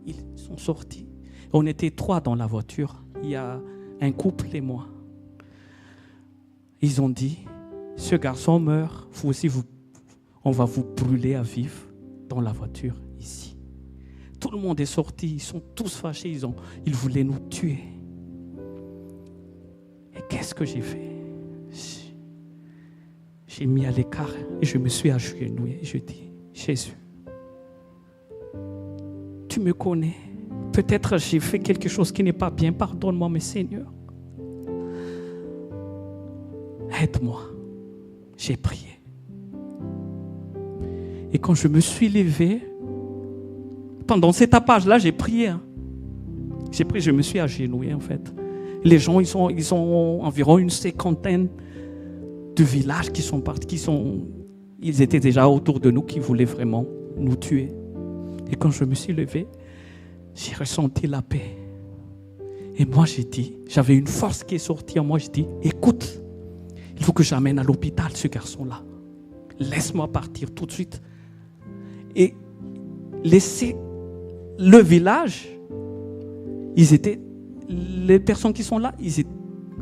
S8: Ils sont sortis. On était 3 dans la voiture. Il y a un couple et moi. Ils ont dit, ce garçon meurt, vous aussi, on va vous brûler à vif dans la voiture ici. Tout le monde est sorti, ils sont tous fâchés, ils voulaient nous tuer. Et qu'est-ce que j'ai fait? J'ai mis à l'écart et je me suis agenouillé et je dis, Jésus, tu me connais. Peut-être j'ai fait quelque chose qui n'est pas bien, pardonne-moi, mais Seigneur, aide-moi. J'ai prié. Et quand je me suis levé, pendant cet tapage-là, j'ai prié. J'ai prié, je me suis agenouillé en fait. Les gens, ils ont environ une 50aine de villages qui sont partis, ils étaient déjà autour de nous qui voulaient vraiment nous tuer. Et quand je me suis levé, j'ai ressenti la paix. Et moi, j'ai dit, j'avais une force qui est sortie en moi. J'ai dit, écoute, il faut que j'amène à l'hôpital ce garçon-là. Laisse-moi partir tout de suite. Et laisser le village, les personnes qui sont là, ils étaient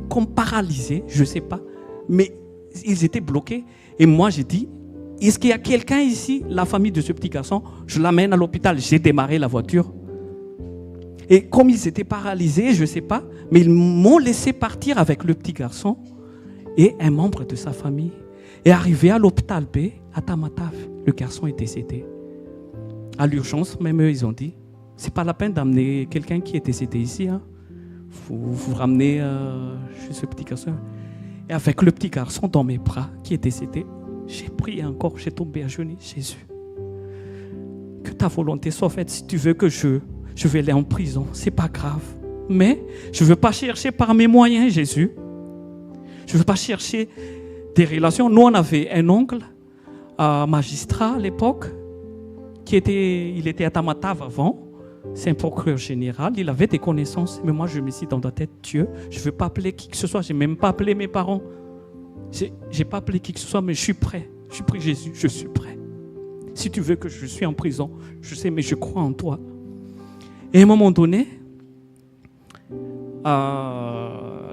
S8: comme paralysés, je ne sais pas, mais ils étaient bloqués. Et moi, j'ai dit, est-ce qu'il y a quelqu'un ici, la famille de ce petit garçon? Je l'amène à l'hôpital. J'ai démarré la voiture. Et comme ils étaient paralysés, je ne sais pas, mais ils m'ont laissé partir avec le petit garçon et un membre de sa famille. Et arrivé à l'hôpital B, à Tamatave, le garçon est décédé. À l'urgence, même eux, ils ont dit, c'est pas la peine d'amener quelqu'un qui est décédé ici. Hein. Vous ramenez chez ce petit garçon. Et avec le petit garçon dans mes bras qui est décédé, j'ai prié encore, j'ai tombé à genoux. Jésus, que ta volonté soit faite. Si tu veux que je vais aller en prison, c'est pas grave. Mais je ne veux pas chercher par mes moyens, Jésus. Je ne veux pas chercher des relations. Nous, on avait un oncle, magistrat à l'époque, il était à Tamatave avant. C'est un procureur général. Il avait des connaissances. Mais moi, je me suis dit dans la tête, Dieu, je ne veux pas appeler qui que ce soit. Je n'ai même pas appelé mes parents. Je n'ai pas appelé qui que ce soit, mais je suis prêt. Je prie Jésus, je suis prêt. Si tu veux que je sois en prison, je sais, mais je crois en toi. Et à un moment donné,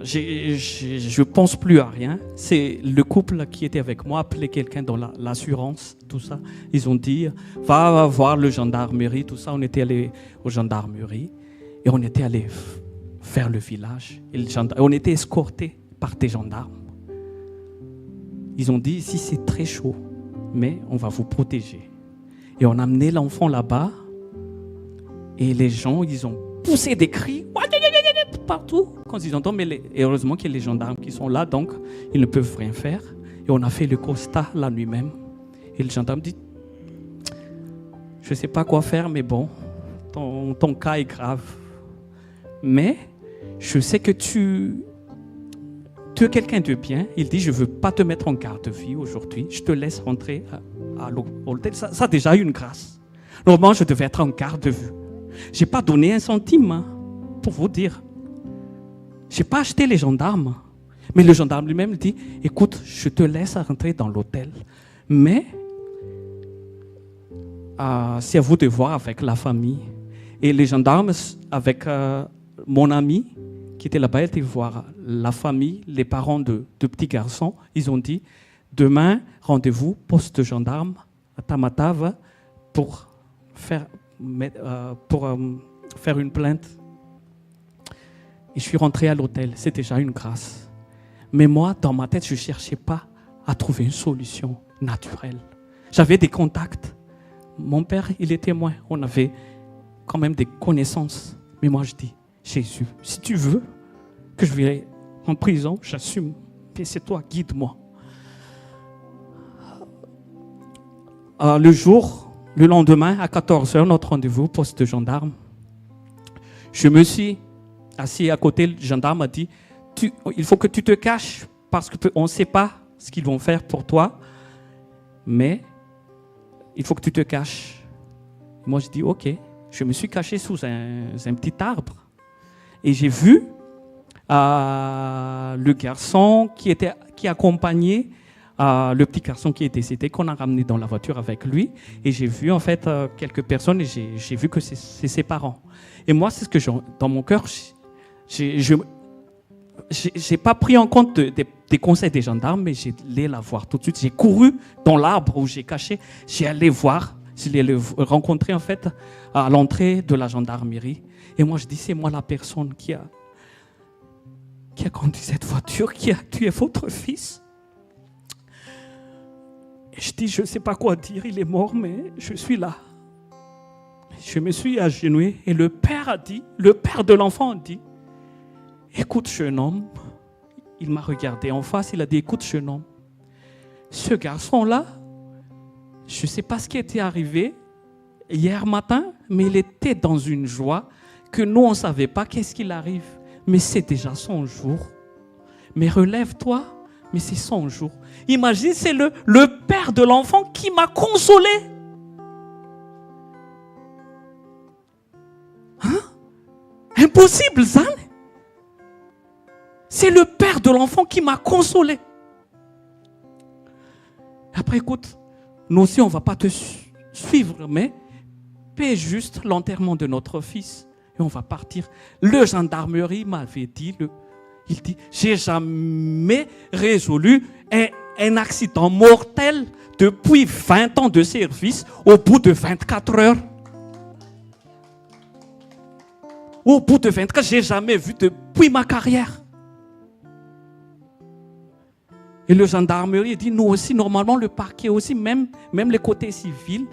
S8: je ne pense plus à rien. C'est le couple qui était avec moi, appelé quelqu'un dans l'assurance, tout ça. Ils ont dit, va voir le gendarmerie, tout ça. On était allé aux gendarmeries et on était allé vers le village. Et on était escortés par des gendarmes. Ils ont dit, ici c'est très chaud, mais on va vous protéger. Et on a amené l'enfant là-bas. Et les gens, ils ont poussé des cris partout quand ils entendent. Mais heureusement qu'il y a les gendarmes qui sont là, donc ils ne peuvent rien faire. Et on a fait le constat la nuit même. Et le gendarme dit, je ne sais pas quoi faire, mais bon, ton cas est grave. Mais je sais que tu es quelqu'un de bien. Il dit, je ne veux pas te mettre en garde à vue aujourd'hui. Je te laisse rentrer à l'hôtel. Ça a déjà eu une grâce. Normalement, je devais être en garde à vue. Je n'ai pas donné un centime, hein, pour vous dire. Je n'ai pas acheté les gendarmes. Mais le gendarme lui-même dit, écoute, je te laisse rentrer dans l'hôtel. Mais c'est à vous de voir avec la famille. Et les gendarmes, avec mon ami qui était là-bas, étaient voir la famille, les parents de petits garçons. Ils ont dit, demain, rendez-vous, poste de gendarme à Tamatave pour faire une plainte. Et je suis rentré à l'hôtel. C'est déjà une grâce. Mais moi, dans ma tête, je ne cherchais pas à trouver une solution naturelle. J'avais des contacts. Mon père, il est témoin. On avait quand même des connaissances. Mais moi, je dis, Jésus, si tu veux que je vais en prison, j'assume. Mais c'est toi, guide-moi. Le lendemain, à 14h, notre rendez-vous, poste de gendarme. Je me suis assis à côté, le gendarme a dit, il faut que tu te caches parce qu'on ne sait pas ce qu'ils vont faire pour toi, mais il faut que tu te caches. Moi, je dis, ok. Je me suis caché sous un petit arbre et j'ai vu le garçon qui accompagnait le petit garçon qui est décédé, qu'on a ramené dans la voiture avec lui. Et j'ai vu en fait quelques personnes et j'ai vu que c'est ses parents. Et moi, c'est ce que dans mon cœur, je n'ai pas pris en compte des conseils des gendarmes, mais j'ai allé la voir tout de suite. J'ai couru dans l'arbre où j'ai caché, j'ai allé voir, je l'ai rencontré en fait à l'entrée de la gendarmerie. Et moi, je dis, c'est moi la personne qui a conduit cette voiture, qui a tué votre fils. Et je dis, je ne sais pas quoi dire, il est mort, mais je suis là. Je me suis agenouillé et le père de l'enfant a dit, écoute, jeune homme. Il m'a regardé en face, il a dit, écoute, jeune homme, ce garçon-là, je ne sais pas ce qui était arrivé hier matin, mais il était dans une joie que nous, on ne savait pas qu'est-ce qu'il arrive. Mais c'est déjà son jour. Mais relève-toi, Mais c'est 100 jours. Imagine, c'est le père de l'enfant qui m'a consolé. Hein? Impossible, ça. C'est le père de l'enfant qui m'a consolé. Après, écoute, nous aussi, on ne va pas te suivre, mais paie juste l'enterrement de notre fils et on va partir. Le gendarmerie m'avait dit, il dit, j'ai jamais résolu un accident mortel depuis 20 ans de service au bout de 24 heures. Au bout de 24 heures, j'ai jamais vu depuis ma carrière. Et le gendarmerie dit, nous aussi, normalement, le parquet aussi, même les côtés civils,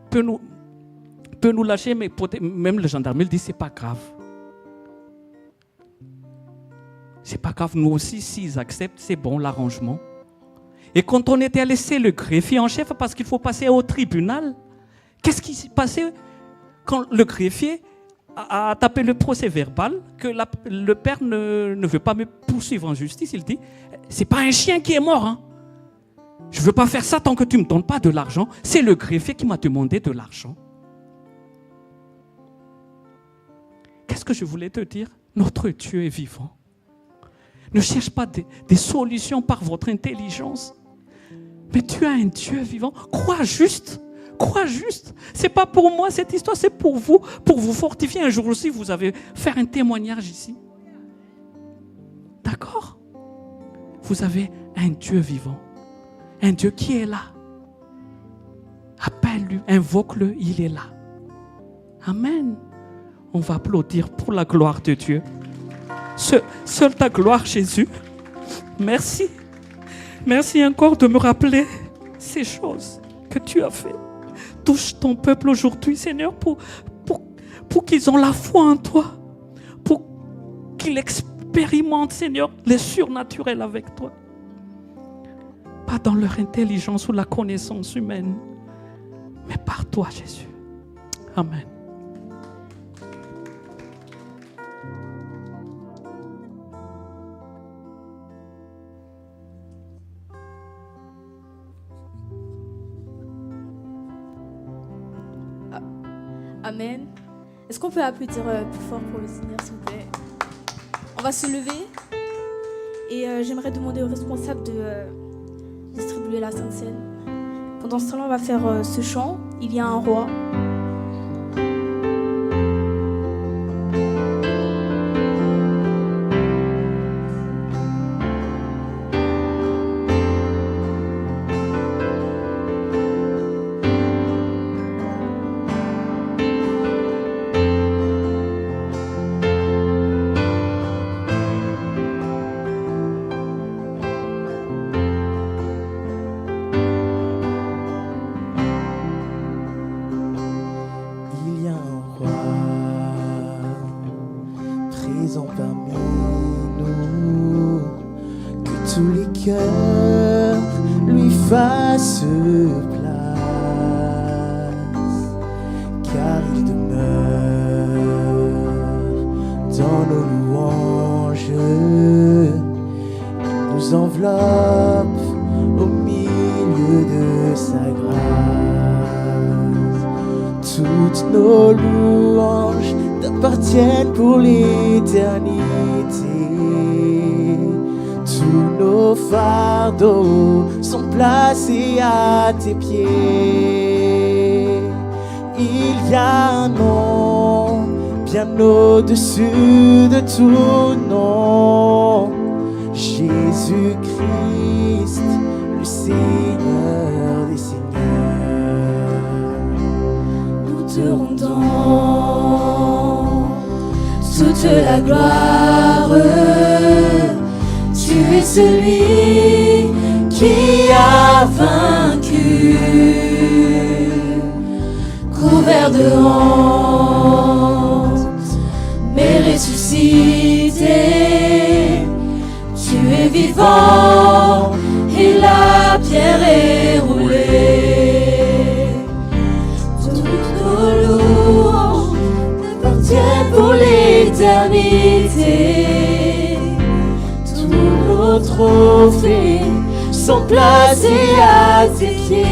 S8: peut nous lâcher, mais même le gendarmerie dit, c'est pas grave. C'est pas grave, nous aussi, s'ils acceptent, c'est bon, l'arrangement. Et quand on était allé, c'est le greffier en chef, parce qu'il faut passer au tribunal. Qu'est-ce qui s'est passé quand le greffier a tapé le procès verbal, que le père ne veut pas me poursuivre en justice? Il dit, c'est pas un chien qui est mort. Hein. Je ne veux pas faire ça tant que tu ne me donnes pas de l'argent. C'est le greffier qui m'a demandé de l'argent. Qu'est-ce que je voulais te dire? Notre Dieu est vivant. Ne cherche pas des solutions par votre intelligence. Mais tu as un Dieu vivant. Crois juste. Crois juste. Ce n'est pas pour moi cette histoire, c'est pour vous fortifier. Un jour aussi, vous avez fait un témoignage ici. D'accord? Vous avez un Dieu vivant. Un Dieu qui est là. Appelle-le, invoque-le, il est là. Amen. On va applaudir pour la gloire de Dieu. Seule ta gloire, Jésus. Merci. Merci encore de me rappeler ces choses que tu as fait. Touche ton peuple aujourd'hui, Seigneur, pour qu'ils aient la foi en toi. Pour qu'ils expérimentent, Seigneur, le surnaturel avec toi. Pas dans leur intelligence ou la connaissance humaine, mais par toi, Jésus. Amen.
S3: Amen. Est-ce qu'on peut applaudir plus fort pour le Seigneur, s'il vous plaît? On va se lever et j'aimerais demander aux responsables de distribuer la Sainte Seine. Pendant ce temps-là, on va faire ce chant. Il y a un roi.
S6: Pour l'éternité, tous nos fardeaux sont placés à tes pieds. Il y a un nom bien au-dessus de tout nom, Jésus-Christ, le Seigneur des Seigneurs. Nous te rendons toute la gloire. Tu es celui qui a vaincu, couvert de honte, mais ressuscité. Tu es vivant et la pierre est roulée. Toutes nos louanges t'appartiennent pour l'éternité. Tous nos sont placés à tes pieds.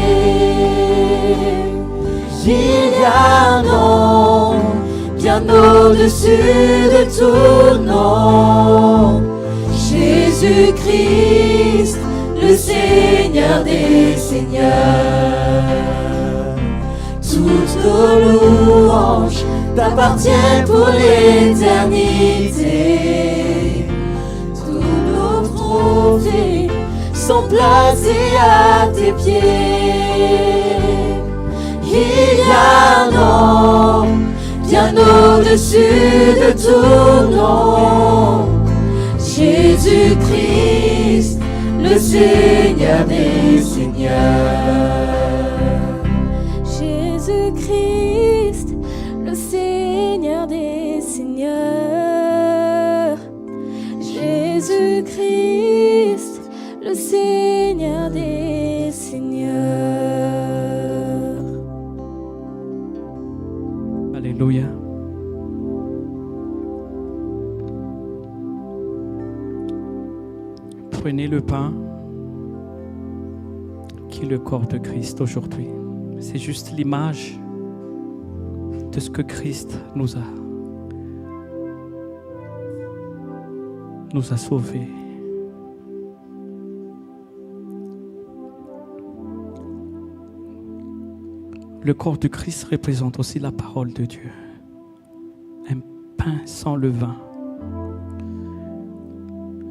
S6: Il y a un nom bien au-dessus de tout nom, Jésus-Christ, le Seigneur des Seigneurs. Toutes nos louanges t'appartiennent pour l'éternité. Tous nos trophées sont placés à tes pieds. Il y a un nom bien au-dessus de tout nom, Jésus-Christ, le Seigneur des Seigneurs.
S3: Jésus-Christ, le Seigneur des Seigneurs. Jésus-Christ, le Seigneur des Seigneurs.
S8: Alléluia. Prenez le pain qui est le corps de Christ aujourd'hui. C'est juste l'image de ce que Christ nous a sauvés. Le corps de Christ représente aussi la parole de Dieu. Un pain sans levain.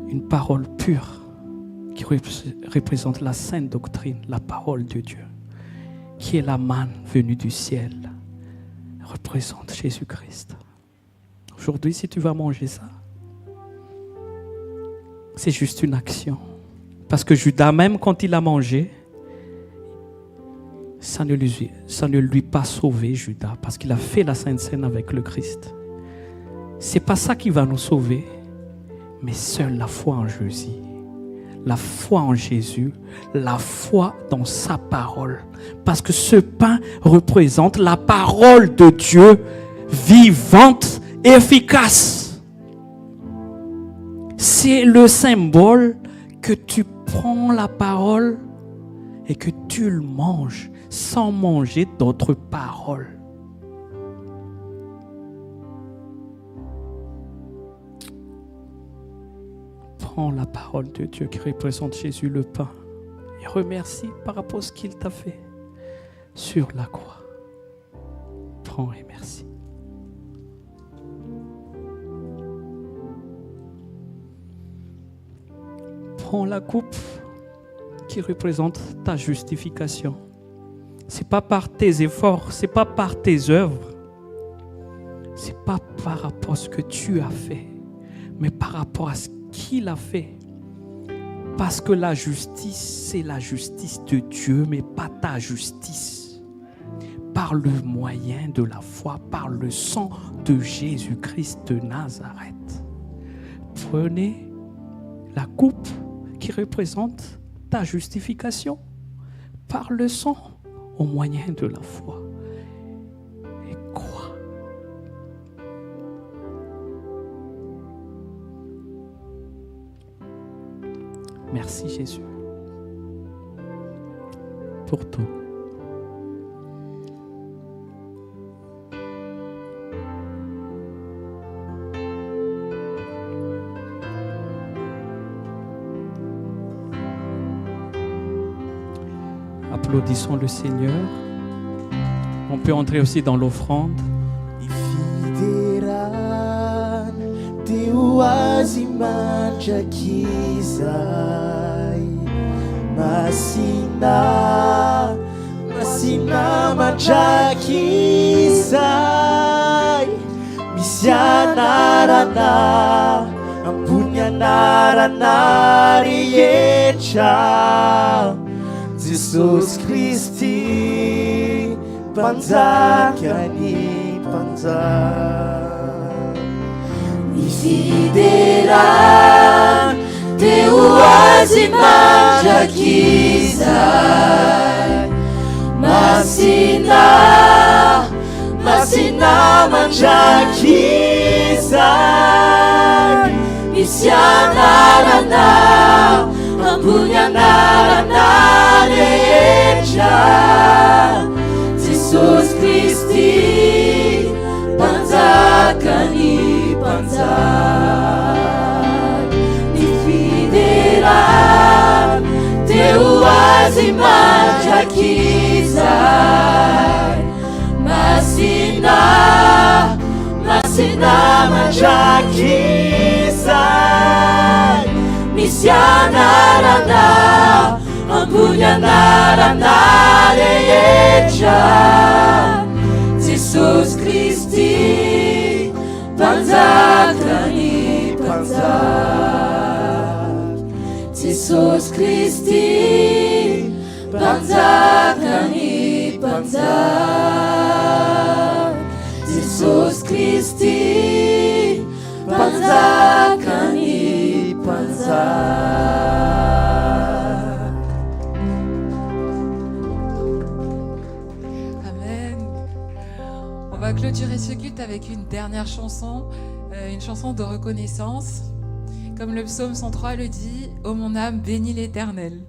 S8: Une parole pure qui représente la sainte doctrine, la parole de Dieu, qui est la manne venue du ciel, représente Jésus-Christ. Aujourd'hui, si tu vas manger ça, c'est juste une action. Parce que Judas, même quand il a mangé, ça ne lui pas sauvé, Judas, parce qu'il a fait la Sainte Seine avec le Christ. C'est pas ça qui va nous sauver, mais seule la foi en Jésus. La foi en Jésus, la foi dans sa parole. Parce que ce pain représente la parole de Dieu vivante et efficace. C'est le symbole que tu prends la parole et que tu le manges sans manger d'autres paroles. Prends la parole de Dieu qui représente Jésus, le pain, et remercie par rapport à ce qu'il t'a fait sur la croix. Prends et merci. Prends la coupe qui représente ta justification. C'est pas par tes efforts, c'est pas par tes œuvres, c'est pas par rapport à ce que tu as fait, mais par rapport à ce qu'il a fait. Parce que la justice, c'est la justice de Dieu, mais pas ta justice. Par le moyen de la foi, par le sang de Jésus-Christ de Nazareth. Prenez la coupe qui représente ta justification par le sang au moyen de la foi. Et crois. Merci Jésus pour tout. Applaudissons le Seigneur. On peut entrer aussi dans l'offrande.
S6: Masina majakizai misianarana ampunyanarana riecha Jesus Christi panzakani panzak Isideran Teu azima jakizai Masina manjakizai Misianarana ampunyanaranareja Jesus Christi panzakani panzak nifideran teu azimanjakizai masina manjakizai misyanarana ampunyanaranareja Jesus Christi panzakani panzak Jesus Christi panzakani panzak Jesus Christi panzakani panzak.
S2: Amen. On va clôturer ce culte avec une dernière chanson, une chanson de reconnaissance. Comme le psaume 103 le dit, « Ô mon âme, bénis l'Éternel ».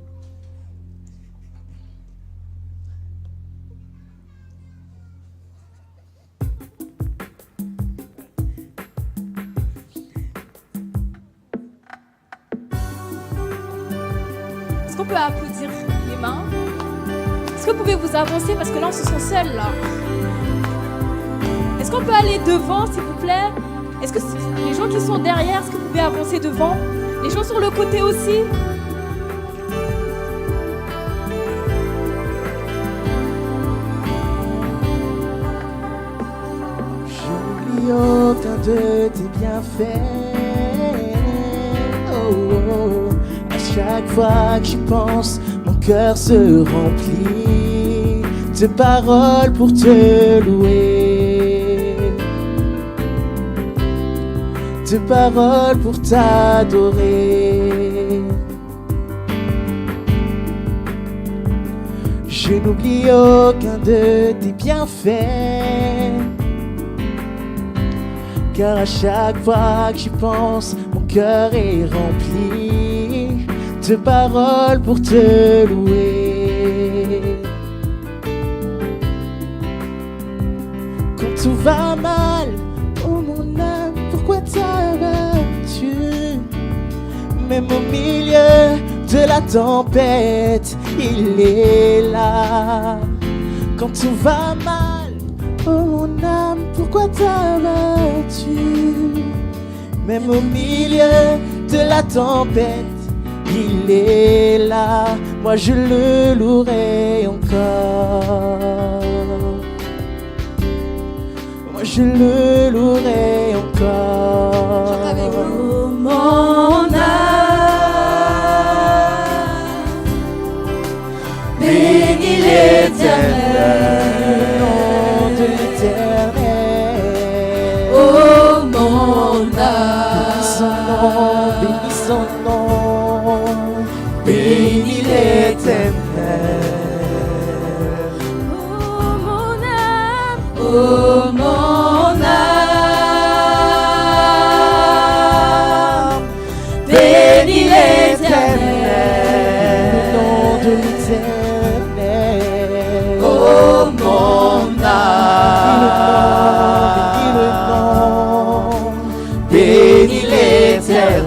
S3: Est-ce qu'on peut applaudir les mains? Est-ce que vous pouvez vous avancer parce que là on se sent seul là? Est-ce qu'on peut aller devant s'il vous plaît? Est-ce que les gens qui sont derrière, est-ce que vous pouvez avancer devant? Les gens sur le côté aussi?
S6: J'oublie aucun de tes bienfaits. Oh, oh. À chaque fois que j'y pense, mon cœur se remplit de paroles pour te louer, de paroles pour t'adorer. Je n'oublie aucun de tes bienfaits, car à chaque fois que j'y pense, mon cœur est rempli de paroles pour te louer. Quand tout va mal, oh mon âme, pourquoi t'as battu? Même au milieu de la tempête, il est là. Quand tout va mal, oh mon âme, pourquoi t'as battu? Même au milieu de la tempête, il est là. Moi je le louerai encore. Moi je le louerai encore.
S2: Chante avec nous.
S6: Oh, mon âme, bénis l'Éternel, le nom de l'Éternel. Oh mon âme, bénis son nom, bénis l'Éternel.
S3: Oh mon âme,
S6: Oh mon âme, bénis l'Éternel, le nom de l'Éternel. Oh mon âme, bénis l'Éternel.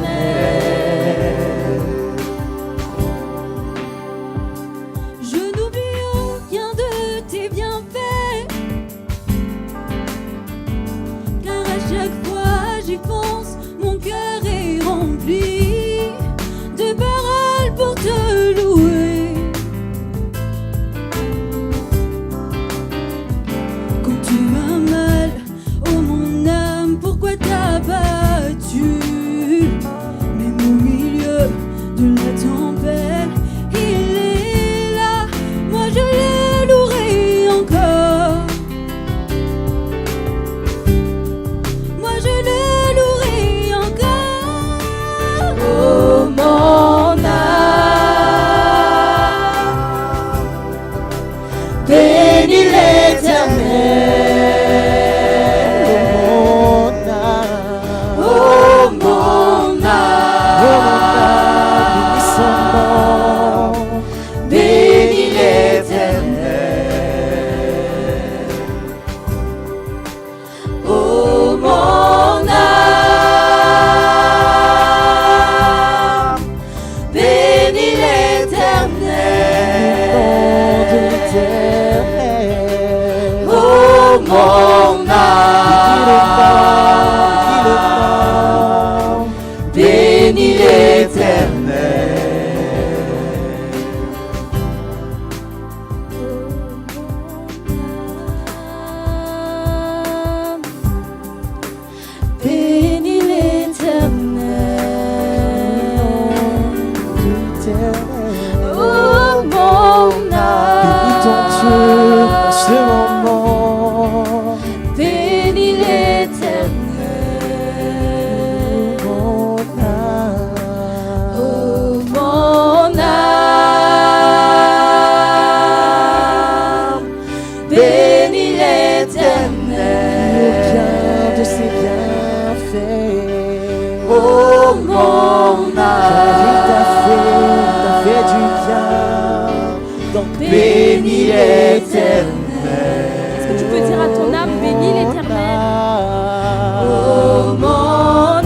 S5: Je n'oublie aucun de tes bienfaits, car à chaque fois j'y pense, mon cœur est rempli de paroles pour te louer. Quand tu vas mal, oh mon âme, pourquoi t'as battu? Même au milieu de la tempête, il est là. Moi je le louerai encore. Moi je le louerai encore.
S6: Oh mon âme, bénis l'Éternel. Oh mon âme, bénis son nom,
S5: mon âme, bénis l'Éternel. Bénis l'Éternel. Oh mon âme,
S6: Bénis ton Dieu en ce moment.
S5: bénis l'Éternel.
S6: Mon âme.
S5: Oh mon âme, bénis l'Éternel.
S6: Aucun de ses bienfaits.
S5: Oh mon
S6: Car il t'a fait du bien. Donc
S5: bénis l'Éternel.
S3: Est-ce que tu peux dire à ton âme, bénis l'Éternel?
S5: Oh mon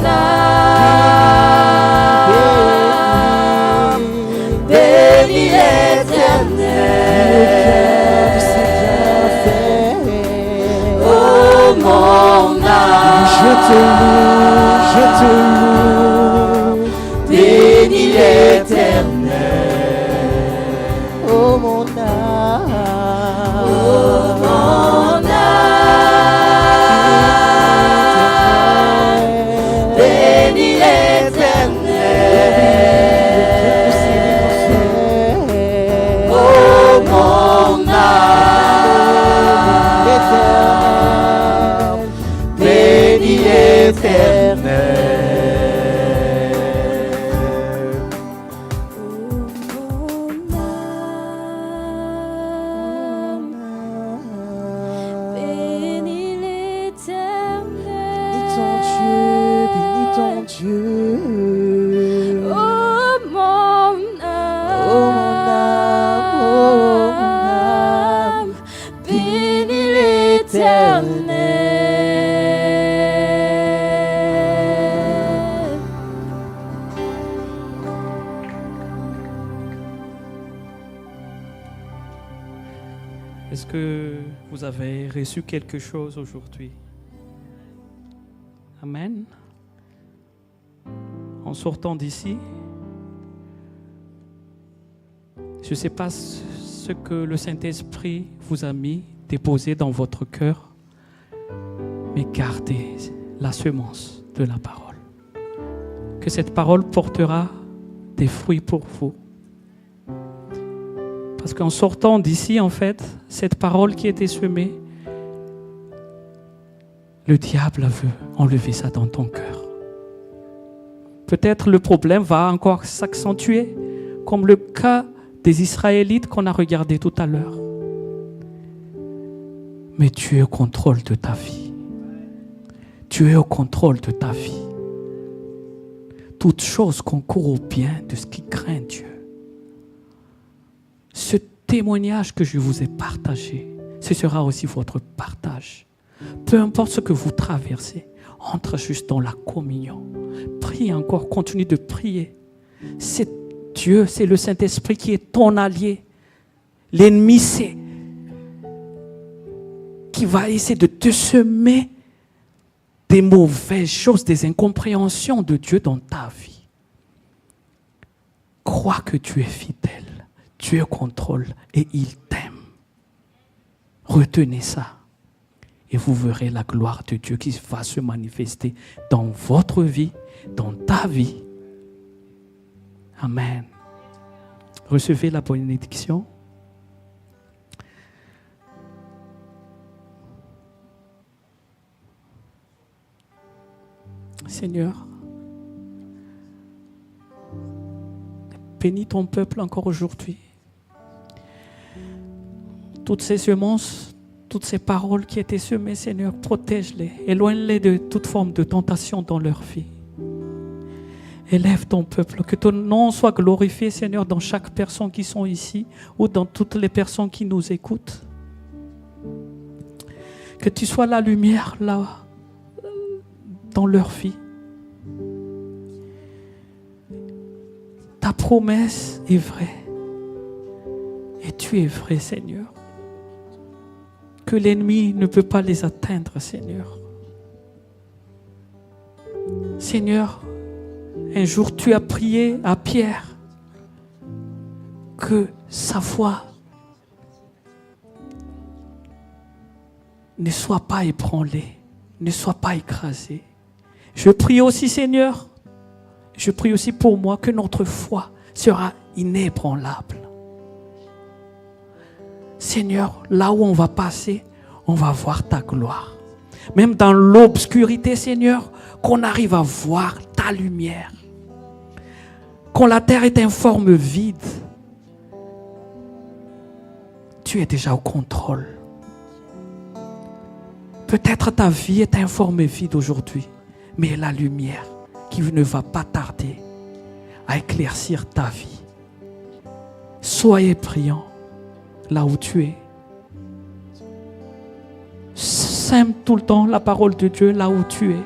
S5: âme, bénis l'Éternel. Oh mon âme,
S6: Je te loue,
S5: bénis l'Éternel.
S6: oh mon âme.
S5: Oh mon âme, bénis l'Éternel. Oh mon âme, bénis l'Éternel.
S3: Bénis l'Éternel.
S6: Bénis ton Dieu.
S3: Oh mon âme,
S6: Oh mon âme, oh mon âme.
S3: bénis l'Éternel.
S8: Est-ce que vous avez reçu quelque chose aujourd'hui? Amen. En sortant d'ici, je ne sais pas ce que le Saint-Esprit vous a mis, déposé dans votre cœur, mais gardez la semence de la parole. Que cette parole portera des fruits pour vous. Parce qu'en sortant d'ici, en fait, cette parole qui était semée, le diable veut enlever ça dans ton cœur. Peut-être le problème va encore s'accentuer, comme le cas des Israélites qu'on a regardé tout à l'heure. Mais tu es au contrôle de ta vie. Tu es au contrôle de ta vie. Toute chose concourt au bien de ce qui craint Dieu. Ce témoignage que je vous ai partagé, ce sera aussi votre partage. Peu importe ce que vous traversez, entre juste dans la communion. Prie encore, continue de prier. C'est Dieu, c'est le Saint-Esprit qui est ton allié. L'ennemi, c'est qui va essayer de te semer des mauvaises choses, des incompréhensions de Dieu dans ta vie. Crois que tu es fidèle. Dieu contrôle et il t'aime. Retenez ça et vous verrez la gloire de Dieu qui va se manifester dans votre vie, dans ta vie. Amen. Recevez la bénédiction. Seigneur, bénis ton peuple encore aujourd'hui. Toutes ces semences, toutes ces paroles qui étaient semées, Seigneur, protège-les, éloigne-les de toute forme de tentation dans leur vie. Élève ton peuple, que ton nom soit glorifié, Seigneur, dans chaque personne qui sont ici ou dans toutes les personnes qui nous écoutent. Que tu sois la lumière là, dans leur vie. Ta promesse est vraie. Et tu es vrai, Seigneur. que l'ennemi ne peut pas les atteindre, Seigneur. Seigneur, un jour tu as prié à Pierre que sa foi ne soit pas ébranlée, ne soit pas écrasée. Je prie aussi, Seigneur, je prie aussi pour moi que notre foi sera inébranlable. Seigneur, là où on va passer, on va voir ta gloire. Même dans l'obscurité, Seigneur, qu'on arrive à voir ta lumière. Quand la terre est informe vide, tu es déjà au contrôle. Peut-être ta vie est informe vide aujourd'hui, mais la lumière qui ne va pas tarder à éclaircir ta vie. Soyez priants là où tu es. Sème tout le temps la parole de Dieu là où tu es.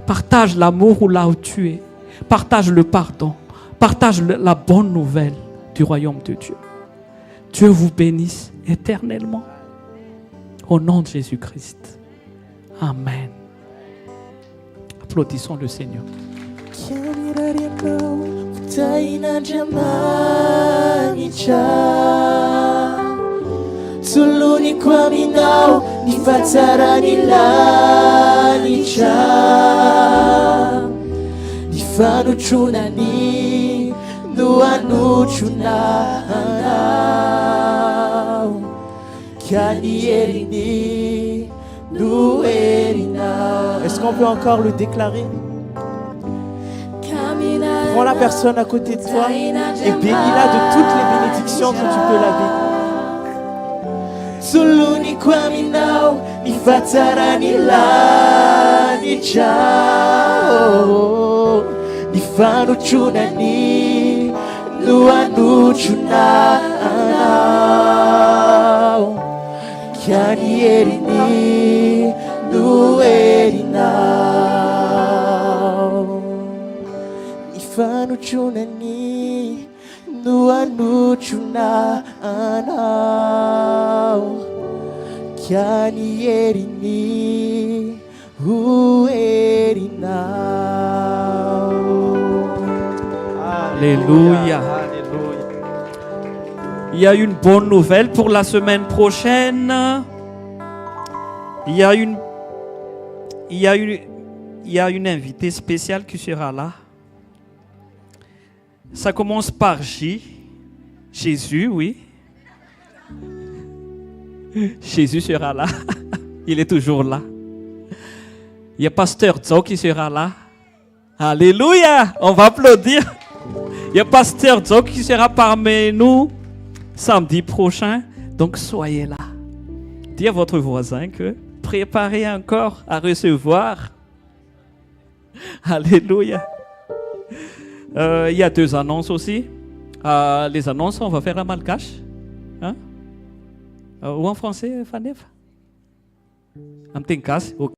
S8: Partage l'amour là où tu es. Partage le pardon. Partage la bonne nouvelle du royaume de Dieu. Dieu vous bénisse éternellement. Au nom de Jésus-Christ. Amen. Applaudissons le Seigneur.
S6: Suluni kwa minao nifatara nilanicha nifanu chunani nuanu chunanao kani erini nuerina. Est-ce qu'on peut encore le déclarer? Prends la personne à côté de toi et bénis-la de toutes les bénédictions que tu peux la bénir. Suluni kwa minao nifatara nilanicha nifanu chunani nuanu chunanao kyani erini nuerinao nifanu chunani nuanu chunanao kyani erini uerinao.
S8: Alléluia. Il y a une bonne nouvelle pour la semaine prochaine. Il y a une invitée spéciale qui sera là. Ça commence par J. Jésus, oui. Jésus sera là. Il est toujours là. Il y a Pasteur Zo qui sera là. Alléluia. On va applaudir. Il y a Pasteur Zo qui sera parmi nous samedi prochain. Donc soyez là. Dites à votre voisin que préparez encore à recevoir. Alléluia. Il y a 2 annonces aussi. Les annonces, on va faire en malgache. Hein? Ou en français, Fanef? En tinkas, ok.